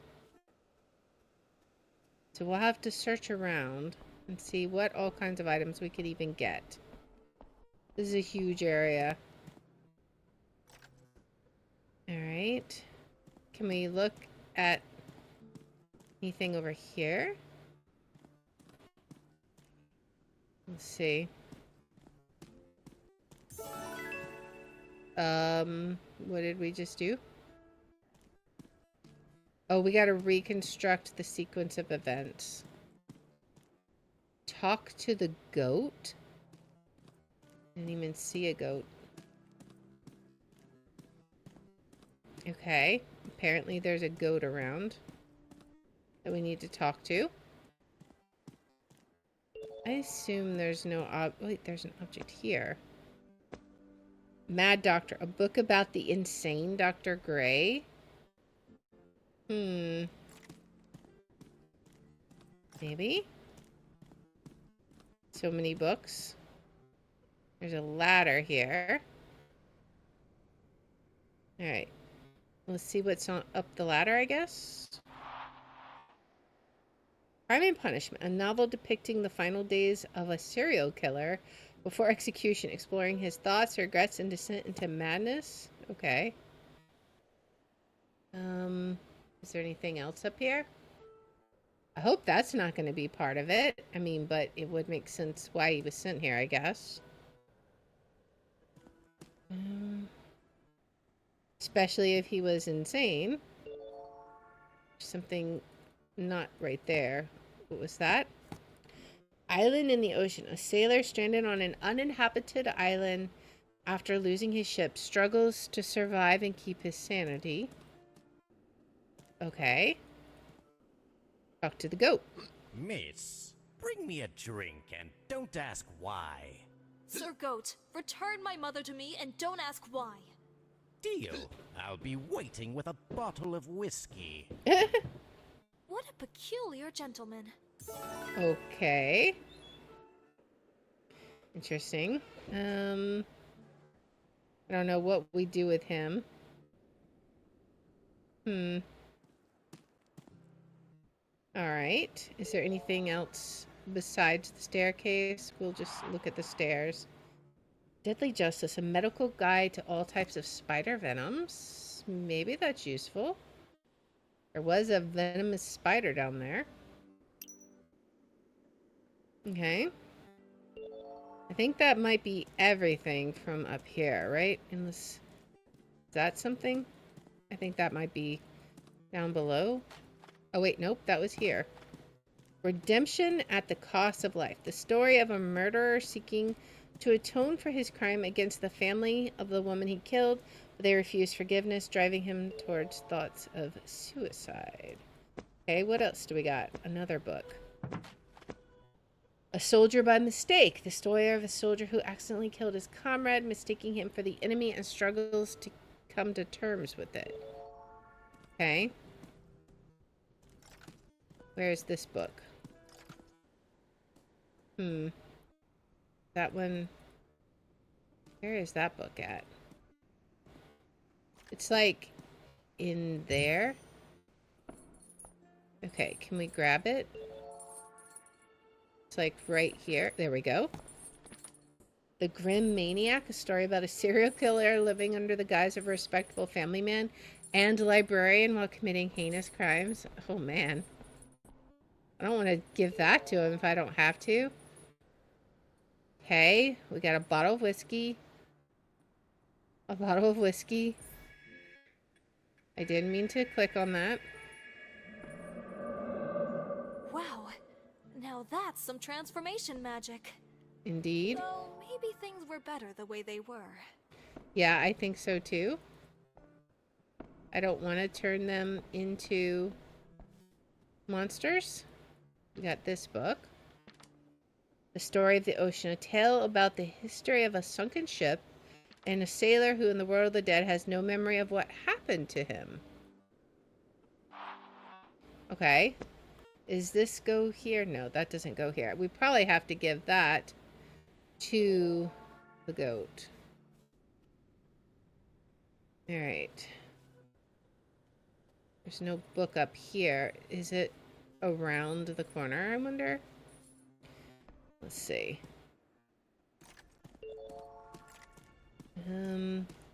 So we'll have to search around and see what all kinds of items we could even get. This is a huge area. Alright. Can we look at anything over here? Let's see. What did we just do? Oh, we gotta reconstruct the sequence of events. Talk to the goat? Didn't even see a goat. Okay. Apparently there's a goat around that we need to talk to. I assume there's no wait, there's an object here. Mad Doctor, a book about the insane Dr. Gray? Maybe? So many books. There's a ladder here. Alright. Let's see what's on up the ladder, I guess. Crime and Punishment, a novel depicting the final days of a serial killer before execution, exploring his thoughts, regrets, and descent into madness. Okay. Is there anything else up here? I hope that's not going to be part of it. I mean, but it would make sense why he was sent here, I guess. Especially if he was insane. Something not right there. What was that? Island in the ocean. A sailor stranded on an uninhabited island after losing his ship struggles to survive and keep his sanity. Okay. Talk to the goat. Miss, bring me a drink and don't ask why. Sir Goat, return my mother to me and don't ask why. Deal. I'll be waiting with a bottle of whiskey. What a peculiar gentleman. Okay. Interesting. I don't know what we do with him. Alright. Is there anything else besides the staircase? We'll just look at the stairs. Deadly Justice, a medical guide to all types of spider venoms. Maybe that's useful. There was a venomous spider down there. Okay. I think that might be everything from up here, right? Is that something? I think that might be down below. Oh wait, nope, that was here. Redemption at the cost of life. The story of a murderer seeking to atone for his crime against the family of the woman he killed, but they refuse forgiveness, driving him towards thoughts of suicide. Okay, what else do we got? Another book. A Soldier by Mistake. The story of a soldier who accidentally killed his comrade, mistaking him for the enemy, and struggles to come to terms with it. Okay. Where's this book? That one... Where is that book at? It's like... in there? Okay, can we grab it? It's like right here. There we go. The Grim Maniac, a story about a serial killer living under the guise of a respectable family man and librarian while committing heinous crimes. Oh man. I don't want to give that to him if I don't have to. Okay, we got a bottle of whiskey. A bottle of whiskey. I didn't mean to click on that. Wow, now that's some transformation magic. Indeed. Though maybe things were better the way they were. Yeah, I think so too. I don't want to turn them into monsters. We got this book. The Story of the Ocean, a tale about the history of a sunken ship and a sailor who in the world of the dead has no memory of what happened to him. Okay. Is this go here? No, that doesn't go here. We probably have to give that to the goat. Alright. There's no book up here. Is it around the corner, I wonder? Let's see.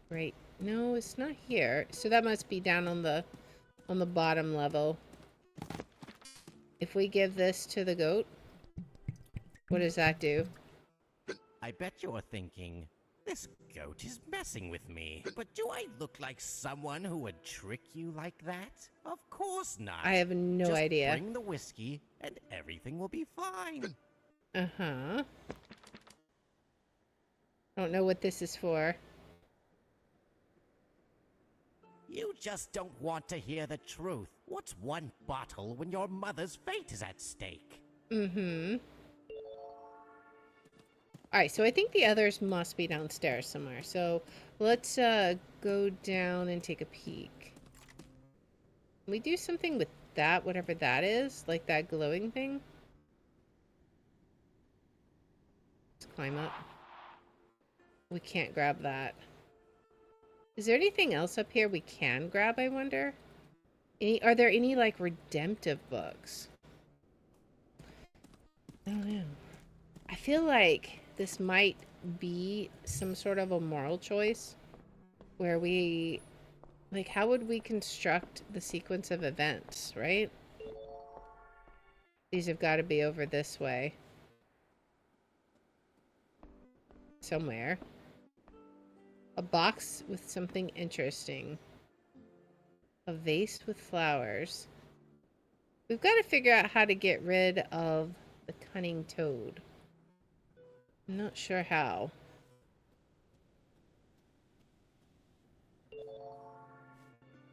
Right. No, it's not here. So that must be down on the bottom level. If we give this to the goat, what does that do? I bet you're thinking, this goat is messing with me. But do I look like someone who would trick you like that? Of course not. I have no Just idea. Bring the whiskey and everything will be fine. Uh-huh. Don't know what this is for. You just don't want to hear the truth. What's one bottle when your mother's fate is at stake? Mm-hmm. Alright, so I think the others must be downstairs somewhere. So let's go down and take a peek. Can we do something with that, whatever that is? Like that glowing thing? Let's climb up. We can't grab that. Is there anything else up here we can grab, I wonder? Are there any, like, redemptive books? I don't know. I feel like this might be some sort of a moral choice where we, like, how would we construct the sequence of events, right? These have got to be over this way. Somewhere. A box with something interesting. A vase with flowers. We've got to figure out how to get rid of the cunning toad. I'm not sure how.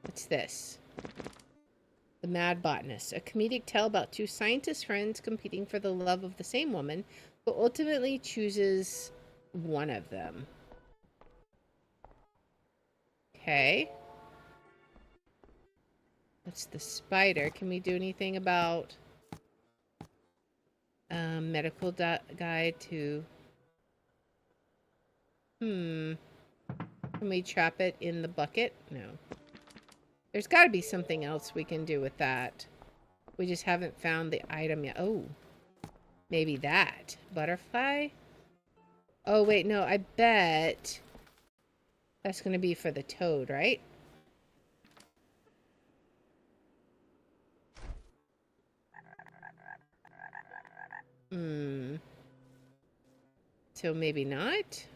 What's this? The Mad Botanist. A comedic tale about two scientist friends competing for the love of the same woman, but ultimately chooses one of them. Okay. That's the spider. Can we do anything about medical guide to... Can we trap it in the bucket? No. There's got to be something else we can do with that. We just haven't found the item yet. Oh. Maybe that. Butterfly? Oh, wait, no. I bet... that's going to be for the toad, right? So maybe not? Is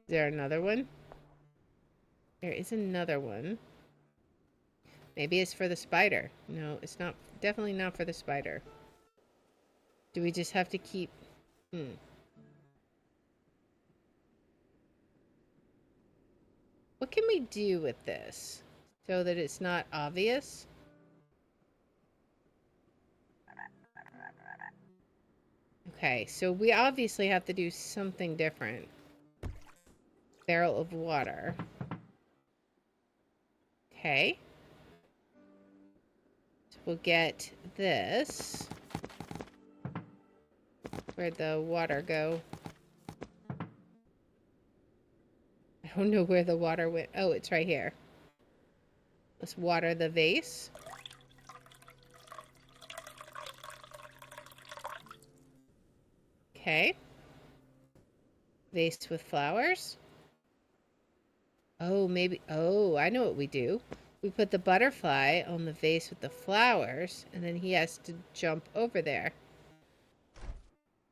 there another one? There is another one. Maybe it's for the spider. No, it's not. Definitely not for the spider. Do we just have to keep... What can we do with this so that it's not obvious? Okay, so we obviously have to do something different. Barrel of water. Okay. So we'll get this. Where'd the water go? I don't know where the water went. Oh, it's right here. Let's water the vase. Okay. Vase with flowers. Oh, maybe... oh, I know what we do. We put the butterfly on the vase with the flowers, and then he has to jump over there.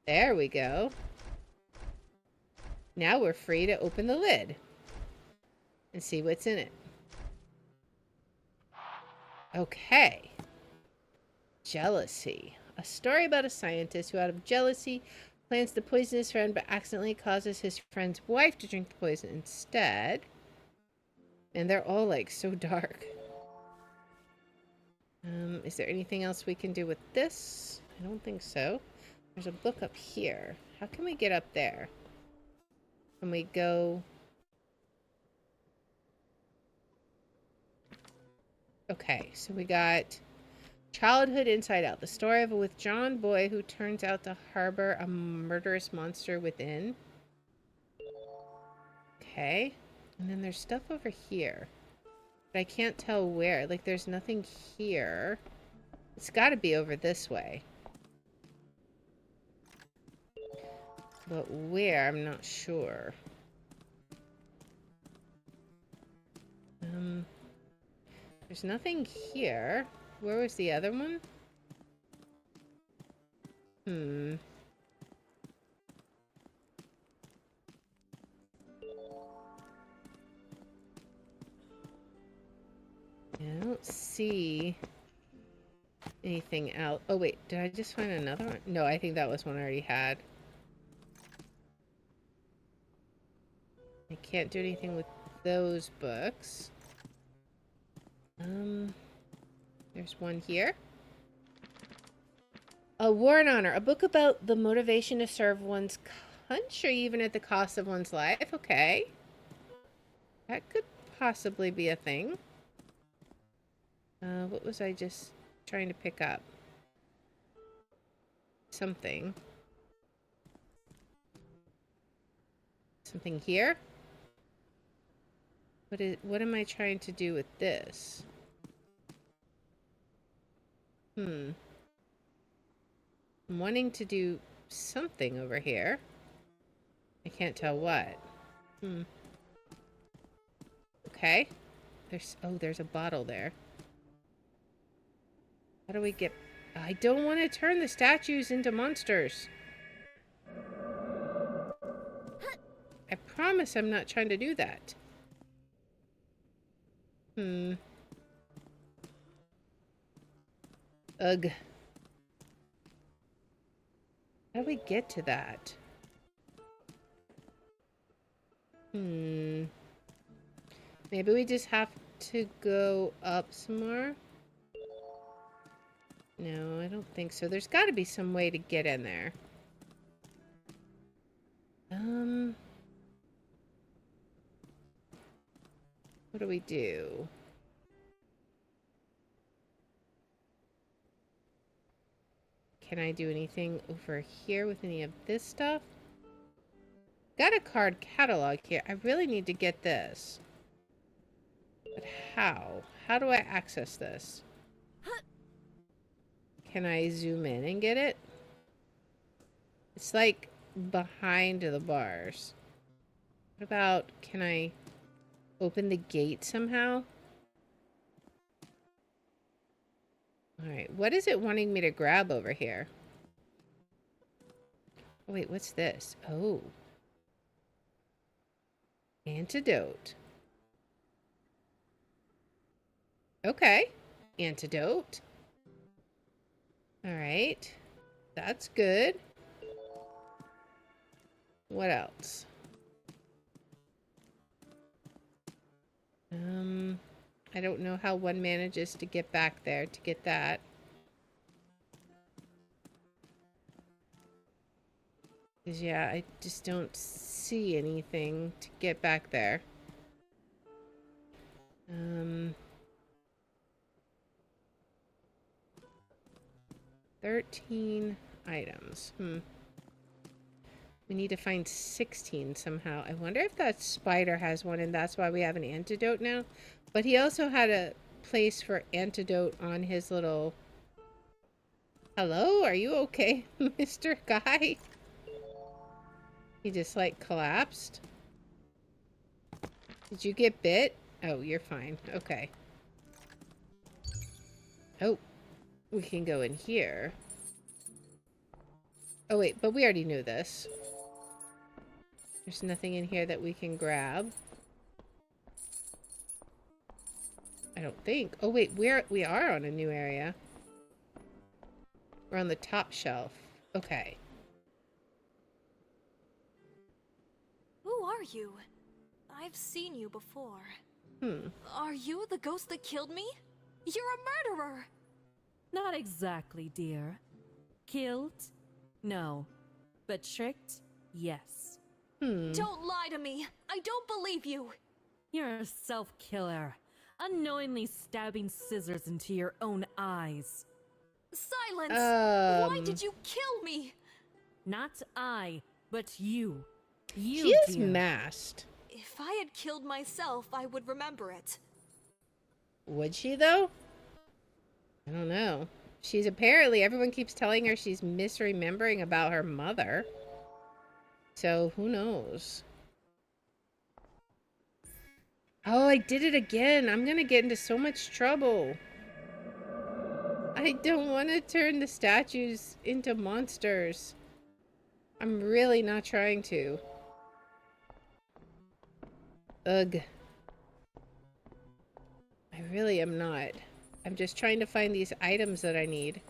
There we go. Now we're free to open the lid and see what's in it. Okay. Jealousy. A story about a scientist who, out of jealousy, plans to poison his friend but accidentally causes his friend's wife to drink the poison instead. And they're all, like, so dark. Is there anything else we can do with this? I don't think so. There's a book up here. How can we get up there? Can we go... Okay, so we got Childhood Inside Out. The story of a withdrawn boy who turns out to harbor a murderous monster within. Okay. And then there's stuff over here. But I can't tell where. Like, there's nothing here. It's got to be over this way. But where, I'm not sure. There's nothing here. Where was the other one? I don't see anything else. Oh wait, did I just find another one? No, I think that was one I already had. I can't do anything with those books. There's one here. A War and Honor, a book about the motivation to serve one's country even at the cost of one's life. Okay. That could possibly be a thing. What was I just trying to pick up? Something. Something here? What am I trying to do with this? I'm wanting to do something over here. I can't tell what. Okay. There's a bottle there. How do we get... I don't want to turn the statues into monsters. I promise I'm not trying to do that. Ugh. How do we get to that? Maybe we just have to go up some more? No, I don't think so. There's got to be some way to get in there. What do we do? Can I do anything over here with any of this stuff? Got a card catalog here. I really need to get this. But how? How do I access this? Can I zoom in and get it? It's like behind the bars. What about, can I open the gate somehow? Alright, what is it wanting me to grab over here? Oh wait, what's this? Oh. Antidote. Okay. Antidote. Alright. That's good. What else? I don't know how one manages to get back there to get that. Because, yeah, I just don't see anything to get back there. 13 items. We need to find 16 somehow. I wonder if that spider has one and that's why we have an antidote now. But he also had a place for antidote on his little... Hello? Are you okay, Mr. Guy? He just, like, collapsed. Did you get bit? Oh, you're fine. Okay. Oh. We can go in here. Oh, wait. But we already knew this. There's nothing in here that we can grab. I don't think. Oh, wait. We are on a new area. We're on the top shelf. Okay. Who are you? I've seen you before. Are you the ghost that killed me? You're a murderer! Not exactly, dear. Killed? No. But tricked? Yes. Don't lie to me. I don't believe you. You're a self-killer, unknowingly stabbing scissors into your own eyes. Silence! Why did you kill me? Not I, but you. You, She is dear. masked. If I had killed myself, I would remember it. Would she, though? I don't know. She's apparently, everyone keeps telling her she's misremembering about her mother. So, who knows? Oh, I did it again. I'm gonna get into so much trouble. I don't want to turn the statues into monsters. I'm really not trying to. Ugh. I really am not. I'm just trying to find these items that I need.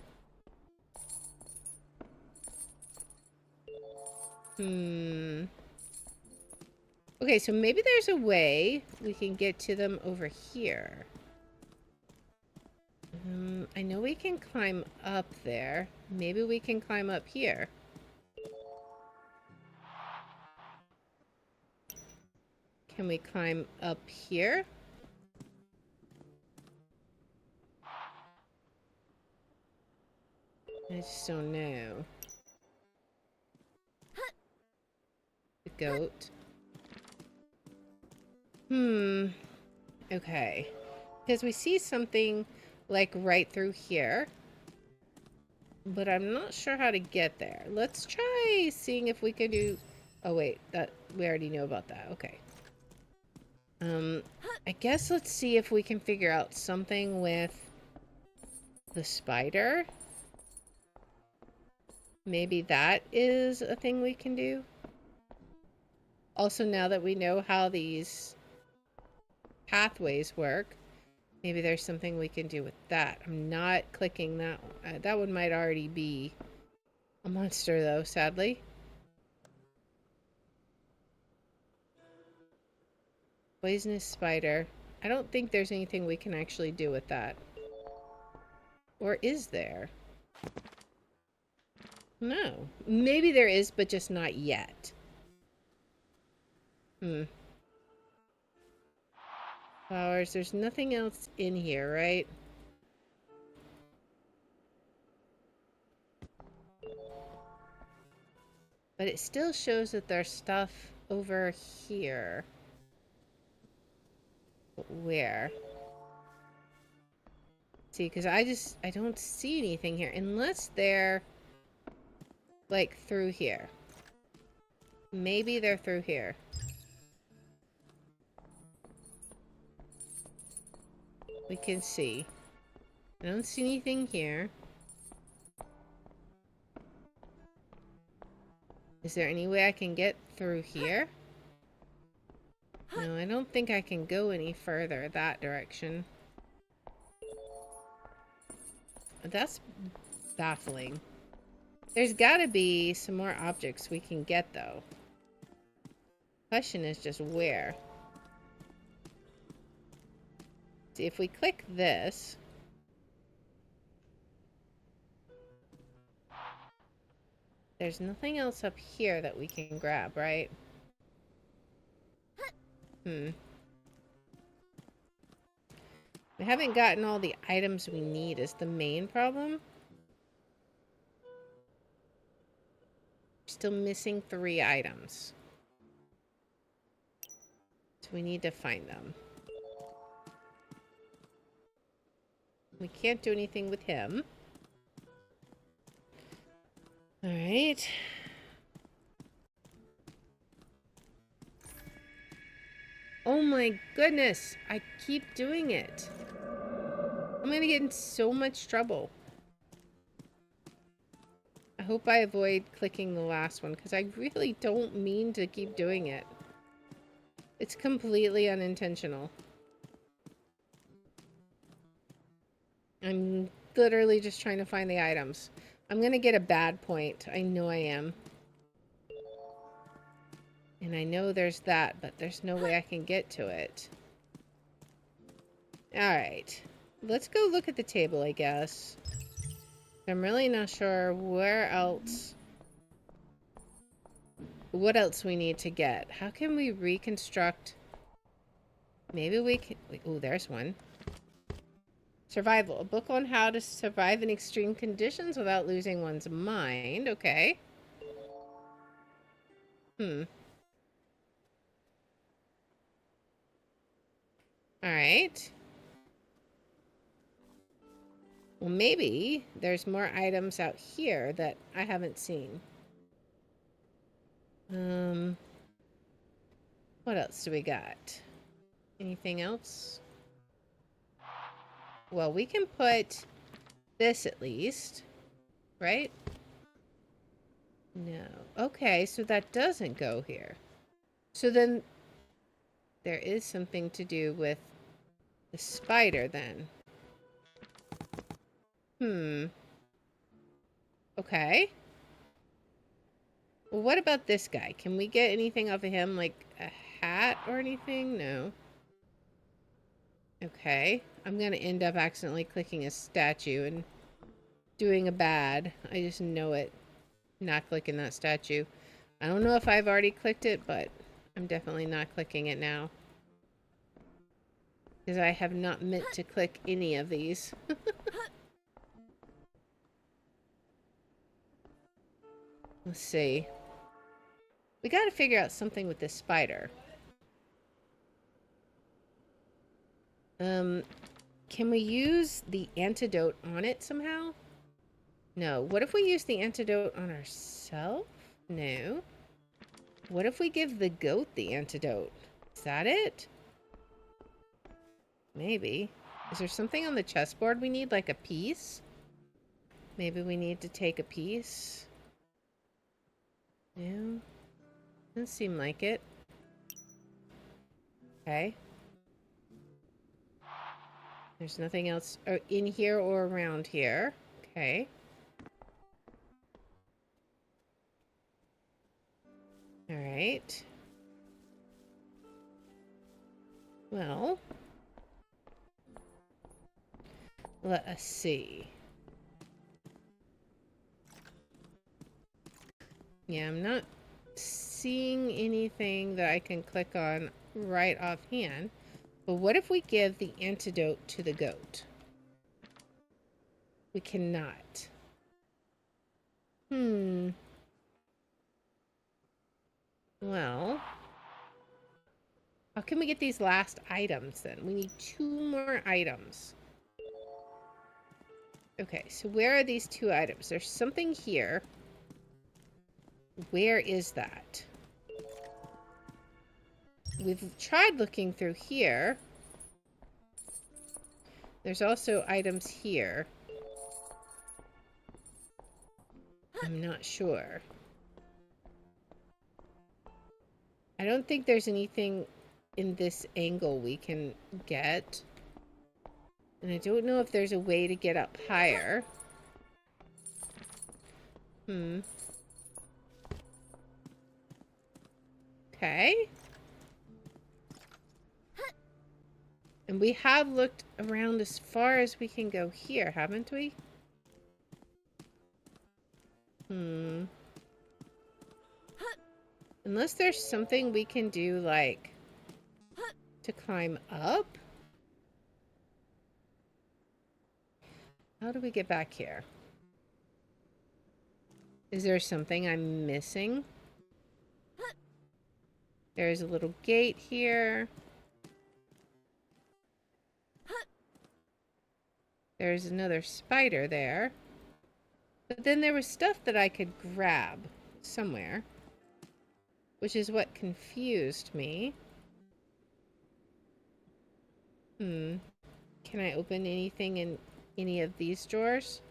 Okay, so maybe there's a way we can get to them over here. I know we can climb up there. Maybe we can climb up here. Can we climb up here? I just don't know. The goat. Okay. Because we see something like right through here. But I'm not sure how to get there. Let's try seeing if we can do... Oh wait, that we already know about that. Okay. I guess let's see if we can figure out something with the spider. Maybe that is a thing we can do. Also, now that we know how these pathways work, maybe there's something we can do with that. I'm not clicking that one. That one might already be a monster, though, sadly. Poisonous spider. I don't think there's anything we can actually do with that. Or is there? No. Maybe there is, but just not yet. Flowers. There's nothing else in here, right? But it still shows that there's stuff over here. But where? See, because I don't see anything here. Unless they're, like, through here. Maybe they're through here. We can see. I don't see anything here. Is there any way I can get through here? No, I don't think I can go any further that direction. That's baffling. There's gotta be some more objects we can get, though. Question is just where. See, if we click this... There's nothing else up here that we can grab, right? We haven't gotten all the items we need is the main problem. Still missing 3 items. So we need to find them. We can't do anything with him. Alright. Oh my goodness! I keep doing it. I'm gonna get in so much trouble. I hope I avoid clicking the last one, because I really don't mean to keep doing it. It's completely unintentional. I'm literally just trying to find the items. I'm gonna get a bad point. I know I am. And I know there's that, but there's no way I can get to it. Alright. Let's go look at the table, I guess. I'm really not sure where else... What else we need to get. How can we reconstruct... Maybe we can... Oh, there's one. Survival. A book on how to survive in extreme conditions without losing one's mind. Okay. Alright. Well, maybe there's more items out here that I haven't seen. What else do we got? Anything else? Well, we can put this at least, right? No. Okay, so that doesn't go here. So then there is something to do with the spider then. Okay. Well, what about this guy? Can we get anything off of him, like a hat or anything? No. Okay. I'm gonna end up accidentally clicking a statue and doing a bad. I just know it. Not clicking that statue. I don't know if I've already clicked it, but I'm definitely not clicking it now. Because I have not meant to click any of these. Let's see. We gotta figure out something with this spider. Can we use the antidote on it somehow? No. What if we use the antidote on ourselves? No. What if we give the goat the antidote? Is that it? Maybe. Is there something on the chessboard we need, like a piece? Maybe we need to take a piece. No. Doesn't seem like it. Okay. There's nothing else in here or around here. Okay. Alright. Well. Let us see. Yeah, I'm not seeing anything that I can click on right offhand. But what if we give the antidote to the goat? We cannot. Well, how can we get these last items then? We need 2 more items. Okay, so where are these 2 items? There's something here. Where is that? We've tried looking through here. There's also items here. I'm not sure. I don't think there's anything in this angle we can get. And I don't know if there's a way to get up higher. Okay. And we have looked around as far as we can go here, haven't we? Unless there's something we can do, like, to climb up? How do we get back here? Is there something I'm missing? There's a little gate here. There's another spider there. But then there was stuff that I could grab somewhere, which is what confused me. Can I open anything in any of these drawers?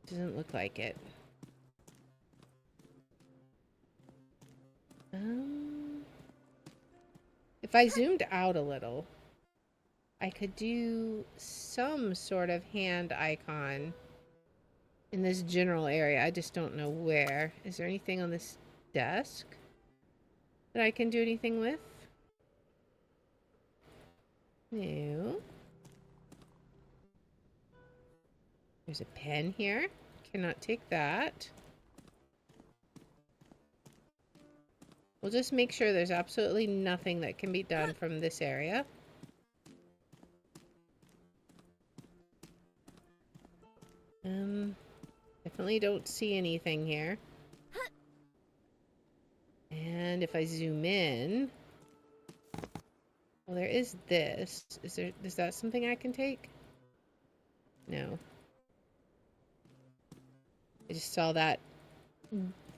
Doesn't look like it. If I zoomed out a little, I could do some sort of hand icon in this general area. I just don't know where. Is there anything on this desk that I can do anything with? No. There's a pen here. Cannot take that. We'll just make sure there's absolutely nothing that can be done from this area. Definitely don't see anything here. And if I zoom in, well, there is this. Is that something I can take? No. I just saw that,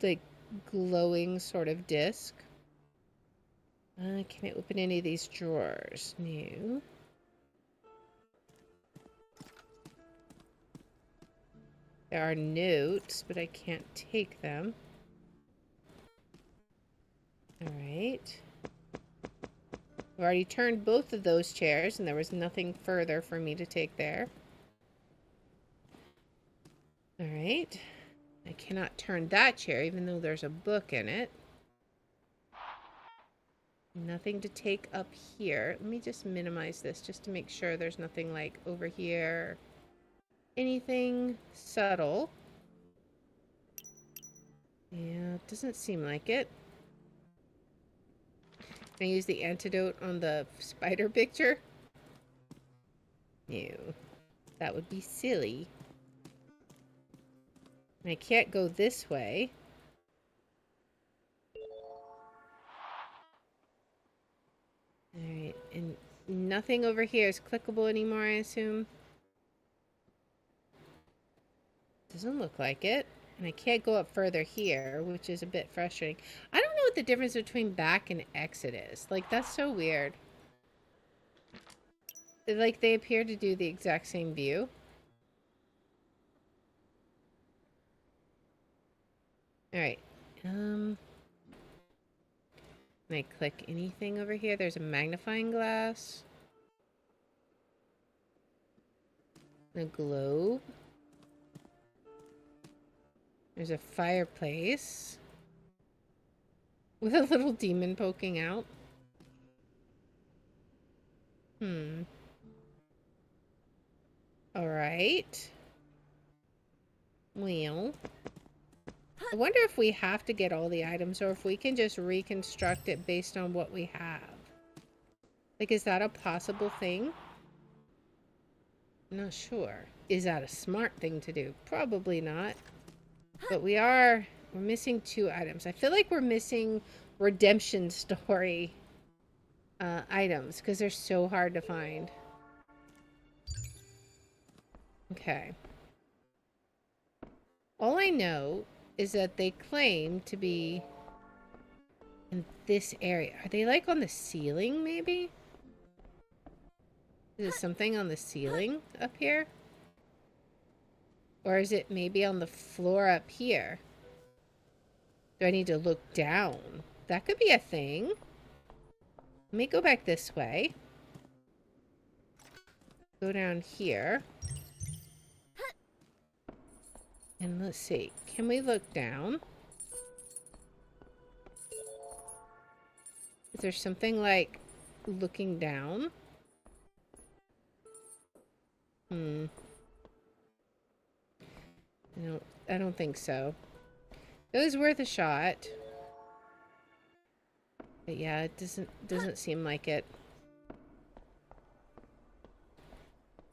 like, glowing sort of disc. Can I open any of these drawers? No. There are notes, but I can't take them. Alright. I've already turned both of those chairs, and there was nothing further for me to take there. Alright. I cannot turn that chair, even though there's a book in it. Nothing to take up here. Let me just minimize this just to make sure there's nothing like over here. Anything subtle. Yeah, it doesn't seem like it. Can I use the antidote on the spider picture? No. That would be silly. And I can't go this way. Alright, and nothing over here is clickable anymore, I assume. Doesn't look like it. And I can't go up further here, which is a bit frustrating. I don't know what the difference between back and exit is. Like, that's so weird. Like, they appear to do the exact same view. Alright. Can I click anything over here? There's a magnifying glass. A globe. There's a fireplace. With a little demon poking out. Alright. Well. I wonder if we have to get all the items or if we can just reconstruct it based on what we have. Like, is that a possible thing? I'm not sure. Is that a smart thing to do? Probably not. But we're missing 2 items. I feel like we're missing redemption story items because they're so hard to find. Okay. All I know is that they claim to be in this area. Are they like on the ceiling, maybe? Is it something on the ceiling up here? Or is it maybe on the floor up here? Do I need to look down? That could be a thing. Let me go back this way. Go down here. And let's see. Can we look down? Is there something like looking down? I don't think so. It was worth a shot. But yeah, it doesn't seem like it.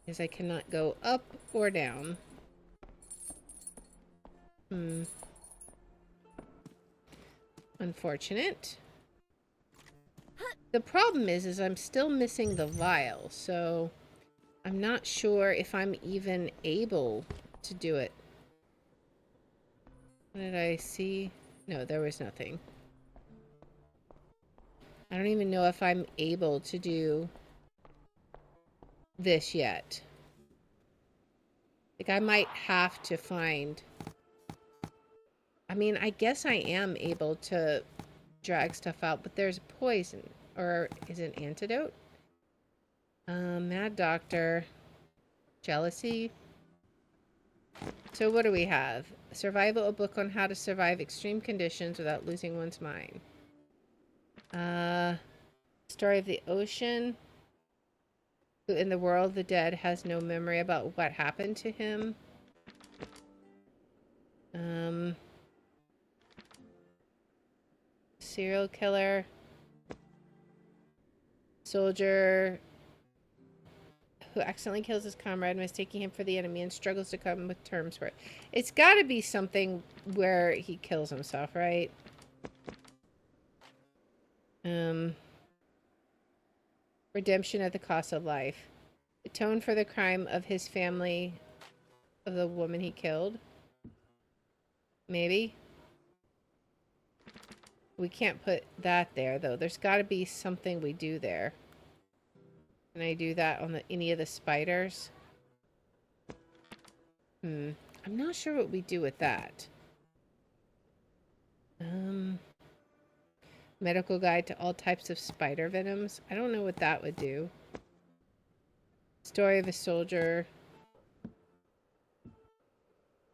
Because I cannot go up or down. Unfortunate. The problem is I'm still missing the vial, so I'm not sure if I'm even able to do it. What did I see? No, there was nothing. I don't even know if I'm able to do this yet. Like, I might have to find... I mean, I guess I am able to drag stuff out, but there's poison. Or is it an antidote? Mad Doctor. Jealousy. So what do we have? Survival, a book on how to survive extreme conditions without losing one's mind. Story of the ocean. Who in the world of the dead has no memory about what happened to him. Serial killer. Soldier who accidentally kills his comrade, mistaking him for the enemy, and struggles to come with terms for it. It's got to be something where he kills himself, right? Redemption at the cost of life. Atone for the crime of his family, of the woman he killed. Maybe. We can't put that there, though. There's got to be something we do there. Can I do that on any of the spiders? I'm not sure what we do with that. Medical guide to all types of spider venoms. I don't know what that would do. Story of a soldier.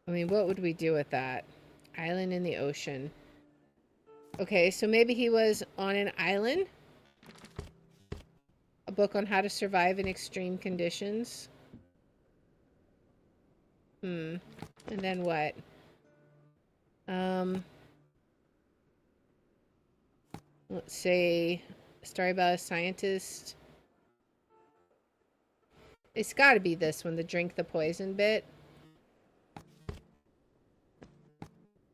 I mean, what would we do with that? Island in the ocean. Okay, so maybe he was on an island? A book on how to survive in extreme conditions. And then what? Let's say a story about a scientist. It's got to be this one, the drink the poison bit.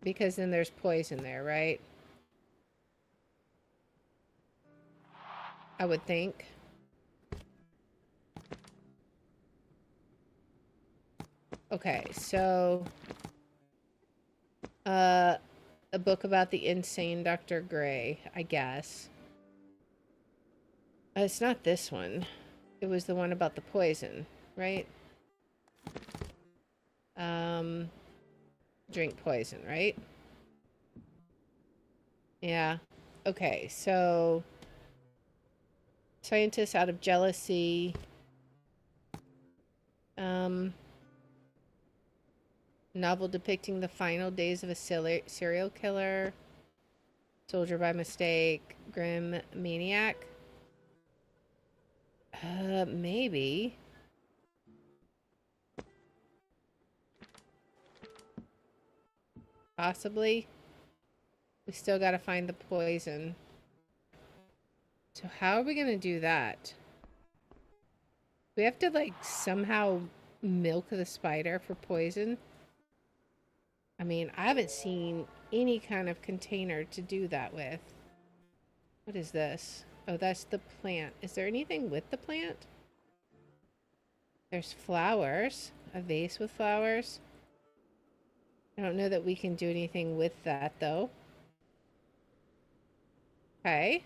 Because then there's poison there, right? I would think. Okay, so a book about the insane Dr. Gray, I guess. It's not this one. It was the one about the poison, right? Drink poison, right? Yeah. Okay, so scientists out of jealousy. Novel depicting the final days of a serial killer. Soldier by mistake. Grim maniac. Maybe. Possibly. We still gotta find the poison. So how are we gonna do that? We have to, like, somehow milk the spider for poison? I mean, I haven't seen any kind of container to do that with. What is this? Oh, that's the plant. Is there anything with the plant? There's flowers. A vase with flowers. I don't know that we can do anything with that, though. Okay.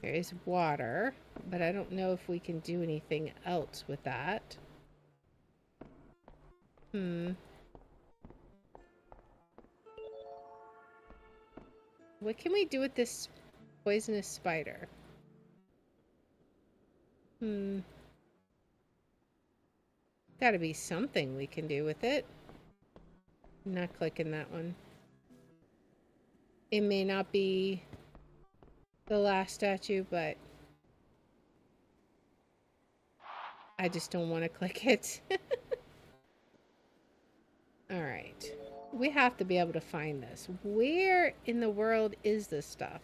There is water, but I don't know if we can do anything else with that. What can we do with this poisonous spider? Gotta be something we can do with it. I'm not clicking that one. It may not be the last statue, but I just don't want to click it. Alright. We have to be able to find this. Where in the world is this stuff?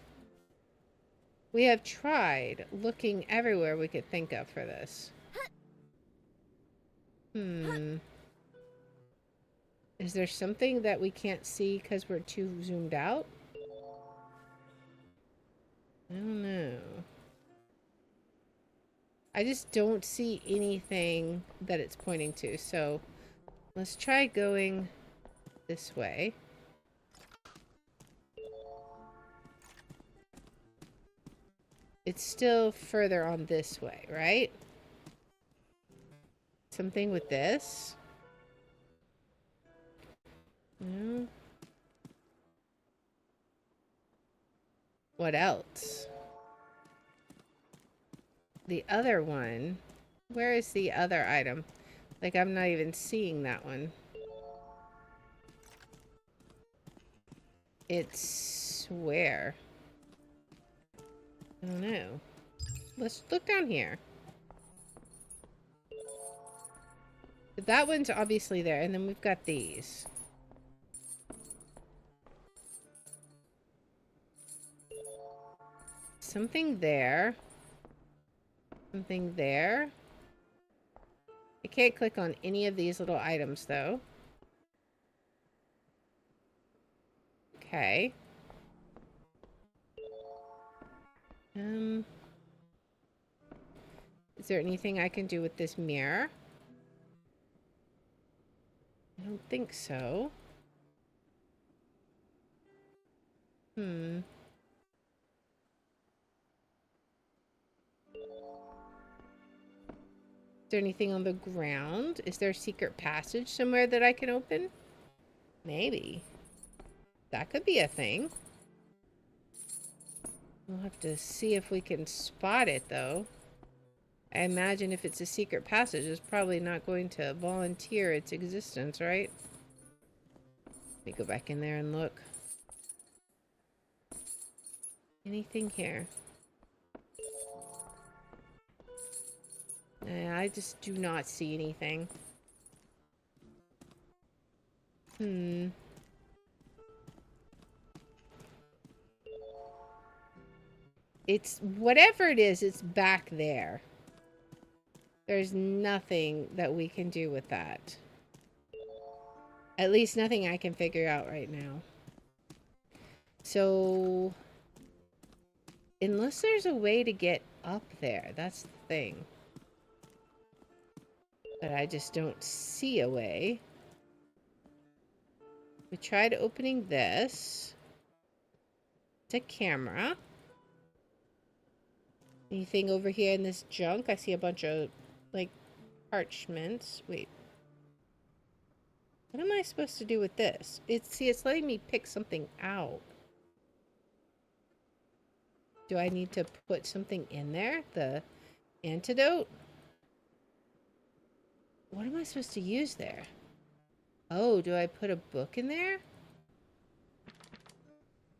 We have tried looking everywhere we could think of for this. Is there something that we can't see because we're too zoomed out? I don't know. I just don't see anything that it's pointing to, so let's try going this way. It's still further on this way, right? Something with this? No. What else? The other one. Where is the other item? Like, I'm not even seeing that one. It's where? I don't know. Let's look down here. That one's obviously there, and then we've got these. something there. Something there. I can't click on any of these little items, though. Okay. Is there anything I can do with this mirror? I don't think so. Is there anything on the ground? Is there a secret passage somewhere that I can open? Maybe. That could be a thing. We'll have to see if we can spot it, though. I imagine if it's a secret passage, it's probably not going to volunteer its existence, right? Let me go back in there and look. Anything here? I just do not see anything. It's whatever it is, it's back there. There's nothing that we can do with that. At least nothing I can figure out right now. So, unless there's a way to get up there, that's the thing. But I just don't see a way. We tried opening this. It's a camera. Anything over here in this junk? I see a bunch of, like, parchments. Wait. What am I supposed to do with this? It's letting me pick something out. Do I need to put something in there? The antidote? What am I supposed to use there? Oh, do I put a book in there?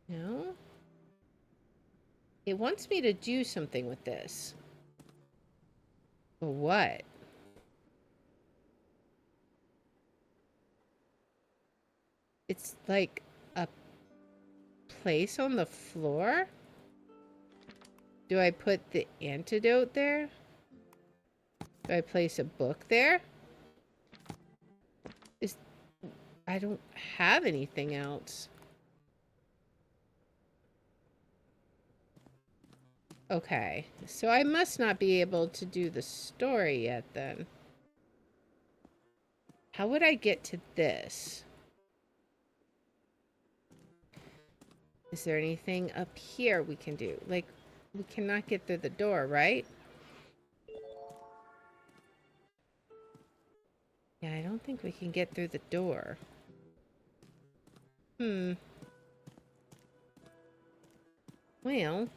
No? It wants me to do something with this. But what? It's like a place on the floor? Do I put the antidote there? Do I place a book there? I don't have anything else. Okay, so I must not be able to do the story yet then. How would I get to this? Is there anything up here we can do? Like, we cannot get through the door, right? Yeah, I don't think we can get through the door. Well,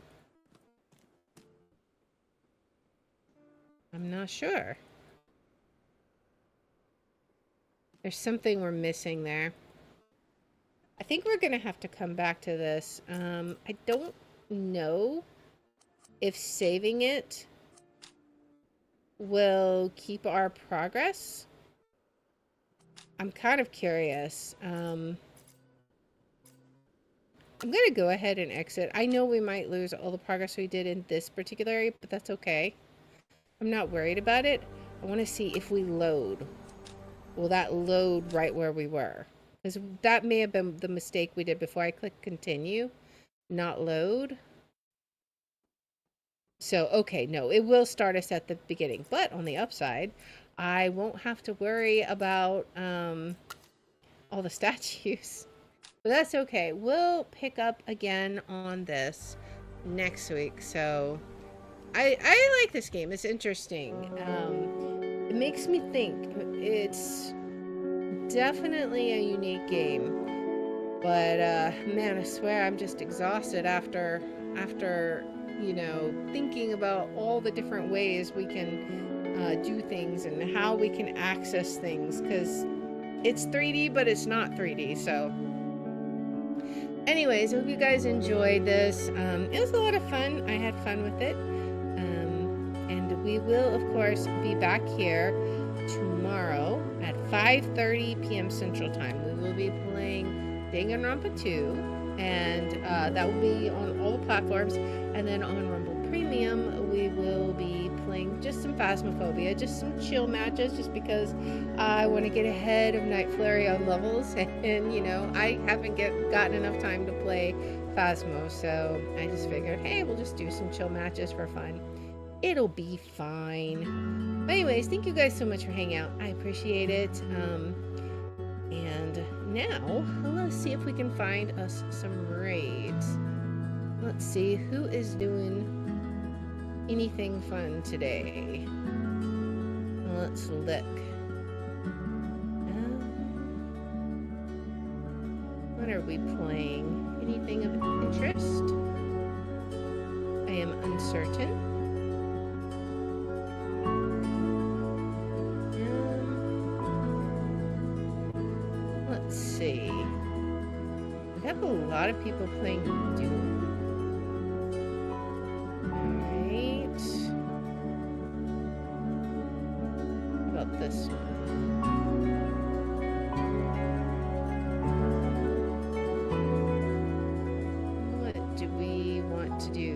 I'm not sure. There's something we're missing there. I think we're gonna have to come back to this. I don't know if saving it will keep our progress. I'm kind of curious. I'm gonna go ahead and exit. I know we might lose all the progress we did in this particular area, but that's okay. I'm not worried about it. I want to see if we load. Will that load right where we were? Because that may have been the mistake we did before. I clicked continue, not load. So, okay, no, it will start us at the beginning. But on the upside, I won't have to worry about all the statues. But that's okay. We'll pick up again on this next week. So I like this game. It's interesting. It makes me think. It's definitely a unique game. But man, I swear I'm just exhausted after you know, thinking about all the different ways we can do things and how we can access things, because it's 3D, but it's not 3D. So anyways, I hope you guys enjoyed this. It was a lot of fun. I had fun with it. And we will, of course, be back here tomorrow at 5:30 p.m. Central Time. We will be playing Danganronpa 2. and that will be on all the platforms. And then on Rumble Premium, we will be playing just some Phasmophobia, just some chill matches, just because I want to get ahead of Night Flurry on levels, and you know, I haven't gotten enough time to play Phasmo, so I just figured, hey, we'll just do some chill matches for fun. It'll be fine. But anyways, thank you guys so much for hanging out. I appreciate it. And now, let's see if we can find us some raids. Let's see who is doing anything fun today. Let's look. What are we playing? Anything of interest? I am uncertain. Let's see. We have a lot of people playing Doom. Alright. What about this one? What do we want to do?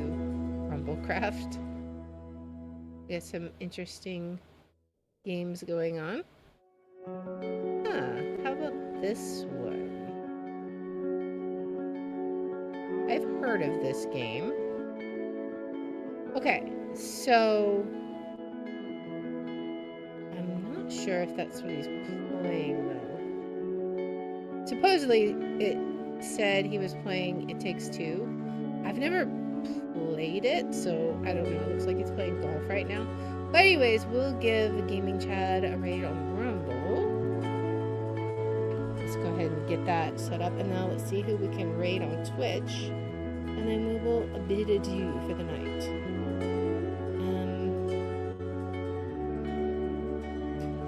Rumblecraft? We got some interesting games going on. How about this one? I've heard of this game. Okay, so I'm not sure if that's what he's playing though. Supposedly it said he was playing It Takes Two. I've never played it, so I don't know. It looks like he's playing golf right now. But anyways, we'll give Gaming Chad a raid on Rumble. Let's go ahead and get that set up, and now let's see who we can raid on Twitch, and then we will bid adieu for the night.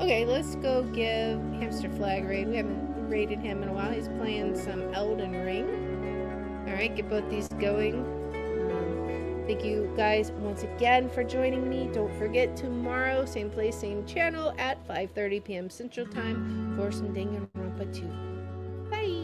Okay, let's go give Hamster Flag raid. We haven't raided him in a while. He's playing some Elden Ring. Alright, get both these going. Thank you guys once again for joining me. Don't forget, tomorrow, same place, same channel at 5:30 p.m. Central Time for some Danganronpa 2. Bye!